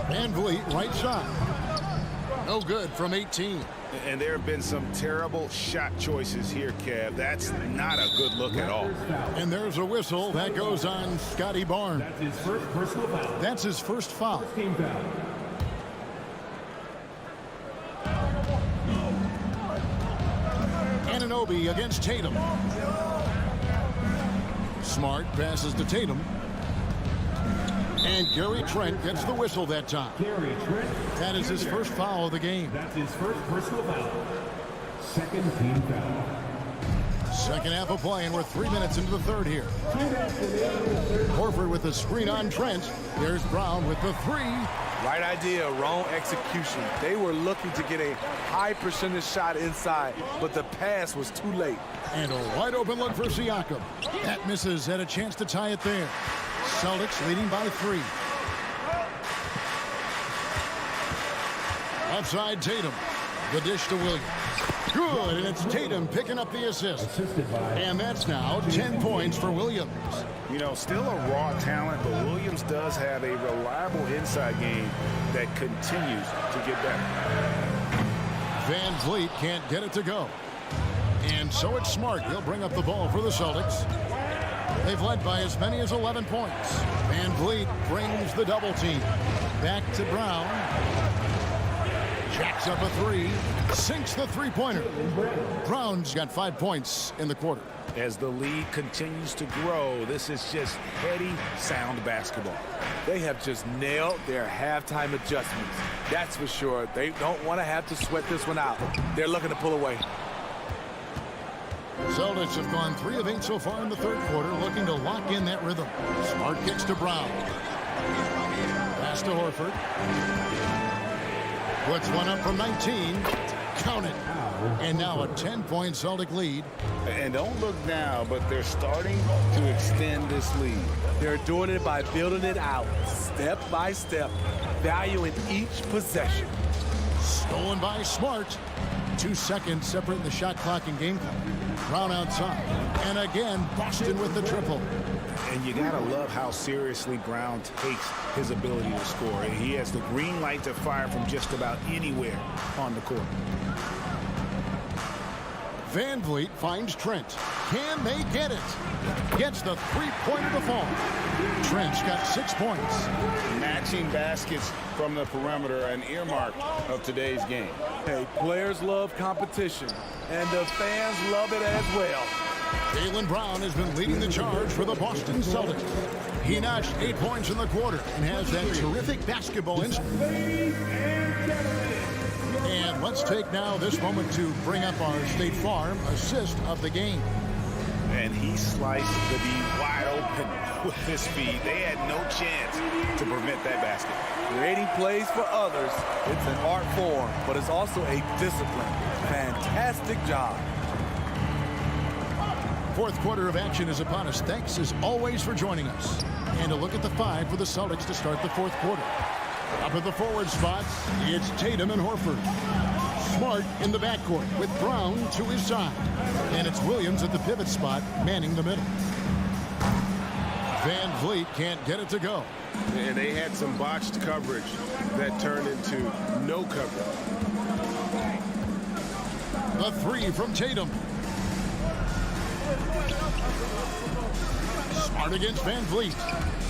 Van Vliet right side. No good from 18. And there have been some terrible shot choices here, Kev. That's not a good look at all. And there's a whistle that goes on Scotty Barnes. That's his first personal foul. That's his first foul. Team foul. Anunoby against Tatum. Smart passes to Tatum. And Gary Trent gets the whistle that time. Gary Trent. That is his first foul of the game. That's his first personal foul. Second team foul. Second half of play, and we're 3 minutes into the third here. Horford with the screen on Trent. There's Brown with the three. Right idea, wrong execution. They were looking to get a high percentage shot inside, but the pass was too late. And a wide open look for Siakam. That misses, had a chance to tie it there. Celtics leading by 3. Outside Tatum. The dish to Williams. Good, and it's Tatum picking up the assist. And that's now 10 points for Williams. You know, still a raw talent, but Williams does have a reliable inside game that continues to get better. Van Vliet can't get it to go. And so it's Smart. He'll bring up the ball for the Celtics. They've led by as many as 11 points. Van Vliet brings the double team. Back to Brown. Jacks up a three. Sinks the three-pointer. Brown's got 5 points in the quarter. As the lead continues to grow, this is just heady, sound basketball. They have just nailed their halftime adjustments. That's for sure. They don't want to have to sweat this one out. They're looking to pull away. Celtics have gone 3 of 8 so far in the third quarter, looking to lock in that rhythm. Smart kicks to Brown. Pass to Horford. Puts one up from 19. Count it. And now a 10-point Celtic lead. And don't look now, but they're starting to extend this lead. They're doing it by building it out, step by step, valuing each possession. Stolen by Smart. 2 seconds separating the shot clock and game clock. Brown outside. And again, Boston with the triple. And you gotta love how seriously Brown takes his ability to score. He has the green light to fire from just about anywhere on the court. Van Vliet finds Trent. Can they get it? Gets the three-pointer to fall. Trent's got 6 points. Matching baskets from the perimeter, an earmark of today's game. Hey, players love competition, and the fans love it as well. Jaylen Brown has been leading the charge for the Boston Celtics. He notched 8 points in the quarter and has that terrific basketball instinct. And let's take now this moment to bring up our State Farm assist of the game. And he sliced the D wide open with his feet. They had no chance to prevent that basket. Creating plays for others, it's an art form, but it's also a discipline. Fantastic job. Fourth quarter of action is upon us. Thanks as always for joining us. And a look at the 5 for the Celtics to start the fourth quarter. Up at the forward spots, it's Tatum and Horford. Smart in the backcourt with Brown to his side. And it's Williams at the pivot spot, manning the middle. Van Vliet can't get it to go. And they had some botched coverage that turned into no coverage. The 3 from Tatum. Smart against Van Vliet.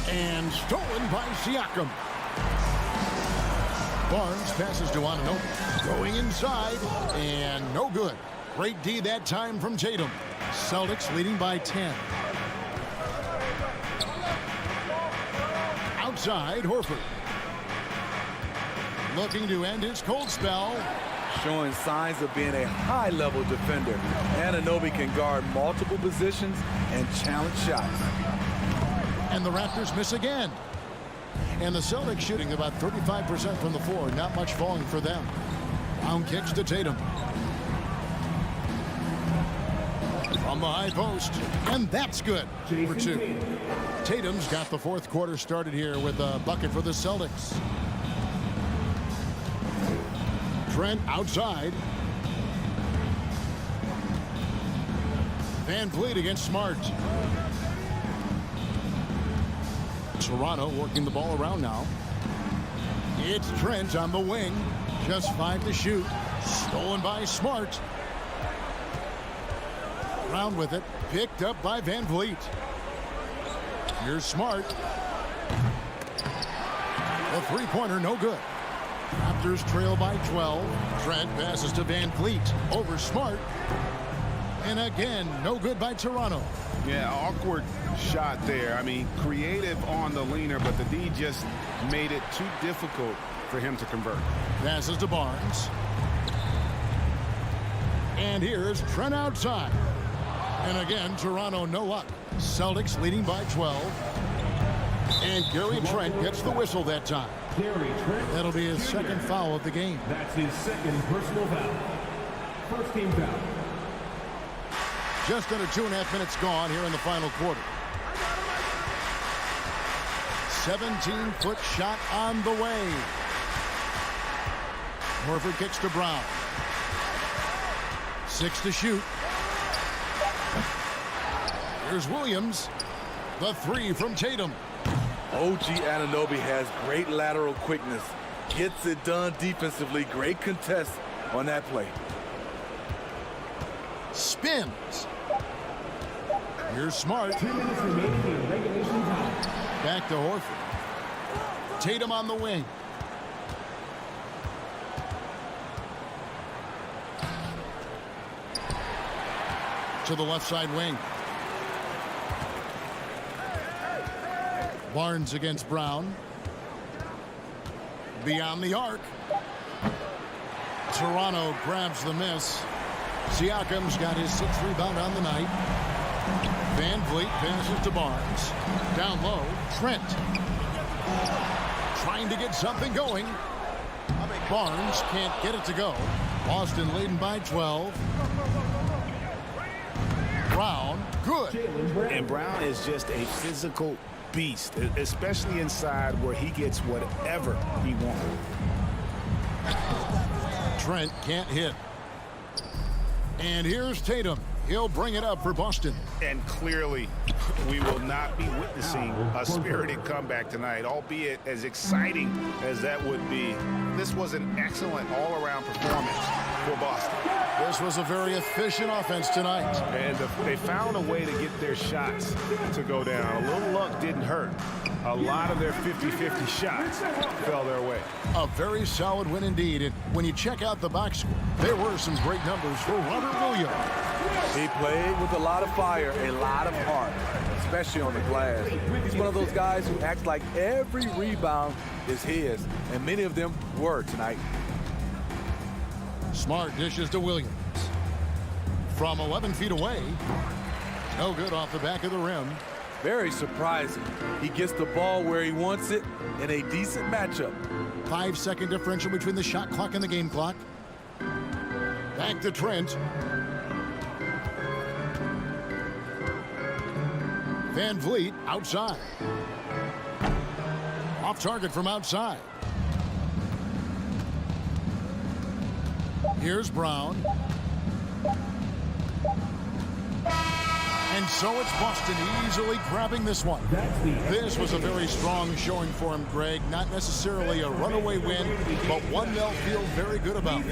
And stolen by Siakam. Barnes passes to Anunoby. Going inside, and no good. Great D that time from Tatum. Celtics leading by 10. Outside, Horford. Looking to end his cold spell. Showing signs of being a high-level defender. Anunoby can guard multiple positions and challenge shots. And the Raptors miss again. And the Celtics shooting about 35% from the floor. Not much falling for them. Brown kicks to Tatum. From the high post. And that's good for 2. Tatum's got the fourth quarter started here with a bucket for the Celtics. Trent outside. Van Vliet against Smart. Toronto working the ball around now. It's Trent on the wing. Just 5 to shoot. Stolen by Smart. Brown with it. Picked up by Van Vliet. Here's Smart. The three-pointer, no good. Raptors trail by 12. Trent passes to Van Vliet. Over Smart. And again, no good by Toronto. Yeah, awkward shot there. I mean, creative on the leaner, but the D just made it too difficult for him to convert. Passes to Barnes. And here's Trent outside. And again, Toronto no luck. Celtics leading by 12. And Gary Trent gets the whistle that time. Gary Trent. That'll be his second foul of the game. That's his second personal foul. First team foul. Just under 2.5 minutes gone here in the final quarter. 17-foot shot on the way. Horford kicks to Brown. 6 to shoot. Here's Williams. The 3 from Tatum. OG Anunoby has great lateral quickness. Gets it done defensively. Great contest on that play. Spins. Here's Smart. 2 minutes remaining in regulation time. Back to Horford. Tatum on the wing. To the left side wing. Barnes against Brown. Beyond the arc. Toronto grabs the miss. Siakam's got his 6th rebound on the night. Van Vliet passes to Barnes. Down low, Trent. Trying to get something going. Barnes can't get it to go. Boston leading by 12. Brown, good. And Brown is just a physical beast, especially inside where he gets whatever he wants. Trent can't hit. And here's Tatum. He'll bring it up for Boston. And clearly, we will not be witnessing a spirited comeback tonight, albeit as exciting as that would be. This was an excellent all-around performance for Boston. This was a very efficient offense tonight. And they found a way to get their shots to go down. A little luck didn't hurt. A lot of their 50-50 shots fell their way. A very solid win indeed. And when you check out the box score, there were some great numbers for Robert Williams. He played with a lot of fire, a lot of heart, especially on the glass. He's one of those guys who acts like every rebound is his, and many of them were tonight. Smart dishes to Williams. From 11 feet away. No good off the back of the rim. Very surprising. He gets the ball where he wants it in a decent matchup. 5-second differential between the shot clock and the game clock. Back to Trent. Van Vliet outside. Off target from outside. Here's Brown. And so it's Boston easily grabbing this one. This was a very strong showing for him, Greg. Not necessarily a runaway win, but one they'll feel very good about.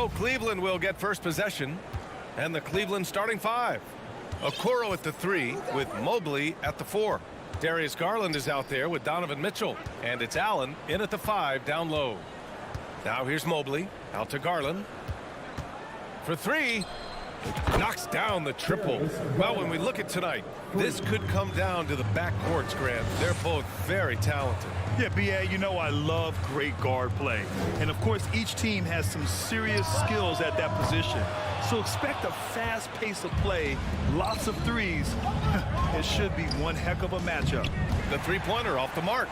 So Cleveland will get first possession. And the Cleveland starting five. Okoro at the 3 with Mobley at the 4. Darius Garland is out there with Donovan Mitchell. And it's Allen in at the 5 down low. Now here's Mobley out to Garland. For 3. Knocks down the triple. Well, when we look at tonight, this could come down to the backcourts, Grant. They're both very talented. Yeah, B.A., you know I love great guard play. And, of course, each team has some serious skills at that position. So expect a fast pace of play, lots of threes. It should be one heck of a matchup. The three-pointer off the mark.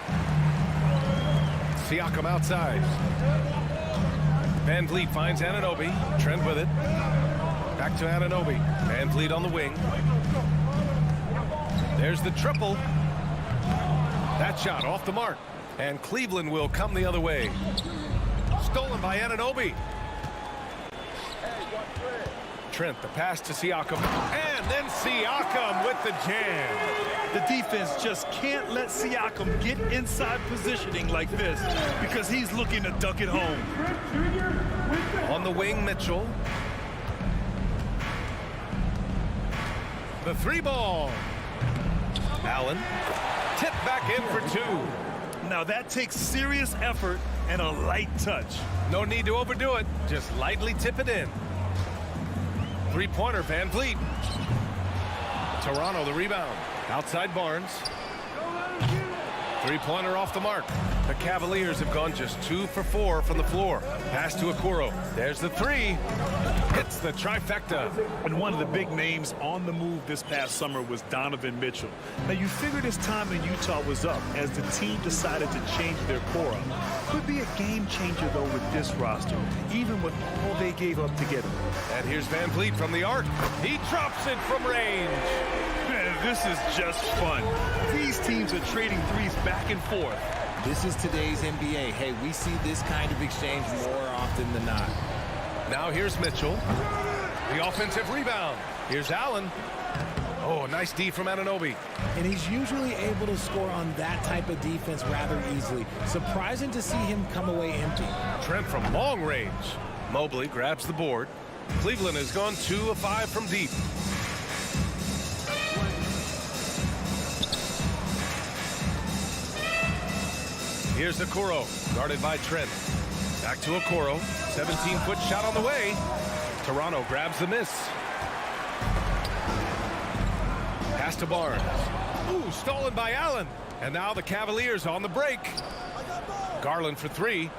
Siakam outside. Van Vliet finds Anunoby. Trent with it. Back to Anunoby. Van Vliet on the wing. There's the triple. That shot off the mark. And Cleveland will come the other way. Stolen by Anunoby. Trent, the pass to Siakam. And then Siakam with the jam. The defense just can't let Siakam get inside positioning like this because he's looking to dunk it home. On the wing, Mitchell. The 3 ball. Allen. Tip back in for 2. Now that takes serious effort and a light touch. No need to overdo it. Just lightly tip it in. Three-pointer, Van Vliet. Toronto the rebound. Outside Barnes. Three-pointer off the mark. The Cavaliers have gone just 2 for 4 from the floor. Pass to Okoro. There's the 3. Hits the trifecta. And one of the big names on the move this past summer was Donovan Mitchell. Now you figured his time in Utah was up as the team decided to change their core up. Could be a game changer though with this roster, even with all they gave up to get him. And here's Van Vliet from the arc. He drops it from range. Man, this is just fun. These teams are trading threes back and forth. This is today's NBA. Hey, we see this kind of exchange more often than not. Now here's Mitchell. The offensive rebound. Here's Allen. Oh, nice D from Anunoby. And he's usually able to score on that type of defense rather easily. Surprising to see him come away empty. Trent from long range. Mobley grabs the board. Cleveland has gone 2 of 5 from deep. Here's Okoro, guarded by Trent. Back to Okoro. 17-foot shot on the way. Toronto grabs the miss. Pass to Barnes. Ooh, stolen by Allen. And now the Cavaliers on the break. Garland for 3.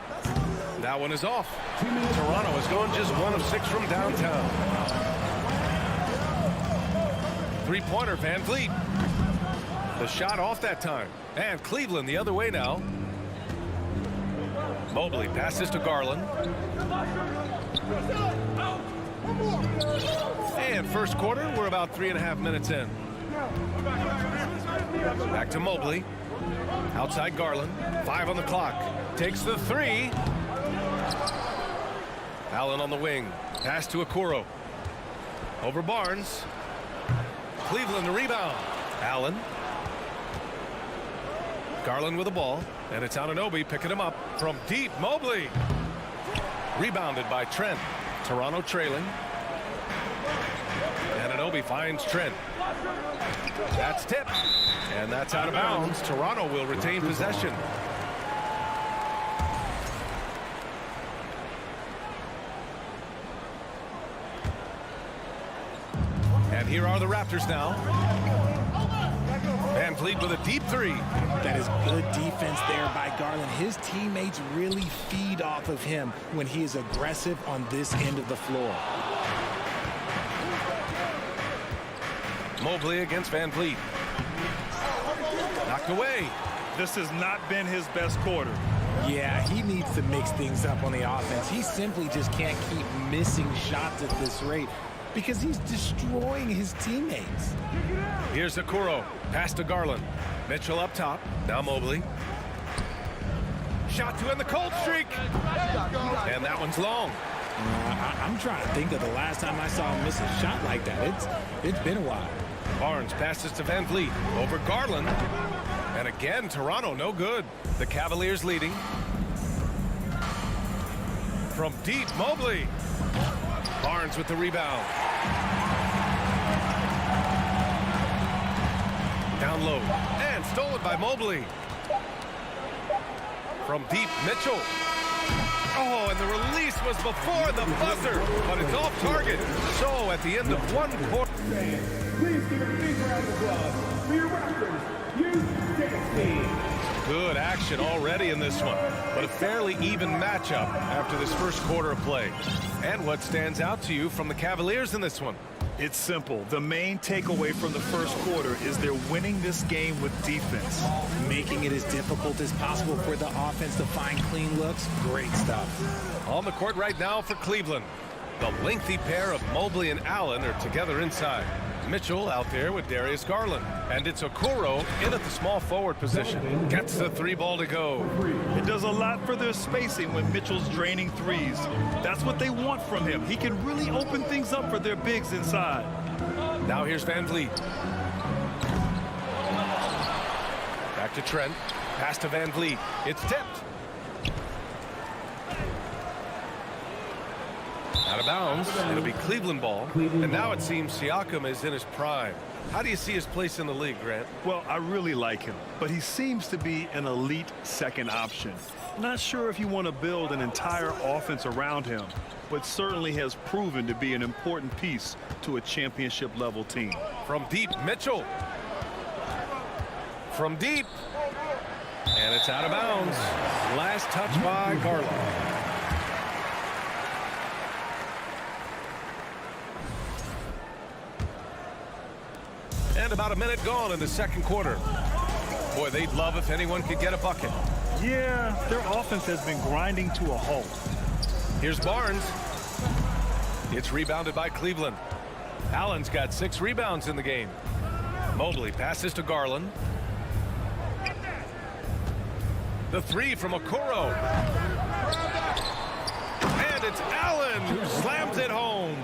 That one is off. Toronto has gone just 1 of 6 from downtown. Three-pointer, Van Vliet. The shot off that time. And Cleveland the other way now. Mobley passes to Garland. And first quarter, we're about 3.5 minutes in. Back to Mobley. Outside Garland. 5 on the clock. Takes the 3. Allen on the wing. Pass to Okoro. Over Barnes. Cleveland the rebound. Allen. Garland with the ball. And it's Anunoby picking him up from deep. Mobley. Rebounded by Trent. Toronto trailing. Anunoby finds Trent. That's tipped. And that's out of bounds. Toronto will retain possession. And here are the Raptors now. Van Vliet with a deep 3. That is good defense there by Garland. His teammates really feed off of him when he is aggressive on this end of the floor. Mobley against Van Vliet. Knocked away. This has not been his best quarter. Yeah, he needs to mix things up on the offense. He simply just can't keep missing shots at this rate because he's destroying his teammates. Here's Okoro. Pass to Garland. Mitchell up top. Now Mobley. Shot to end the cold streak. And that one's long. I'm trying to think of the last time I saw him miss a shot like that. It's been a while. Barnes passes to Van Vliet. Over Garland. And again, Toronto no good. The Cavaliers leading. From deep, Mobley. Barnes with the rebound. Down low. And stolen by Mobley. From deep, Mitchell. Oh, and the release was before the buzzer, but it's off target. So at the end of one quarter. Please give a big round of applause for your Raptors youth tickets team. Good action already in this one, but a fairly even matchup after this first quarter of play. And what stands out to you from the Cavaliers in this one? It's simple. The main takeaway from the first quarter is they're winning this game with defense. Making it as difficult as possible for the offense to find clean looks. Great stuff. On the court right now for Cleveland. The lengthy pair of Mobley and Allen are together inside. Mitchell out there with Darius Garland. And it's Okoro in at the small forward position. Gets the three ball to go. It does a lot for their spacing when Mitchell's draining threes. That's what they want from him. He can really open things up for their bigs inside. Now here's Van Vliet. Back to Trent. Pass to Van Vliet. It's tipped. Out of bounds. It'll be Cleveland ball. And now it seems Siakam is in his prime. How do you see his place in the league, Grant? Well, I really like him, but he seems to be an elite second option. Not sure if you want to build an entire offense around him, but certainly has proven to be an important piece to a championship level team. From deep, Mitchell. From deep. And it's out of bounds. Last touch by Garland. And about a minute gone in the second quarter. Boy, they'd love if anyone could get a bucket. Yeah, their offense has been grinding to a halt. Here's Barnes. It's rebounded by Cleveland. Allen's got 6 rebounds in the game. Mobley passes to Garland. The three from Okoro. And it's Allen who slams it home.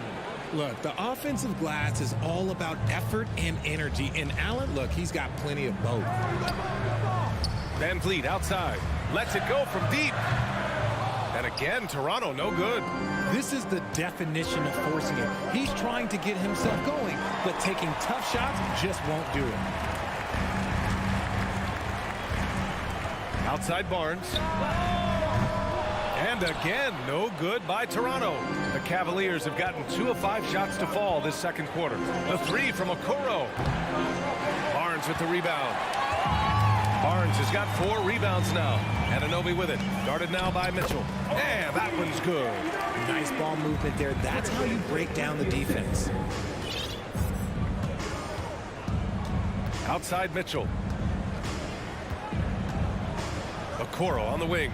Look, the offensive glass is all about effort and energy. And Allen, look, he's got plenty of both. Van Vliet outside. Lets it go from deep. And again, Toronto no good. This is the definition of forcing it. He's trying to get himself going, but taking tough shots just won't do it. Outside Barnes. And again, no good by Toronto. The Cavaliers have gotten 2 of 5 shots to fall this second quarter. The three from Okoro. Barnes with the rebound. Barnes has got 4 rebounds now. Anunoby with it. Guarded now by Mitchell. And that one's good. Nice ball movement there. That's how you break down the defense. Outside Mitchell. Okoro on the wing.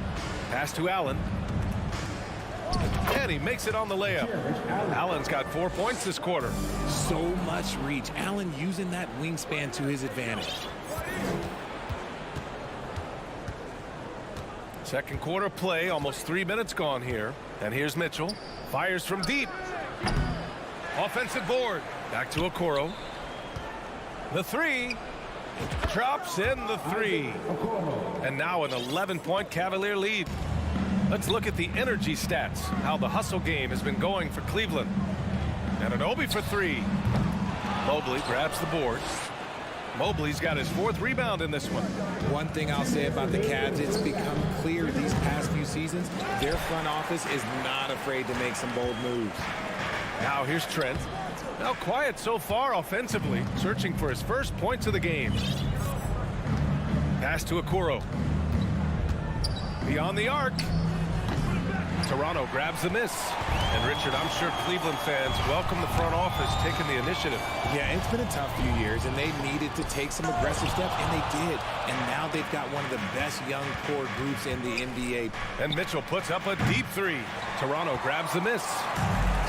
Pass to Allen. And he makes it on the layup. Allen's got 4 points this quarter. So much reach. Allen using that wingspan to his advantage. Second quarter play, almost 3 minutes gone here. And here's Mitchell. Fires from deep. Offensive board. Back to Okoro. The three. Drops in the three. And now an 11-point Cavalier lead. Let's look at the energy stats. How the hustle game has been going for Cleveland. Anunoby for 3. Mobley grabs the board. Mobley's got his 4th rebound in this one. One thing I'll say about the Cavs, it's become clear these past few seasons, their front office is not afraid to make some bold moves. Now here's Trent. Now quiet so far offensively, searching for his first points of the game. Pass to Okoro. Beyond the arc. Toronto grabs the miss. And Richard, I'm sure Cleveland fans welcome the front office taking the initiative. Yeah, it's been a tough few years, and they needed to take some aggressive steps, and they did. And now they've got one of the best young core groups in the NBA. And Mitchell puts up a deep 3. Toronto grabs the miss.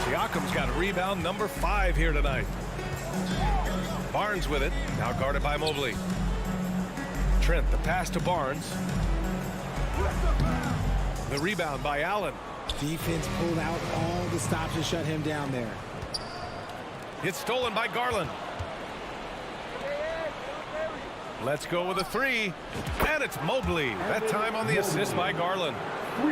Siakam's got rebound number 5 here tonight. Barnes with it, now guarded by Mobley. Trent, the pass to Barnes. The rebound by Allen. Defense pulled out all the stops to shut him down there. It's stolen by Garland. Let's go with a 3. And it's Mobley. That time on the assist by Garland.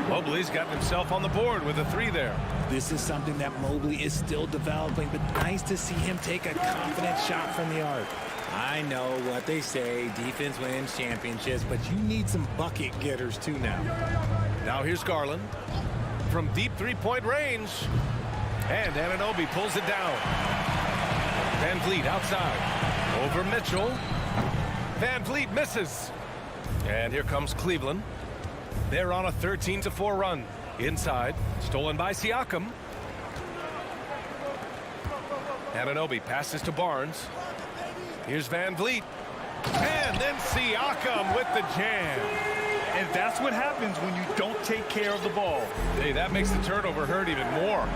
Mobley's gotten himself on the board with a 3 there. This is something that Mobley is still developing, but nice to see him take a confident shot from the arc. I know what they say, defense wins championships, but you need some bucket getters too now. Now here's Garland from deep three-point range. And Anunoby pulls it down. Van Vliet outside. Over Mitchell. Van Vliet misses. And here comes Cleveland. They're on a 13-4 run. Inside. Stolen by Siakam. Anunoby passes to Barnes. Here's Van Vliet. And then Siakam with the jam. And that's what happens when you don't take care of the ball. Hey, that makes the turnover hurt even more.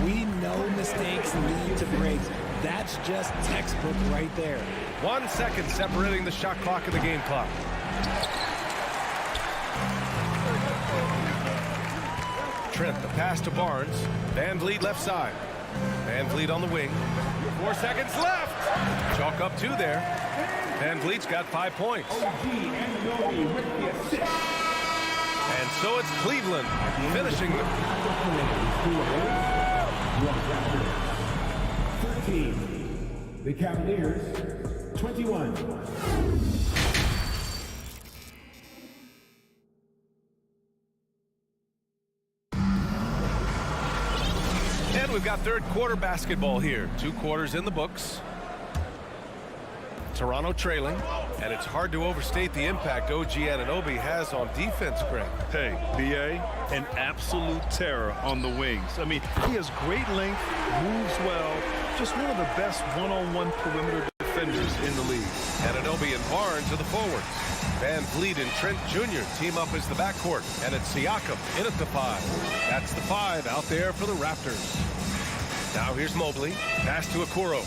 We know mistakes lead to breaks. That's just textbook right there. 1 second separating the shot clock and the game clock. Trent, the pass to Barnes. Van Vliet left side. Van Vliet on the wing. 4 seconds left. Chalk up 2 there. Van Vliet's got 5 points. And so it's Cleveland finishing the 13. The Cavaliers, 21. And we've got third quarter basketball here. 2 quarters in the books. Toronto trailing, and it's hard to overstate the impact OG Anunoby has on defense, Greg. Hey, B.A., an absolute terror on the wings. I mean, he has great length, moves well, just one of the best one-on-one perimeter defenders in the league. Anunoby and Barnes are the forwards. Van Vliet and Trent Jr. team up as the backcourt, and it's Siakam in at the 5. That's the 5 out there for the Raptors. Now here's Mobley. Pass to Okoro.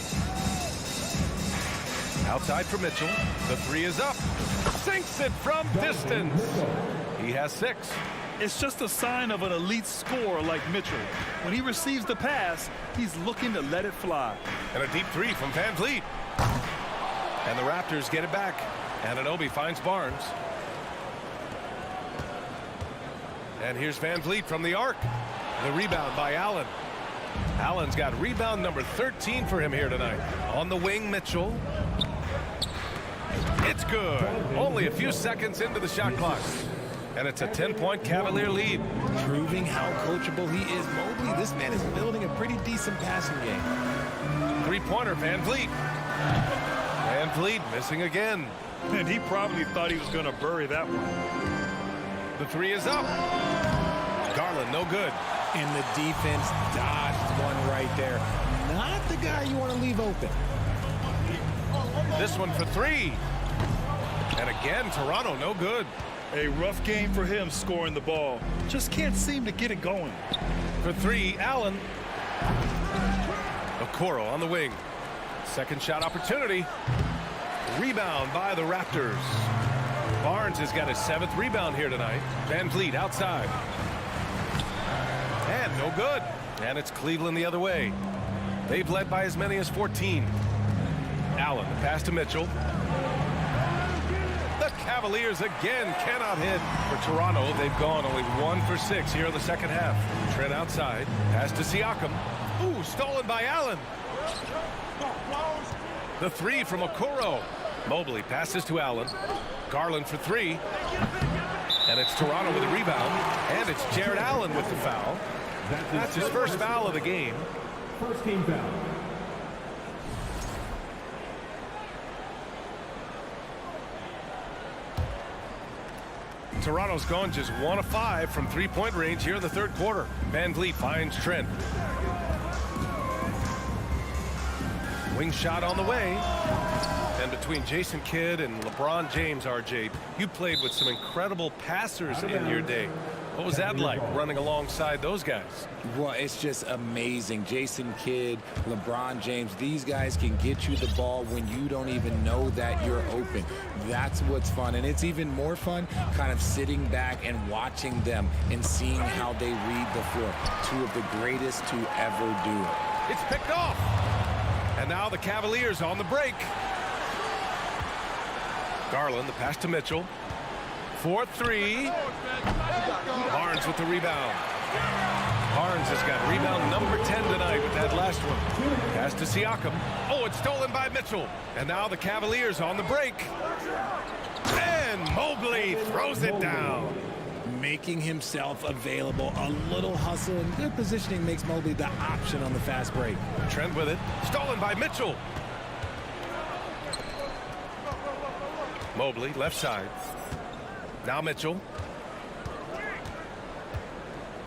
Outside for Mitchell. The 3 is up. Sinks it from distance. He has 6. It's just a sign of an elite scorer like Mitchell. When he receives the pass, he's looking to let it fly. And a deep 3 from Van Vliet. And the Raptors get it back. Anunoby finds Barnes. And here's Van Vliet from the arc. The rebound by Allen. Allen's got rebound number 13 for him here tonight. On the wing, Mitchell. It's good. Only a few seconds into the shot clock. And it's a 10-point Cavalier lead. Proving how coachable he is. Mobley, this man is building a pretty decent passing game. 3-pointer, Van Vliet. Van Vliet missing again. And he probably thought he was going to bury that one. The 3 is up. Garland, no good. And the defense dodged one right there. Not the guy you want to leave open. This one for 3. And again, Toronto, no good. A rough game for him scoring the ball. Just can't seem to get it going. For 3, Allen. Okoro on the wing. Second shot opportunity. Rebound by the Raptors. Barnes has got his 7th rebound here tonight. Van Vliet outside. And no good. And it's Cleveland the other way. They've led by as many as 14. Allen, the pass to Mitchell. The Cavaliers again cannot hit. For Toronto, they've gone only 1 for 6 here in the second half. Trent outside. Pass to Siakam. Ooh, stolen by Allen. The 3 from Okoro. Mobley passes to Allen. Garland for 3. And it's Toronto with a rebound. And it's Jared Allen with the foul. That's his first foul of the game. First team foul. Toronto's gone just 1 of 5 from 3-point range here in the third quarter. Van Vliet finds Trent. Wing shot on the way. And between Jason Kidd and LeBron James, RJ, you played with some incredible passers in your day. What was that like, running alongside those guys? Well, it's just amazing. Jason Kidd, LeBron James, these guys can get you the ball when you don't even know that you're open. That's what's fun. And it's even more fun kind of sitting back and watching them and seeing how they read the floor. 2 of the greatest to ever do it. It's picked off. And now the Cavaliers on the break. Garland, the pass to Mitchell. 4-3. Barnes with the rebound. Barnes has got rebound number 10 tonight with that last one. Pass to Siakam. Oh, it's stolen by Mitchell. And now the Cavaliers on the break. And Mobley throws it down. Making himself available. A little hustle and good positioning makes Mobley the option on the fast break. Trent with it. Stolen by Mitchell. Mobley, left side. Now Mitchell.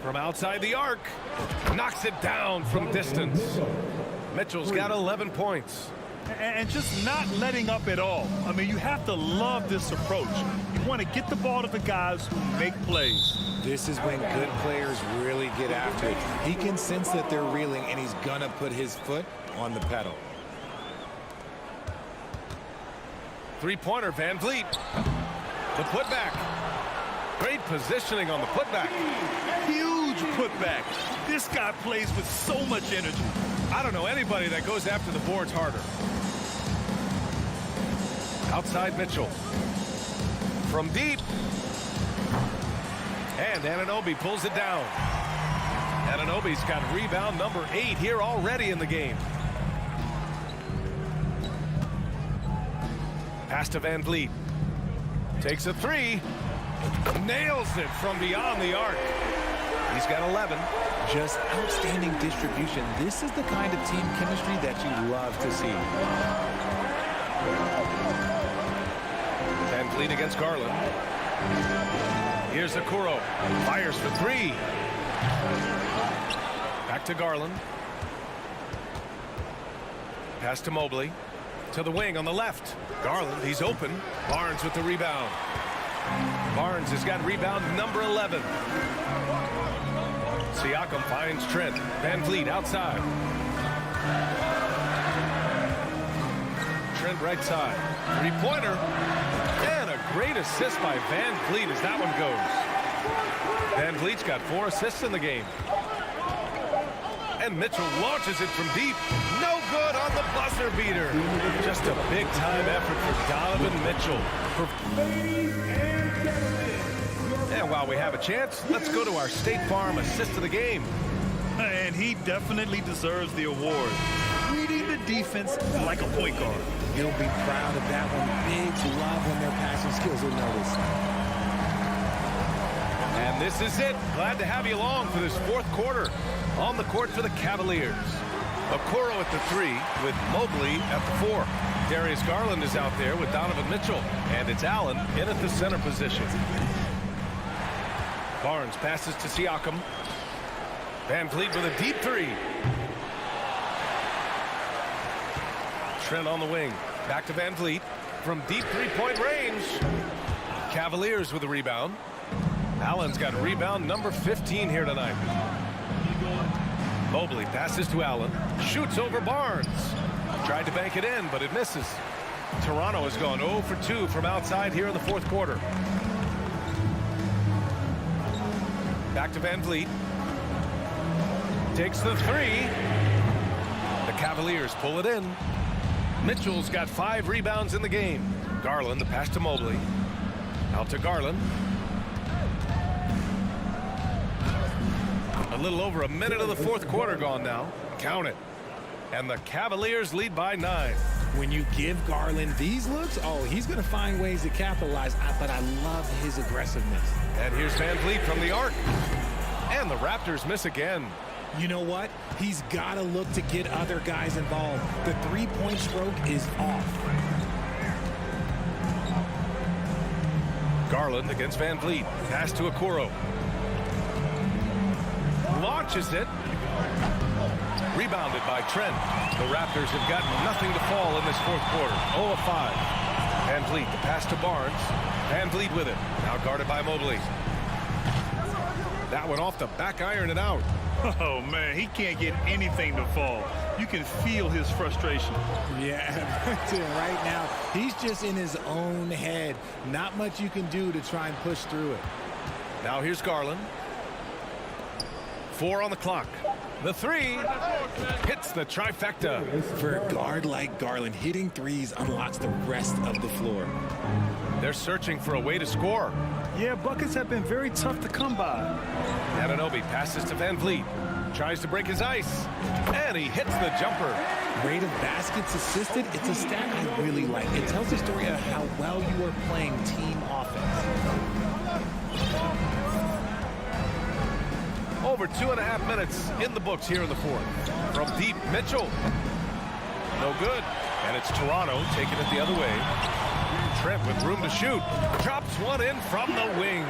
From outside the arc. Knocks it down from distance. Mitchell's got 11 points. And just not letting up at all. I mean, you have to love this approach. You want to get the ball to the guys who make plays. This is when good players really get after it. He can sense that they're reeling, and he's going to put his foot on the pedal. Three-pointer, Van Vliet. The putback. Great positioning on the putback. Huge putback. This guy plays with so much energy. I don't know anybody that goes after the boards harder. Outside Mitchell. From deep. And Anunoby pulls it down. Anunoby's got rebound number 8 here already in the game. Pass to Van Vliet. Takes a three. Nails it from beyond the arc. He's got 11. Just outstanding distribution. This is the kind of team chemistry that you love to see. Van Vliet against Garland. Here's Okoro. Fires for three. Back to Garland. Pass to Mobley. To the wing on the left. Garland, he's open. Barnes with the rebound. Barnes has got rebound number 11. Siakam finds Trent. Van Vliet outside. Trent right side. Three-pointer. And a great assist by Van Vliet as that one goes. Van Vliet's got 4 assists in the game. And Mitchell launches it from deep. No good on the buzzer beater. Just a big-time effort for Donovan Mitchell. And while we have a chance, let's go to our State Farm assist of the game. And he definitely deserves the award. Reading the defense like a point guard. He'll be proud of that one. Big love when their passing skills are noticed. And this is it. Glad to have you along for this fourth quarter. On the court for the Cavaliers. Okoro at the 3 with Mobley at the 4. Darius Garland is out there with Donovan Mitchell. And it's Allen in at the center position. Barnes passes to Siakam. Van Vliet with a deep 3. Trent on the wing. Back to Van Vliet from deep three-point range. Cavaliers with a rebound. Allen's got rebound number 15 here tonight. Mobley passes to Allen. Shoots over Barnes. Tried to bank it in, but it misses. Toronto has gone 0 for 2 from outside here in the fourth quarter. Back to Van Vliet. Takes the 3. The Cavaliers pull it in. Mitchell's got 5 rebounds in the game. Garland, the pass to Mobley. Out to Garland. A little over a minute of the fourth quarter gone now. Count it. And the Cavaliers lead by 9. When you give Garland these looks, oh, he's going to find ways to capitalize. But I love his aggressiveness. And here's Van Vliet from the arc. And the Raptors miss again. You know what? He's got to look to get other guys involved. The three-point stroke is off. Garland against Van Vliet. Pass to Okoro. Launches it. Rebounded by Trent. The Raptors have got nothing to fall in this fourth quarter. 0 of 5. Van Vliet, the pass to Barnes. Van Vliet with it. Now guarded by Mobley. That one off the back iron and out. Oh, man, he can't get anything to fall. You can feel his frustration. Yeah, right now, he's just in his own head. Not much you can do to try and push through it. Now here's Garland. 4 on the clock. The three hits the trifecta. For a guard like Garland, hitting threes unlocks the rest of the floor. They're searching for a way to score. Yeah, buckets have been very tough to come by. Anunoby passes to Van Vliet. Tries to break his ice. And he hits the jumper. Rate of baskets assisted, it's a stat I really like. It tells the story of how well you are playing team offense. Over 2.5 minutes in the books here in the fourth. From deep, Mitchell. No good. And it's Toronto taking it the other way. Trent with room to shoot. Drops one in from the wing.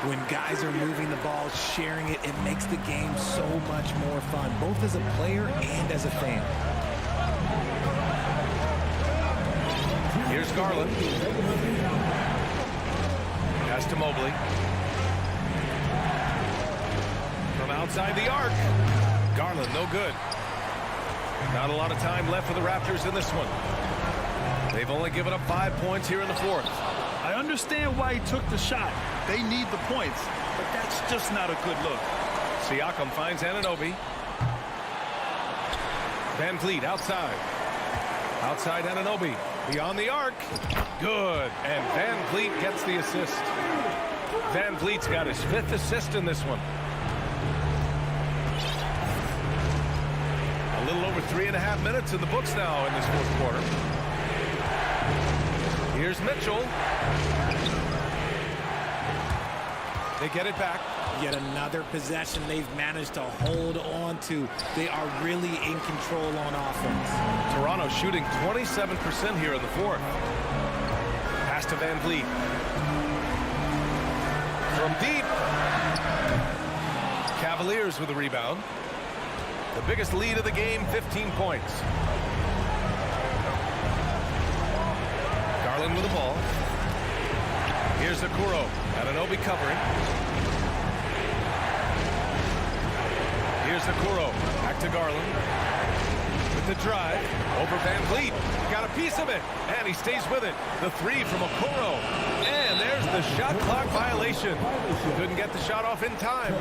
When guys are moving the ball, sharing it, it makes the game so much more fun, both as a player and as a fan. Here's Garland. Pass to Mobley. From outside the arc. Garland, no good. Not a lot of time left for the Raptors in this one. They've only given up 5 points here in the fourth. I understand why he took the shot. They need the points, but that's just not a good look. Siakam finds Anunoby. Van Vliet outside. Outside Anunoby. Beyond the arc. Good. And Van Vliet gets the assist. Van Vliet's got his 5th assist in this one. A little over 3.5 minutes in the books now in this fourth quarter. Here's Mitchell. They get it back. Yet another possession they've managed to hold on to. They are really in control on offense. Toronto shooting 27% here in the fourth. Pass to Van Vliet. From deep. Cavaliers with a rebound. The biggest lead of the game, 15 points. Garland with the ball. Here's Okoro. Anunoby covering. Here's Okoro. Back to Garland. With the drive. Over Van Vliet. Got a piece of it. And he stays with it. The three from Okoro. And there's the shot clock violation. Couldn't get the shot off in time.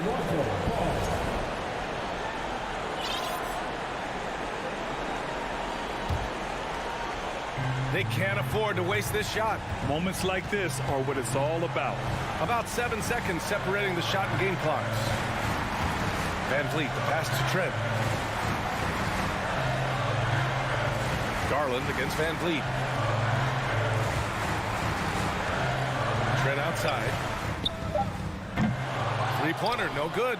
They can't afford to waste this shot. Moments like this are what it's all about. About 7 seconds separating the shot and game clocks. Van Vliet, the pass to Trent. Garland against Van Vliet. Trent outside. Three-pointer, no good.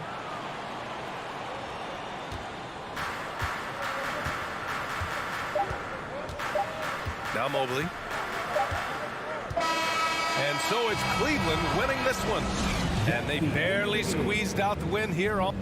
Now Mobley. And so it's Cleveland winning this one. And they barely squeezed out the win here on